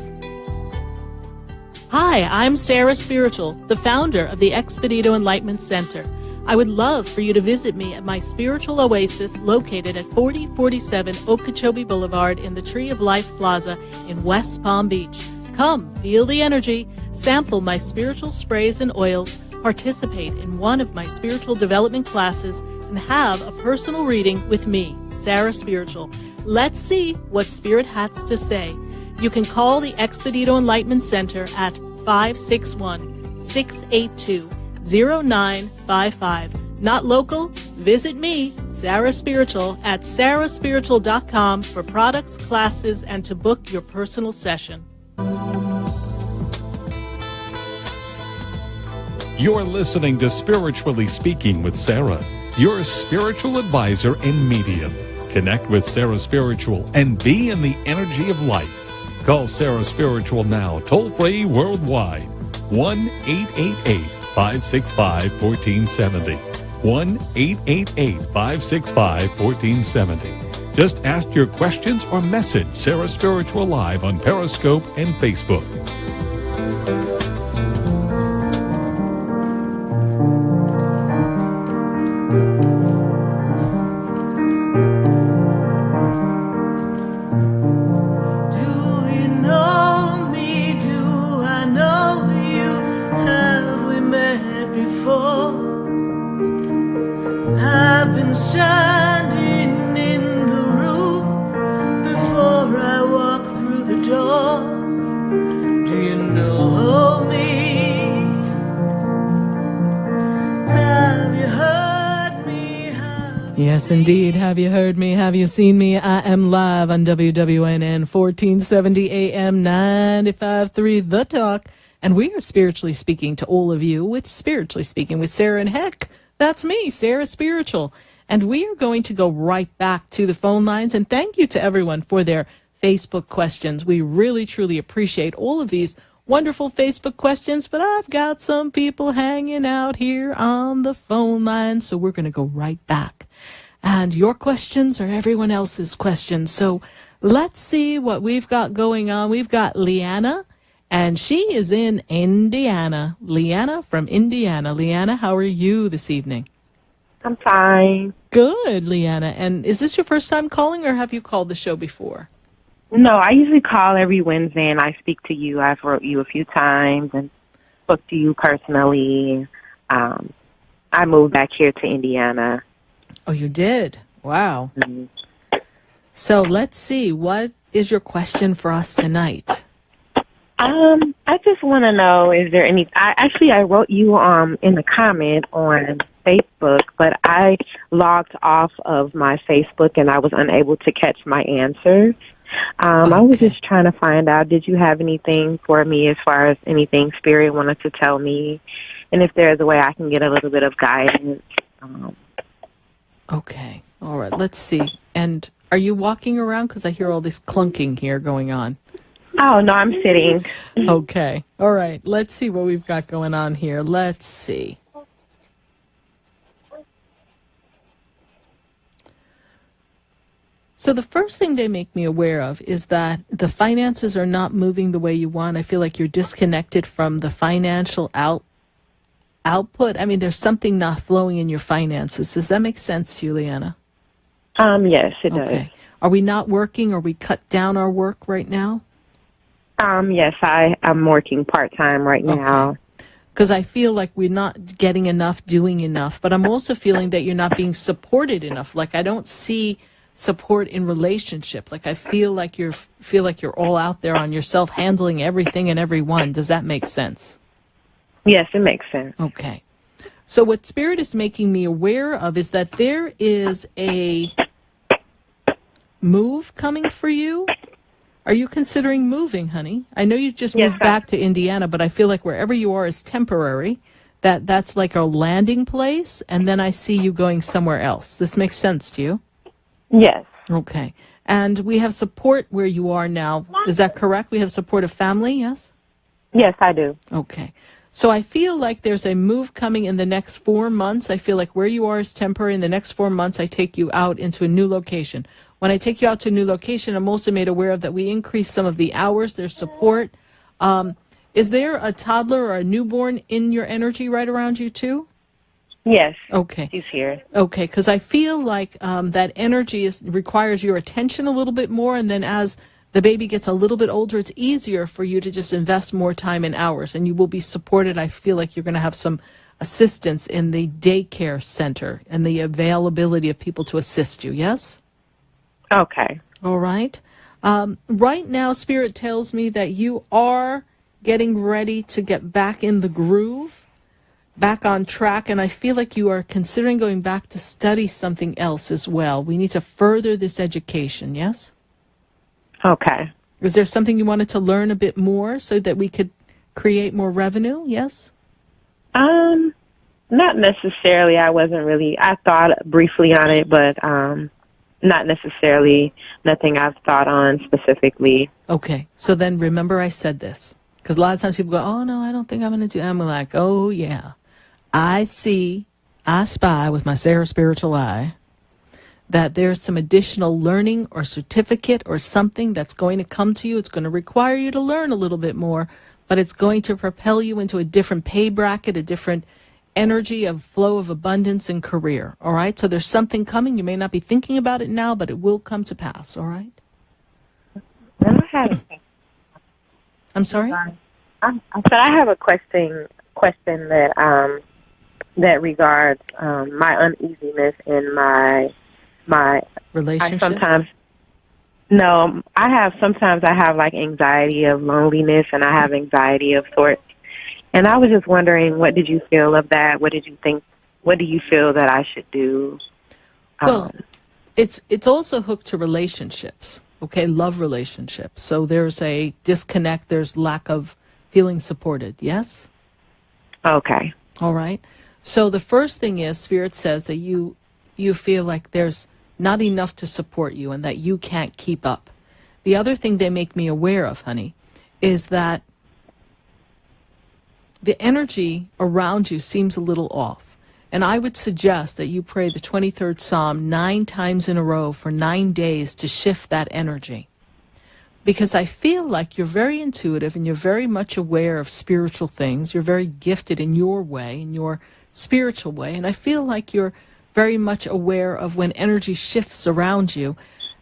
Hi, I'm Sarah Spiritual, the founder of the Expedito Enlightenment Center. I would love for you to visit me at my spiritual oasis located at 4047 Okeechobee Boulevard in the Tree of Life Plaza in West Palm Beach. Come, feel the energy, sample my spiritual sprays and oils, participate in one of my spiritual development classes, and have a personal reading with me, Sarah Spiritual. Let's see what Spirit has to say. You can call the Expedito Enlightenment Center at 561-682-0955. Not local? Visit me, Sarah Spiritual, at sarahspiritual.com for products, classes, and to book your personal session. You're listening to Spiritually Speaking with Sarah, your spiritual advisor and medium. Connect with Sarah Spiritual and be in the energy of light. Call Sarah Spiritual now, toll-free worldwide, 1-888-565-1470. 1-888-565-1470. Just ask your questions or message Sarah Spiritual live on Periscope and Facebook. Yes, indeed. Have you heard me? Have you seen me? I am live on WWNN 1470 AM 95.3 The Talk. And we are spiritually speaking to all of you with Spiritually Speaking with Sarah. And heck, that's me, Sarah Spiritual. And we are going to go right back to the phone lines. And thank you to everyone for their Facebook questions. We really, truly appreciate all of these wonderful Facebook questions. But I've got some people hanging out here on the phone line. So we're going to go right back. And your questions are everyone else's questions. So let's see what we've got going on. We've got Leanna, and she is in Indiana. Leanna from Indiana. Leanna, how are you this evening? I'm fine. Good, Leanna. And is this your first time calling, or have you called the show before? No, I usually call every Wednesday, and I speak to you. I've wrote you a few times and spoke to you personally. I moved back here to Indiana. Oh, you did? Wow. Mm-hmm. So let's see. What is your question for us tonight? I just want to know, is there any... I wrote you in the comment on Facebook, but I logged off of my Facebook and I was unable to catch my answers. I was just trying to find out, did you have anything for me as far as anything Spirit wanted to tell me? And if there's a way I can get a little bit of guidance. Okay. All right. Let's see. And are you walking around? Because I hear all this clunking here going on. Oh, no, I'm sitting. Okay. All right. Let's see what we've got going on here. Let's see. So the first thing they make me aware of is that the finances are not moving the way you want. I feel like you're disconnected from the financial output. I mean, there's something not flowing in your finances. Does that make sense to you, Leanna? Yes, it does. Are we not working, or we cut down our work right now? Yes, I'm working part-time right now. Because I feel like we're not getting enough, doing enough. But I'm also feeling that you're not being supported enough. Like, I don't see support in relationship. Like, I feel like you're all out there on yourself, handling everything and everyone. Does that make sense? Yes, it makes sense. Okay. So what Spirit is making me aware of is that there is a move coming for you. Are you considering moving, honey? I know you just moved back to Indiana, but I feel like wherever you are is temporary. That's like a landing place, and then I see you going somewhere else. This makes sense to you? Yes. Okay. And we have support where you are now. Is that correct? We have support of family, yes? Yes, I do. Okay. So I feel like there's a move coming in the next 4 months. I feel like where you are is temporary. In the next 4 months, I take you out into a new location. When I take you out to a new location, I'm also made aware of that we increase some of the hours, there's support. Is there a toddler or a newborn in your energy right around you too? Yes. Okay. She's here. Okay, because I feel like that energy requires your attention a little bit more, and then as the baby gets a little bit older, it's easier for you to just invest more time and hours, and you will be supported. I feel like you're going to have some assistance in the daycare center and the availability of people to assist you, yes? Okay. All right. Right now, Spirit tells me that you are getting ready to get back in the groove, back on track, and I feel like you are considering going back to study something else as well. We need to further this education, yes? Okay. Is there something you wanted to learn a bit more so that we could create more revenue, yes? Not necessarily. I thought briefly on it, but not necessarily nothing I've thought on specifically. Okay. So then remember I said this. Because a lot of times people go, oh, no, I don't think I'm going to do it. I'm like, oh, yeah. I spy with my Sarah spiritual eye that there's some additional learning or certificate or something that's going to come to you. It's going to require you to learn a little bit more, but it's going to propel you into a different pay bracket, a different energy of flow of abundance and career. All right? So there's something coming. You may not be thinking about it now, but it will come to pass. All right? I'm sorry? I said I have a question that that regards my uneasiness in my relationship. Sometimes I have like anxiety of loneliness, and I have anxiety of sorts. And I was just wondering, what did you feel of that? What did you think? What do you feel that I should do? Well, it's also hooked to relationships. Okay, love relationships. So there's a disconnect. There's lack of feeling supported. Yes? Okay. All right. So the first thing is, Spirit says that you feel like there's not enough to support you and that you can't keep up. The other thing they make me aware of, honey, is that the energy around you seems a little off. And I would suggest that you pray the 23rd Psalm 9 times in a row for 9 days to shift that energy. Because I feel like you're very intuitive and you're very much aware of spiritual things. You're very gifted in your way, in your spiritual way. And I feel like you're very much aware of when energy shifts around you.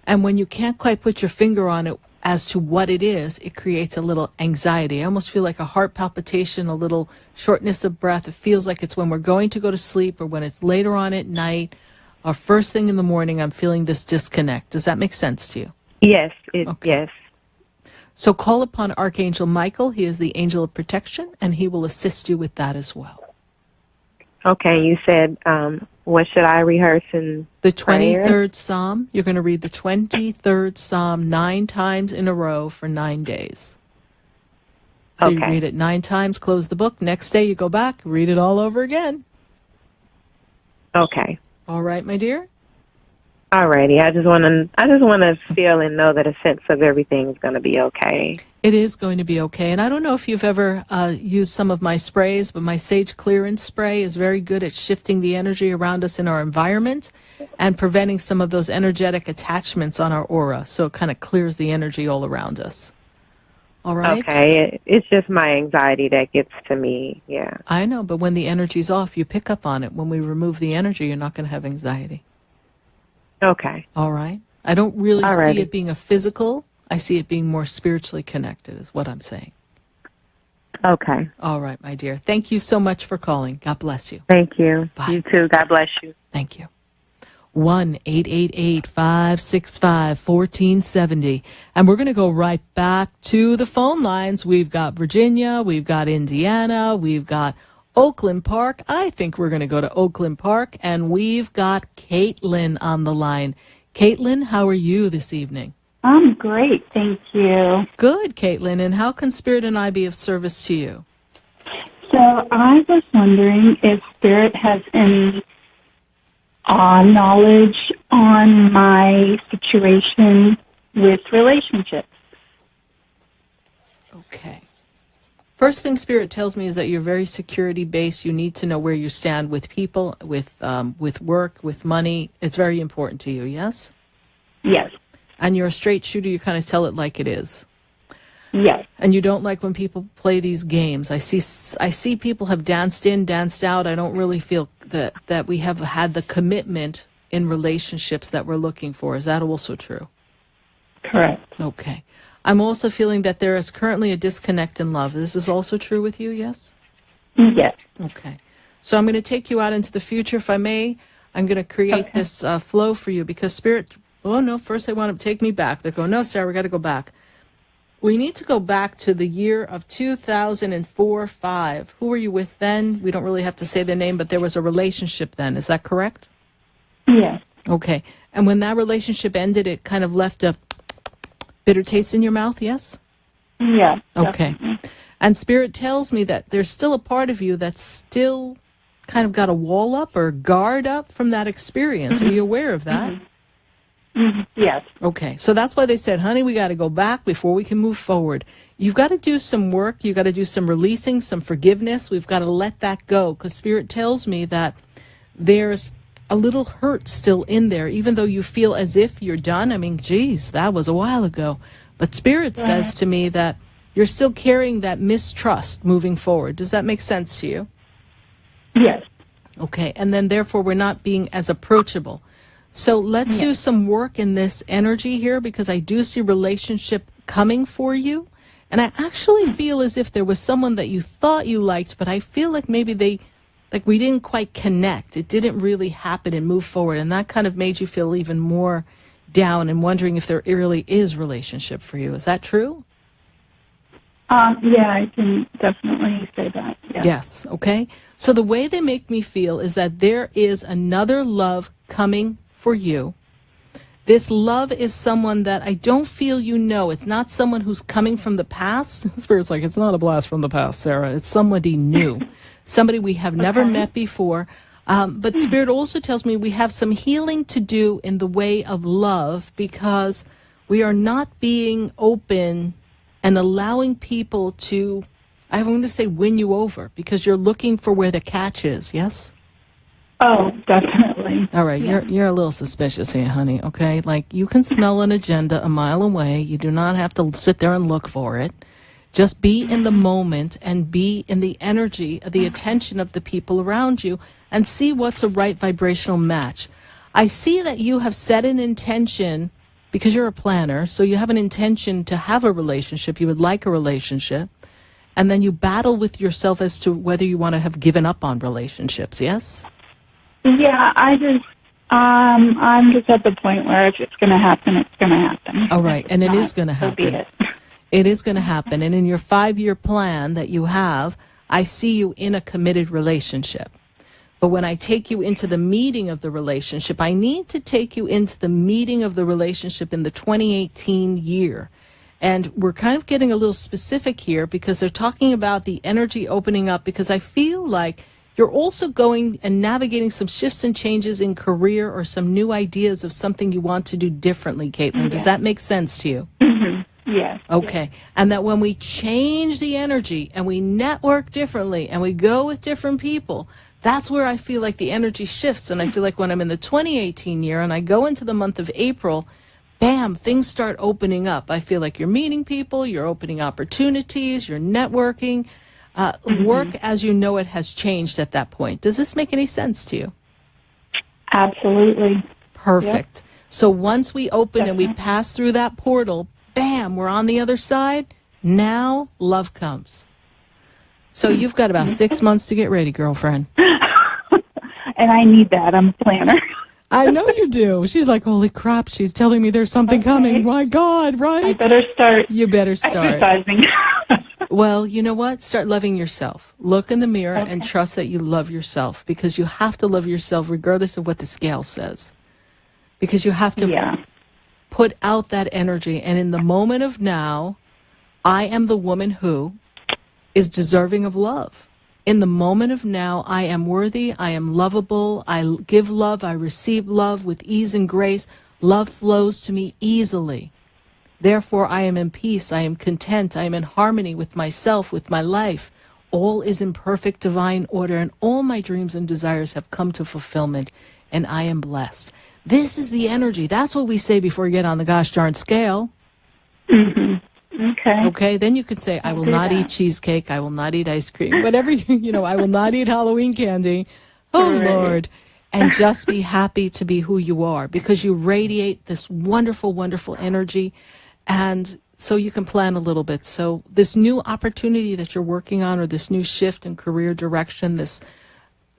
And when you can't quite put your finger on it as to what it is, it creates a little anxiety. I almost feel like a heart palpitation, a little shortness of breath. It feels like it's when we're going to go to sleep or when it's later on at night or first thing in the morning, I'm feeling this disconnect. Does that make sense to you? Yes. Yes. So call upon Archangel Michael. He is the angel of protection, and he will assist you with that as well. Okay. You said, what should I rehearse in the 23rd prayer? Psalm? You're going to read the 23rd Psalm 9 times in a row for 9 days. So you read it 9 times, close the book. Next day you go back, read it all over again. Okay. All right, my dear? All righty. I just want to feel and know that a sense of everything is going to be okay. It is going to be okay. And I don't know if you've ever used some of my sprays, but my Sage Clearance Spray is very good at shifting the energy around us in our environment and preventing some of those energetic attachments on our aura. So it kind of clears the energy all around us. All right? Okay. It's just my anxiety that gets to me. Yeah. I know, but when the energy's off, you pick up on it. When we remove the energy, you're not going to have anxiety. Okay. All right. I don't really Alrighty. see it being a physical. I see it being more spiritually connected is what I'm saying. Okay. All right, my dear. Thank you so much for calling. God bless you. Thank you. Bye. You too. God bless you. Thank you. 1-888-565-1470. And we're going to go right back to the phone lines. We've got Virginia. We've got Indiana. We've got Oakland Park. I think we're going to go to Oakland Park. And we've got Caitlin on the line. Caitlin, how are you this evening? I'm great, thank you. Good, Caitlin. And how can Spirit and I be of service to you? So I was wondering if Spirit has any knowledge on my situation with relationships. Okay. First thing Spirit tells me is that you're very security-based. You need to know where you stand with people, with work, with money. It's very important to you, yes? Yes. And you're a straight shooter. You kind of tell it like it is. Yes. And you don't like when people play these games. I see people have danced in, danced out. I don't really feel that we have had the commitment in relationships that we're looking for. Is that also true? Correct. Okay. I'm also feeling that there is currently a disconnect in love. This is also true with you, yes? Yes. Okay. So I'm going to take you out into the future, if I may. I'm going to create this flow for you because Spirit, oh no, first they want to take me back. They go, no, Sarah, we got to go back. We need to go back to the year of 2004-5. Who were you with then? We don't really have to say the name, but there was a relationship then. Is that correct? Yes. Okay. And when that relationship ended, it kind of left a bitter taste in your mouth, yes? Yes. Okay. Definitely. And Spirit tells me that there's still a part of you that's still kind of got a wall up or guard up from that experience. Are you aware of that? Yes. Okay. So that's why they said, honey, we got to go back before we can move forward. You've got to do some work. You've got to do some releasing, some forgiveness. We've got to let that go because Spirit tells me that there's a little hurt still in there, even though you feel as if you're done. I mean, geez, that was a while ago. But Spirit says to me that you're still carrying that mistrust moving forward. Does that make sense to you? Yes. Okay. And then therefore we're not being as approachable. So let's do some work in this energy here because I do see relationship coming for you. And I actually feel as if there was someone that you thought you liked, but I feel like maybe we didn't quite connect. It didn't really happen and move forward. And that kind of made you feel even more down and wondering if there really is relationship for you. Is that true? Yeah, I can definitely say that. Yes. Okay. So the way they make me feel is that there is another love coming for you. This love is someone that I don't feel you know. It's not someone who's coming from the past. Spirit's like, it's not a blast from the past, Sarah. It's somebody new. Somebody we have never met before. But Spirit also tells me we have some healing to do in the way of love because we are not being open and allowing people to, I want to say, win you over because you're looking for where the catch is, yes? Oh, definitely. All right, you're a little suspicious here, honey, okay? Like, you can smell an agenda a mile away. You do not have to sit there and look for it. Just be in the moment and be in the energy, the attention of the people around you and see what's a right vibrational match. I see that you have set an intention because you're a planner, so you have an intention to have a relationship. You would like a relationship. And then you battle with yourself as to whether you want to have given up on relationships, yes? Yeah, I'm just at the point where if it's going to happen, it's going to happen. All right, and it is going to happen. So be it. It is going to happen. And in your 5-year plan that you have, I see you in a committed relationship. But when I take you into the meeting of the relationship, I need to take you into the meeting of the relationship in the 2018 year. And we're kind of getting a little specific here because they're talking about the energy opening up because I feel like you're also going and navigating some shifts and changes in career or some new ideas of something you want to do differently, Caitlin. Does that make sense to you? Yes. Okay. And that when we change the energy and we network differently and we go with different people, that's where I feel like the energy shifts. And I feel like when I'm in the 2018 year and I go into the month of April, bam, things start opening up. I feel like you're meeting people, you're opening opportunities, you're networking. Work as you know it has changed at that point. Does this make any sense to you? Absolutely. Perfect. Yep. So once we open and we pass through that portal, bam, we're on the other side. Now love comes. So you've got about 6 months to get ready, girlfriend. And I need that. I'm a planner. I know you do. She's like, holy crap, she's telling me there's something coming. My God, right? I better start. You better start. Exercising. Well, you know what? Start loving yourself. Look in the mirror and trust that you love yourself because you have to love yourself regardless of what the scale says. Because you have to put out that energy. And in the moment of now, I am the woman who is deserving of love. In the moment of now, I am worthy, I am lovable, I give love, I receive love with ease and grace. Love flows to me easily. Therefore, I am in peace, I am content, I am in harmony with myself, with my life. All is in perfect divine order, and all my dreams and desires have come to fulfillment, and I am blessed. This is the energy. That's what we say before we get on the gosh darn scale. Okay. Okay, then you could say, I will not eat cheesecake, I will not eat ice cream, whatever, I will not eat Halloween candy. Oh, Lord. And just be happy to be who you are because you radiate this wonderful, wonderful energy. And so you can plan a little bit. So this new opportunity that you're working on or this new shift in career direction, this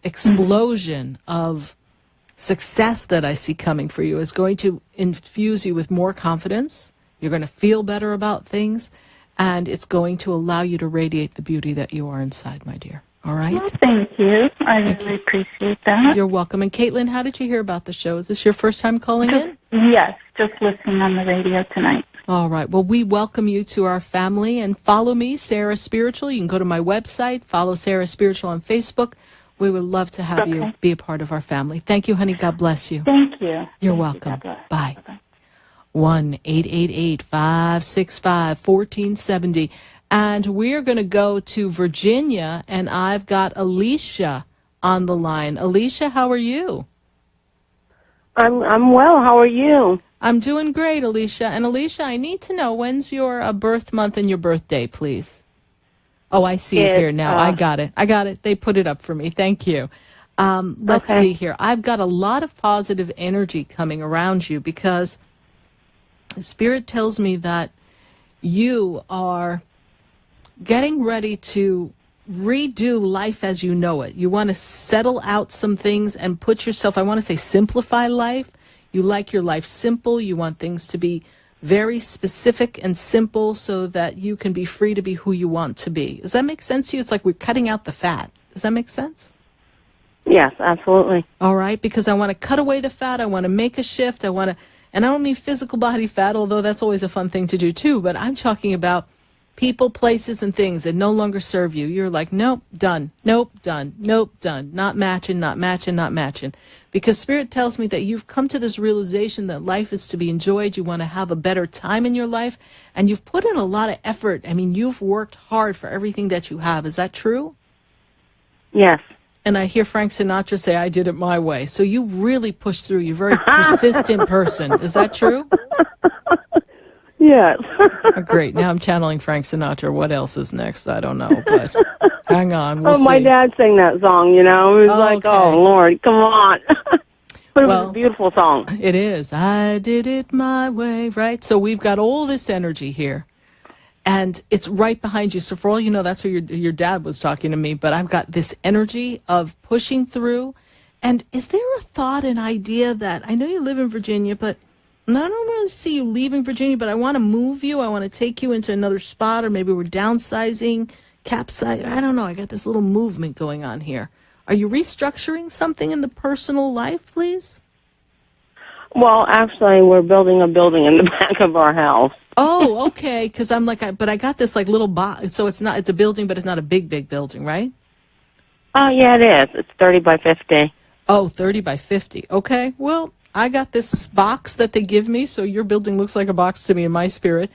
explosion of success that I see coming for you is going to infuse you with more confidence. You're going to feel better about things, and it's going to allow you to radiate the beauty that you are inside, my dear. All right? Well, thank you. I really appreciate that. You're welcome. And Caitlin, how did you hear about the show? Is this your first time calling in? Yes, just listening on the radio tonight. All right. Well, we welcome you to our family, and follow me, Sarah Spiritual. You can go to my website, follow Sarah Spiritual on Facebook. We would love to have you be a part of our family. Thank you, honey. God bless you. Thank you. You're welcome. Bye. 1-888-565-1470. And we're going to go to Virginia, and I've got Alicia on the line. Alicia, how are you? I'm well. How are you? I'm doing great, Alicia. And Alicia, I need to know, when's your birth month and your birthday, please? Oh, I see it here now. I got it. They put it up for me. Thank you. Let's see here. I've got a lot of positive energy coming around you because Spirit tells me that you are getting ready to redo life as you know it. You want to settle out some things and put yourself, I want to say simplify life. You like your life simple. You want things to be very specific and simple so that you can be free to be who you want to be. Does that make sense to you? It's like we're cutting out the fat. Does that make sense? Yes, absolutely. All right, because I want to cut away the fat. I want to make a shift. And I don't mean physical body fat, although that's always a fun thing to do too, but I'm talking about people, places, and things that no longer serve you. You're like, nope, done. Nope, done. Nope, done. Not matching, not matching, not matching. Because Spirit tells me that you've come to this realization that life is to be enjoyed. You want to have a better time in your life. And you've put in a lot of effort. I mean, you've worked hard for everything that you have. Is that true? Yes. And I hear Frank Sinatra say, I did it my way. So you really pushed through. You're a very persistent person. Is that true? Yes. Great. Now I'm channeling Frank Sinatra. What else is next? I don't know, but hang on. We'll see. My dad sang that song, you know. It was like, oh, Lord, come on. But it was a beautiful song. It is. I did it my way, right? So we've got all this energy here, and it's right behind you. So for all you know, that's where your dad was talking to me, but I've got this energy of pushing through. And is there a thought, an idea that, I know you live in Virginia, but I don't want to see you leaving Virginia, but I want to move you. I want to take you into another spot, or maybe we're downsizing, capsizing. I don't know. I got this little movement going on here. Are you restructuring something in the personal life, please? Well, actually, we're building a building in the back of our house. Oh, okay. Because I'm like, but I got this like little box. So it's a building, but it's not a big building, right? Oh, yeah, it is. It's 30 by 50. Oh, 30 by 50. Okay. Well, I got this box that they give me, so your building looks like a box to me in my spirit.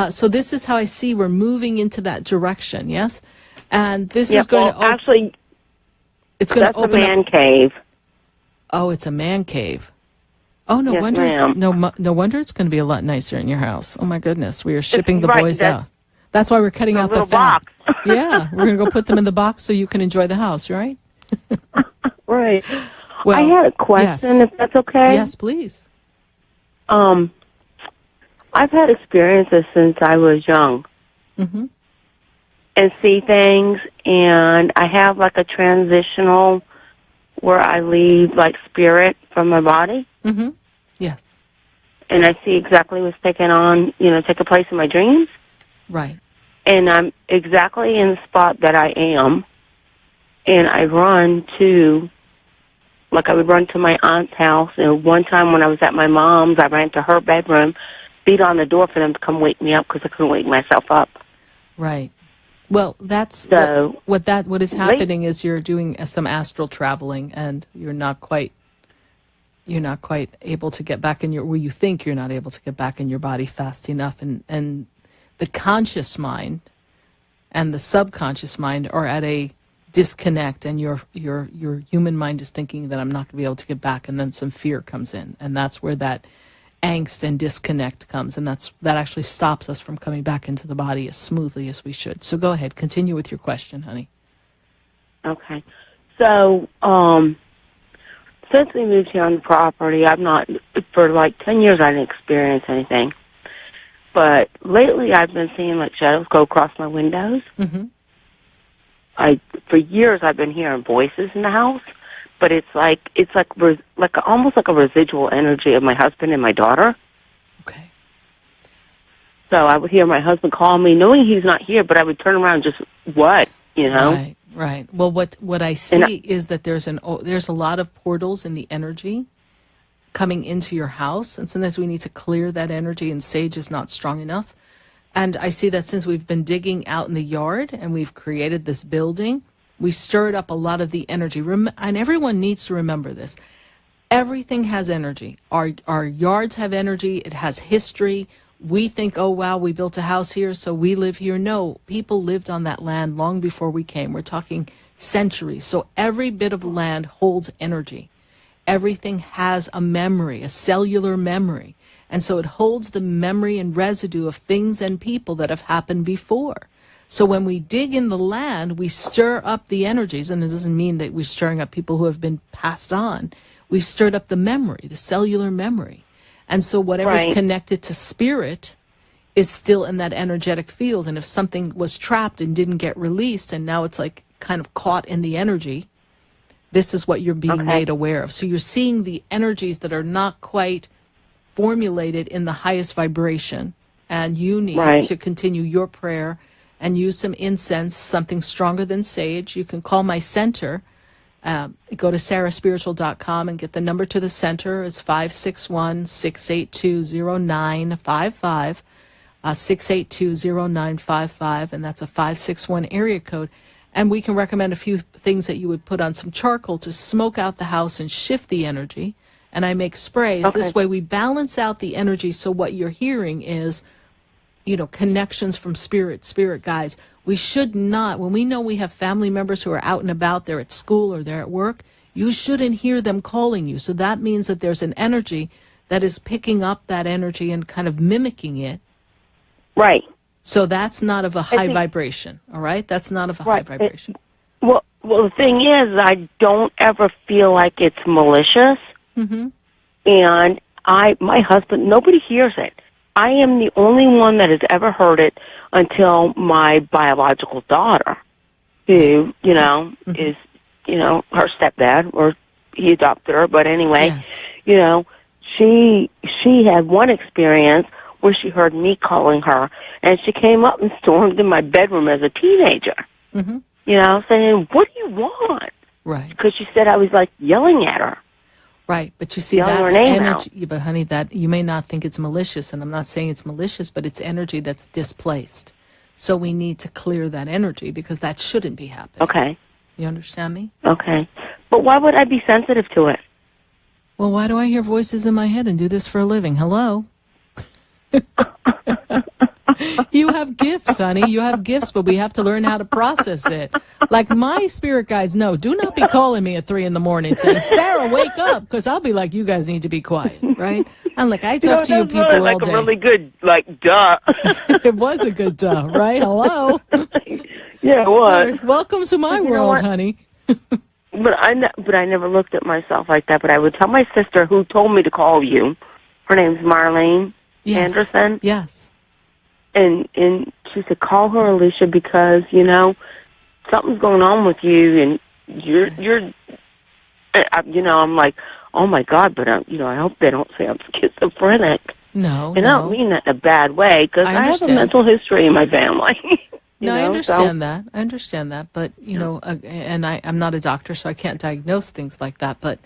So this is how I see we're moving into that direction, yes? And this is going to... actually, it's going to open a man cave. Oh, it's a man cave. Oh, no wonder. No wonder it's going to be a lot nicer in your house. Oh, my goodness. We are shipping the boys out. That's why we're cutting out the fat. Yeah, we're going to go put them in the box so you can enjoy the house, right? Right. Well, I had a question, if that's okay. Yes, please. I've had experiences since I was young, and see things, and I have like a transitional where I leave like spirit from my body. Mm-hmm. Yes. And I see exactly what's taking place in my dreams. Right. And I'm exactly in the spot that I am, and I run to... Like I would run to my aunt's house, and one time when I was at my mom's, I ran to her bedroom, beat on the door for them to come wake me up because I couldn't wake myself up. Right. Well, that's what is happening is you're doing some astral traveling, and you're not quite able to get back in your, where you think you're not able to get back in your body fast enough, and the conscious mind and the subconscious mind are at a disconnect, and your human mind is thinking that I'm not going to be able to get back, and then some fear comes in, and that's where that angst and disconnect comes, and that actually stops us from coming back into the body as smoothly as we should. So go ahead, continue with your question, honey. Okay. So, since we moved here on the property, for like 10 years I didn't experience anything. But lately I've been seeing like shadows go across my windows. Mm-hmm. For years I've been hearing voices in the house, but it's like almost like a residual energy of my husband and my daughter. Okay. So I would hear my husband call me, knowing he's not here, but I would turn around and just, what, you know? Right, right. Well, what I see is that there's a lot of portals in the energy coming into your house, and sometimes we need to clear that energy, and sage is not strong enough. And I see that since we've been digging out in the yard and we've created this building, we stirred up a lot of the energy. And everyone needs to remember this. Everything has energy. Our yards have energy. It has history. We think, oh, wow, we built a house here, so we live here. No, people lived on that land long before we came. We're talking centuries. So every bit of land holds energy. Everything has a memory, a cellular memory. And so it holds the memory and residue of things and people that have happened before. So when we dig in the land, we stir up the energies, and it doesn't mean that we're stirring up people who have been passed on. We've stirred up the memory, the cellular memory. And so whatever's connected to spirit is still in that energetic field. And if something was trapped and didn't get released, and now it's like kind of caught in the energy, this is what you're being made aware of. So you're seeing the energies that are not quite formulated in the highest vibration, and you need to continue your prayer and use some incense, something stronger than sage. You can call my center. Go to sarahspiritual.com and get the number to the center. It's 561-682-0955, 682-0955, and that's a 561 area code. And we can recommend a few things that you would put on some charcoal to smoke out the house and shift the energy. And I make sprays. This way we balance out the energy, so what you're hearing is, you know, connections from spirit guides. We should not, when we know we have family members who are out and about, they're at school or they're at work, you shouldn't hear them calling you. So that means that there's an energy that is picking up that energy and kind of mimicking it. Right. So that's not of a high vibration, all right? That's not of a high vibration. Well, the thing is, I don't ever feel like it's malicious. Mm-hmm. And my husband, nobody hears it. I am the only one that has ever heard it until my biological daughter, who, you know, is, you know, her stepdad, or he adopted her. But anyway, you know, she had one experience where she heard me calling her, and she came up and stormed in my bedroom as a teenager, you know, saying, "What do you want?" Right. Because she said I was, like, yelling at her. Right, but you see, that's energy. But honey, that you may not think it's malicious, and I'm not saying it's malicious, but it's energy that's displaced. So we need to clear that energy, because that shouldn't be happening. Okay. You understand me? Okay. But why would I be sensitive to it? Well, why do I hear voices in my head and do this for a living? Hello? You have gifts, honey. You have gifts, but we have to learn how to process it. Like my spirit guides know, do not be calling me at 3 a.m. saying, "Sarah, wake up," because I'll be like, you guys need to be quiet, right? I'm like, I talk to you people all like day. A really good, like, duh. It was a good duh, right? Hello? Yeah, it was. Welcome to my world, honey. But I never looked at myself like that. But I would tell my sister, who told me to call you. Her name's Marlene Anderson. Yes. And she said, call her, Alicia, because, you know, something's going on with you, and you're you know, I'm like, oh my God, but you know, I hope they don't say I'm schizophrenic. No, and I don't mean that in a bad way, because I have a mental history in my family. I understand that. I understand that, but you know, and I'm not a doctor, so I can't diagnose things like that. But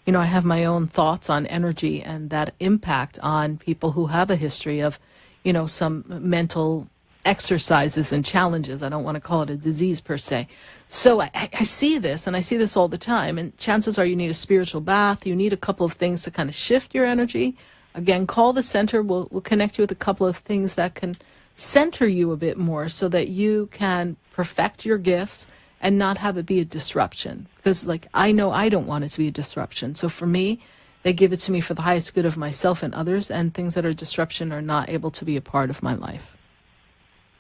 you know, I have my own thoughts on energy and that impact on people who have a history of, you know, some mental exercises and challenges. I don't want to call it a disease per se. So I see this, and I see this all the time. And chances are you need a spiritual bath. You need a couple of things to kind of shift your energy. Again, call the center. We'll connect you with a couple of things that can center you a bit more, so that you can perfect your gifts and not have it be a disruption. Because, like, I know I don't want it to be a disruption. So for me, they give it to me for the highest good of myself and others, and things that are disruption are not able to be a part of my life.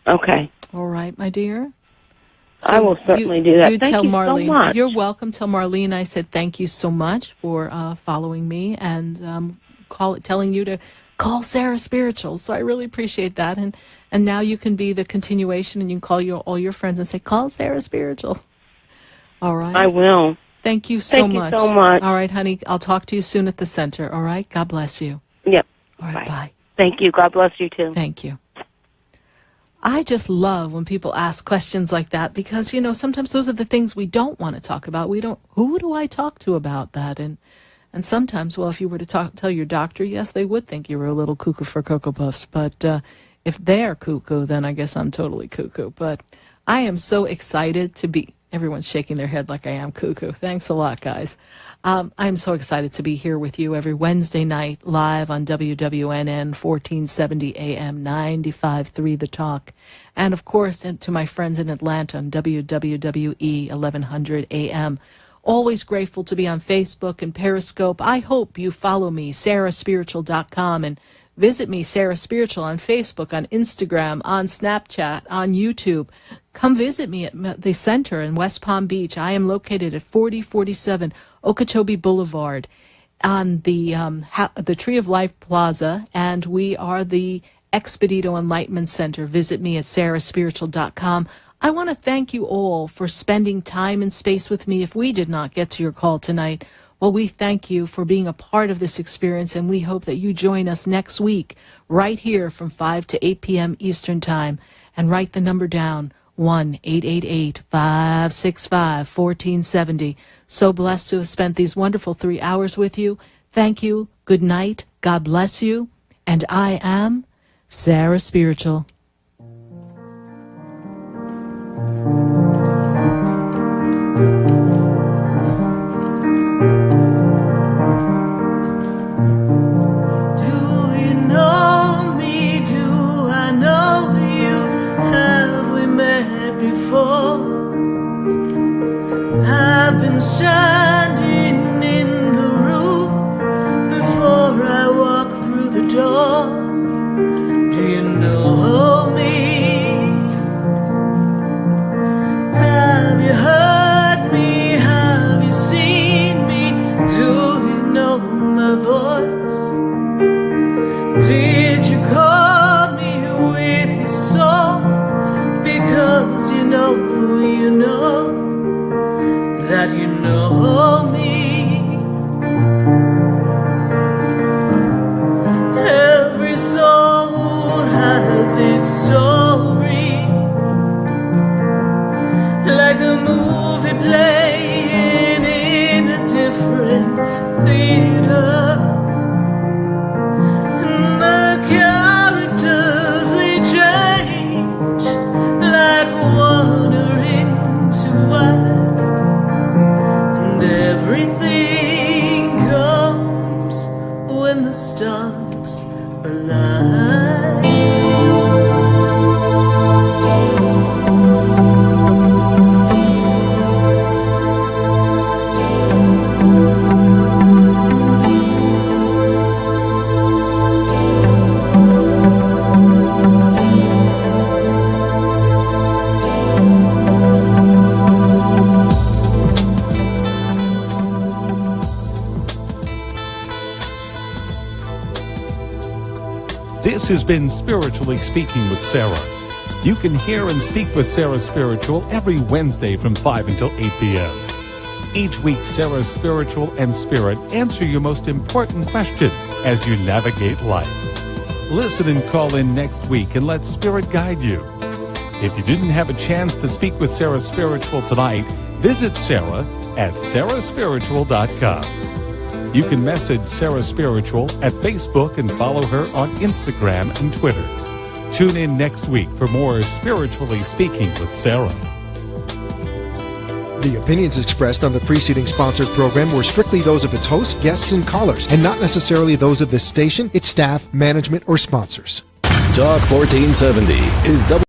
Okay. All right, my dear. So I will certainly do that. You thank tell you Marlene. so much. You're welcome. Tell Marlene I said thank you so much for following me and telling you to call Sarah Spiritual. So I really appreciate that. And now you can be the continuation, and you can call all your friends and say, call Sarah Spiritual. All right. I will. Thank you so much. Thank you so much. All right, honey. I'll talk to you soon at the center. All right. God bless you. Yep. All right. Bye. Thank you. God bless you, too. Thank you. I just love when people ask questions like that because, you know, sometimes those are the things we don't want to talk about. Who do I talk to about that? And sometimes, well, if you were to tell your doctor, yes, they would think you were a little cuckoo for Cocoa Puffs. But if they're cuckoo, then I guess I'm totally cuckoo. But I am so excited to be, everyone's shaking their head like I am cuckoo. Thanks a lot, guys. I'm so excited to be here with you every Wednesday night live on WWNN 1470 AM 95.3 The Talk. And, of course, to my friends in Atlanta on WWWE 1100 AM. Always grateful to be on Facebook and Periscope. I hope you follow me, sarahspiritual.com, and visit me, Sarah Spiritual, on Facebook, on Instagram, on Snapchat, on YouTube. Come visit me at the center in West Palm Beach. I am located at 4047 Okeechobee Boulevard on the Tree of Life Plaza, and we are the Expedito Enlightenment Center. Visit me at sarahspiritual.com. I want to thank you all for spending time and space with me. If we did not get to your call tonight, well, we thank you for being a part of this experience, and we hope that you join us next week right here from 5 to 8 p.m. Eastern Time. And write the number down, 1-888-565-1470. So blessed to have spent these wonderful 3 hours with you. Thank you. Good night. God bless you. And I am Sarah Spiritual. I've been standing in the room before I walk through the door. Do you know me? Have you heard me? Have you seen me? Do you know my voice? Did you call me with your soul? Because you know that you know me. Every soul has its story, like a movie playing in a different theater. And the characters, they change like water into wine. Everything comes when the stars align. This has been Spiritually Speaking with Sarah. You can hear and speak with Sarah Spiritual every Wednesday from 5 until 8 p.m. Each week, Sarah Spiritual and Spirit answer your most important questions as you navigate life. Listen and call in next week and let Spirit guide you. If you didn't have a chance to speak with Sarah Spiritual tonight, visit Sarah at sarahspiritual.com. You can message Sarah Spiritual at Facebook and follow her on Instagram and Twitter. Tune in next week for more Spiritually Speaking with Sarah. The opinions expressed on the preceding sponsored program were strictly those of its hosts, guests, and callers, and not necessarily those of this station, its staff, management, or sponsors. Talk 1470 is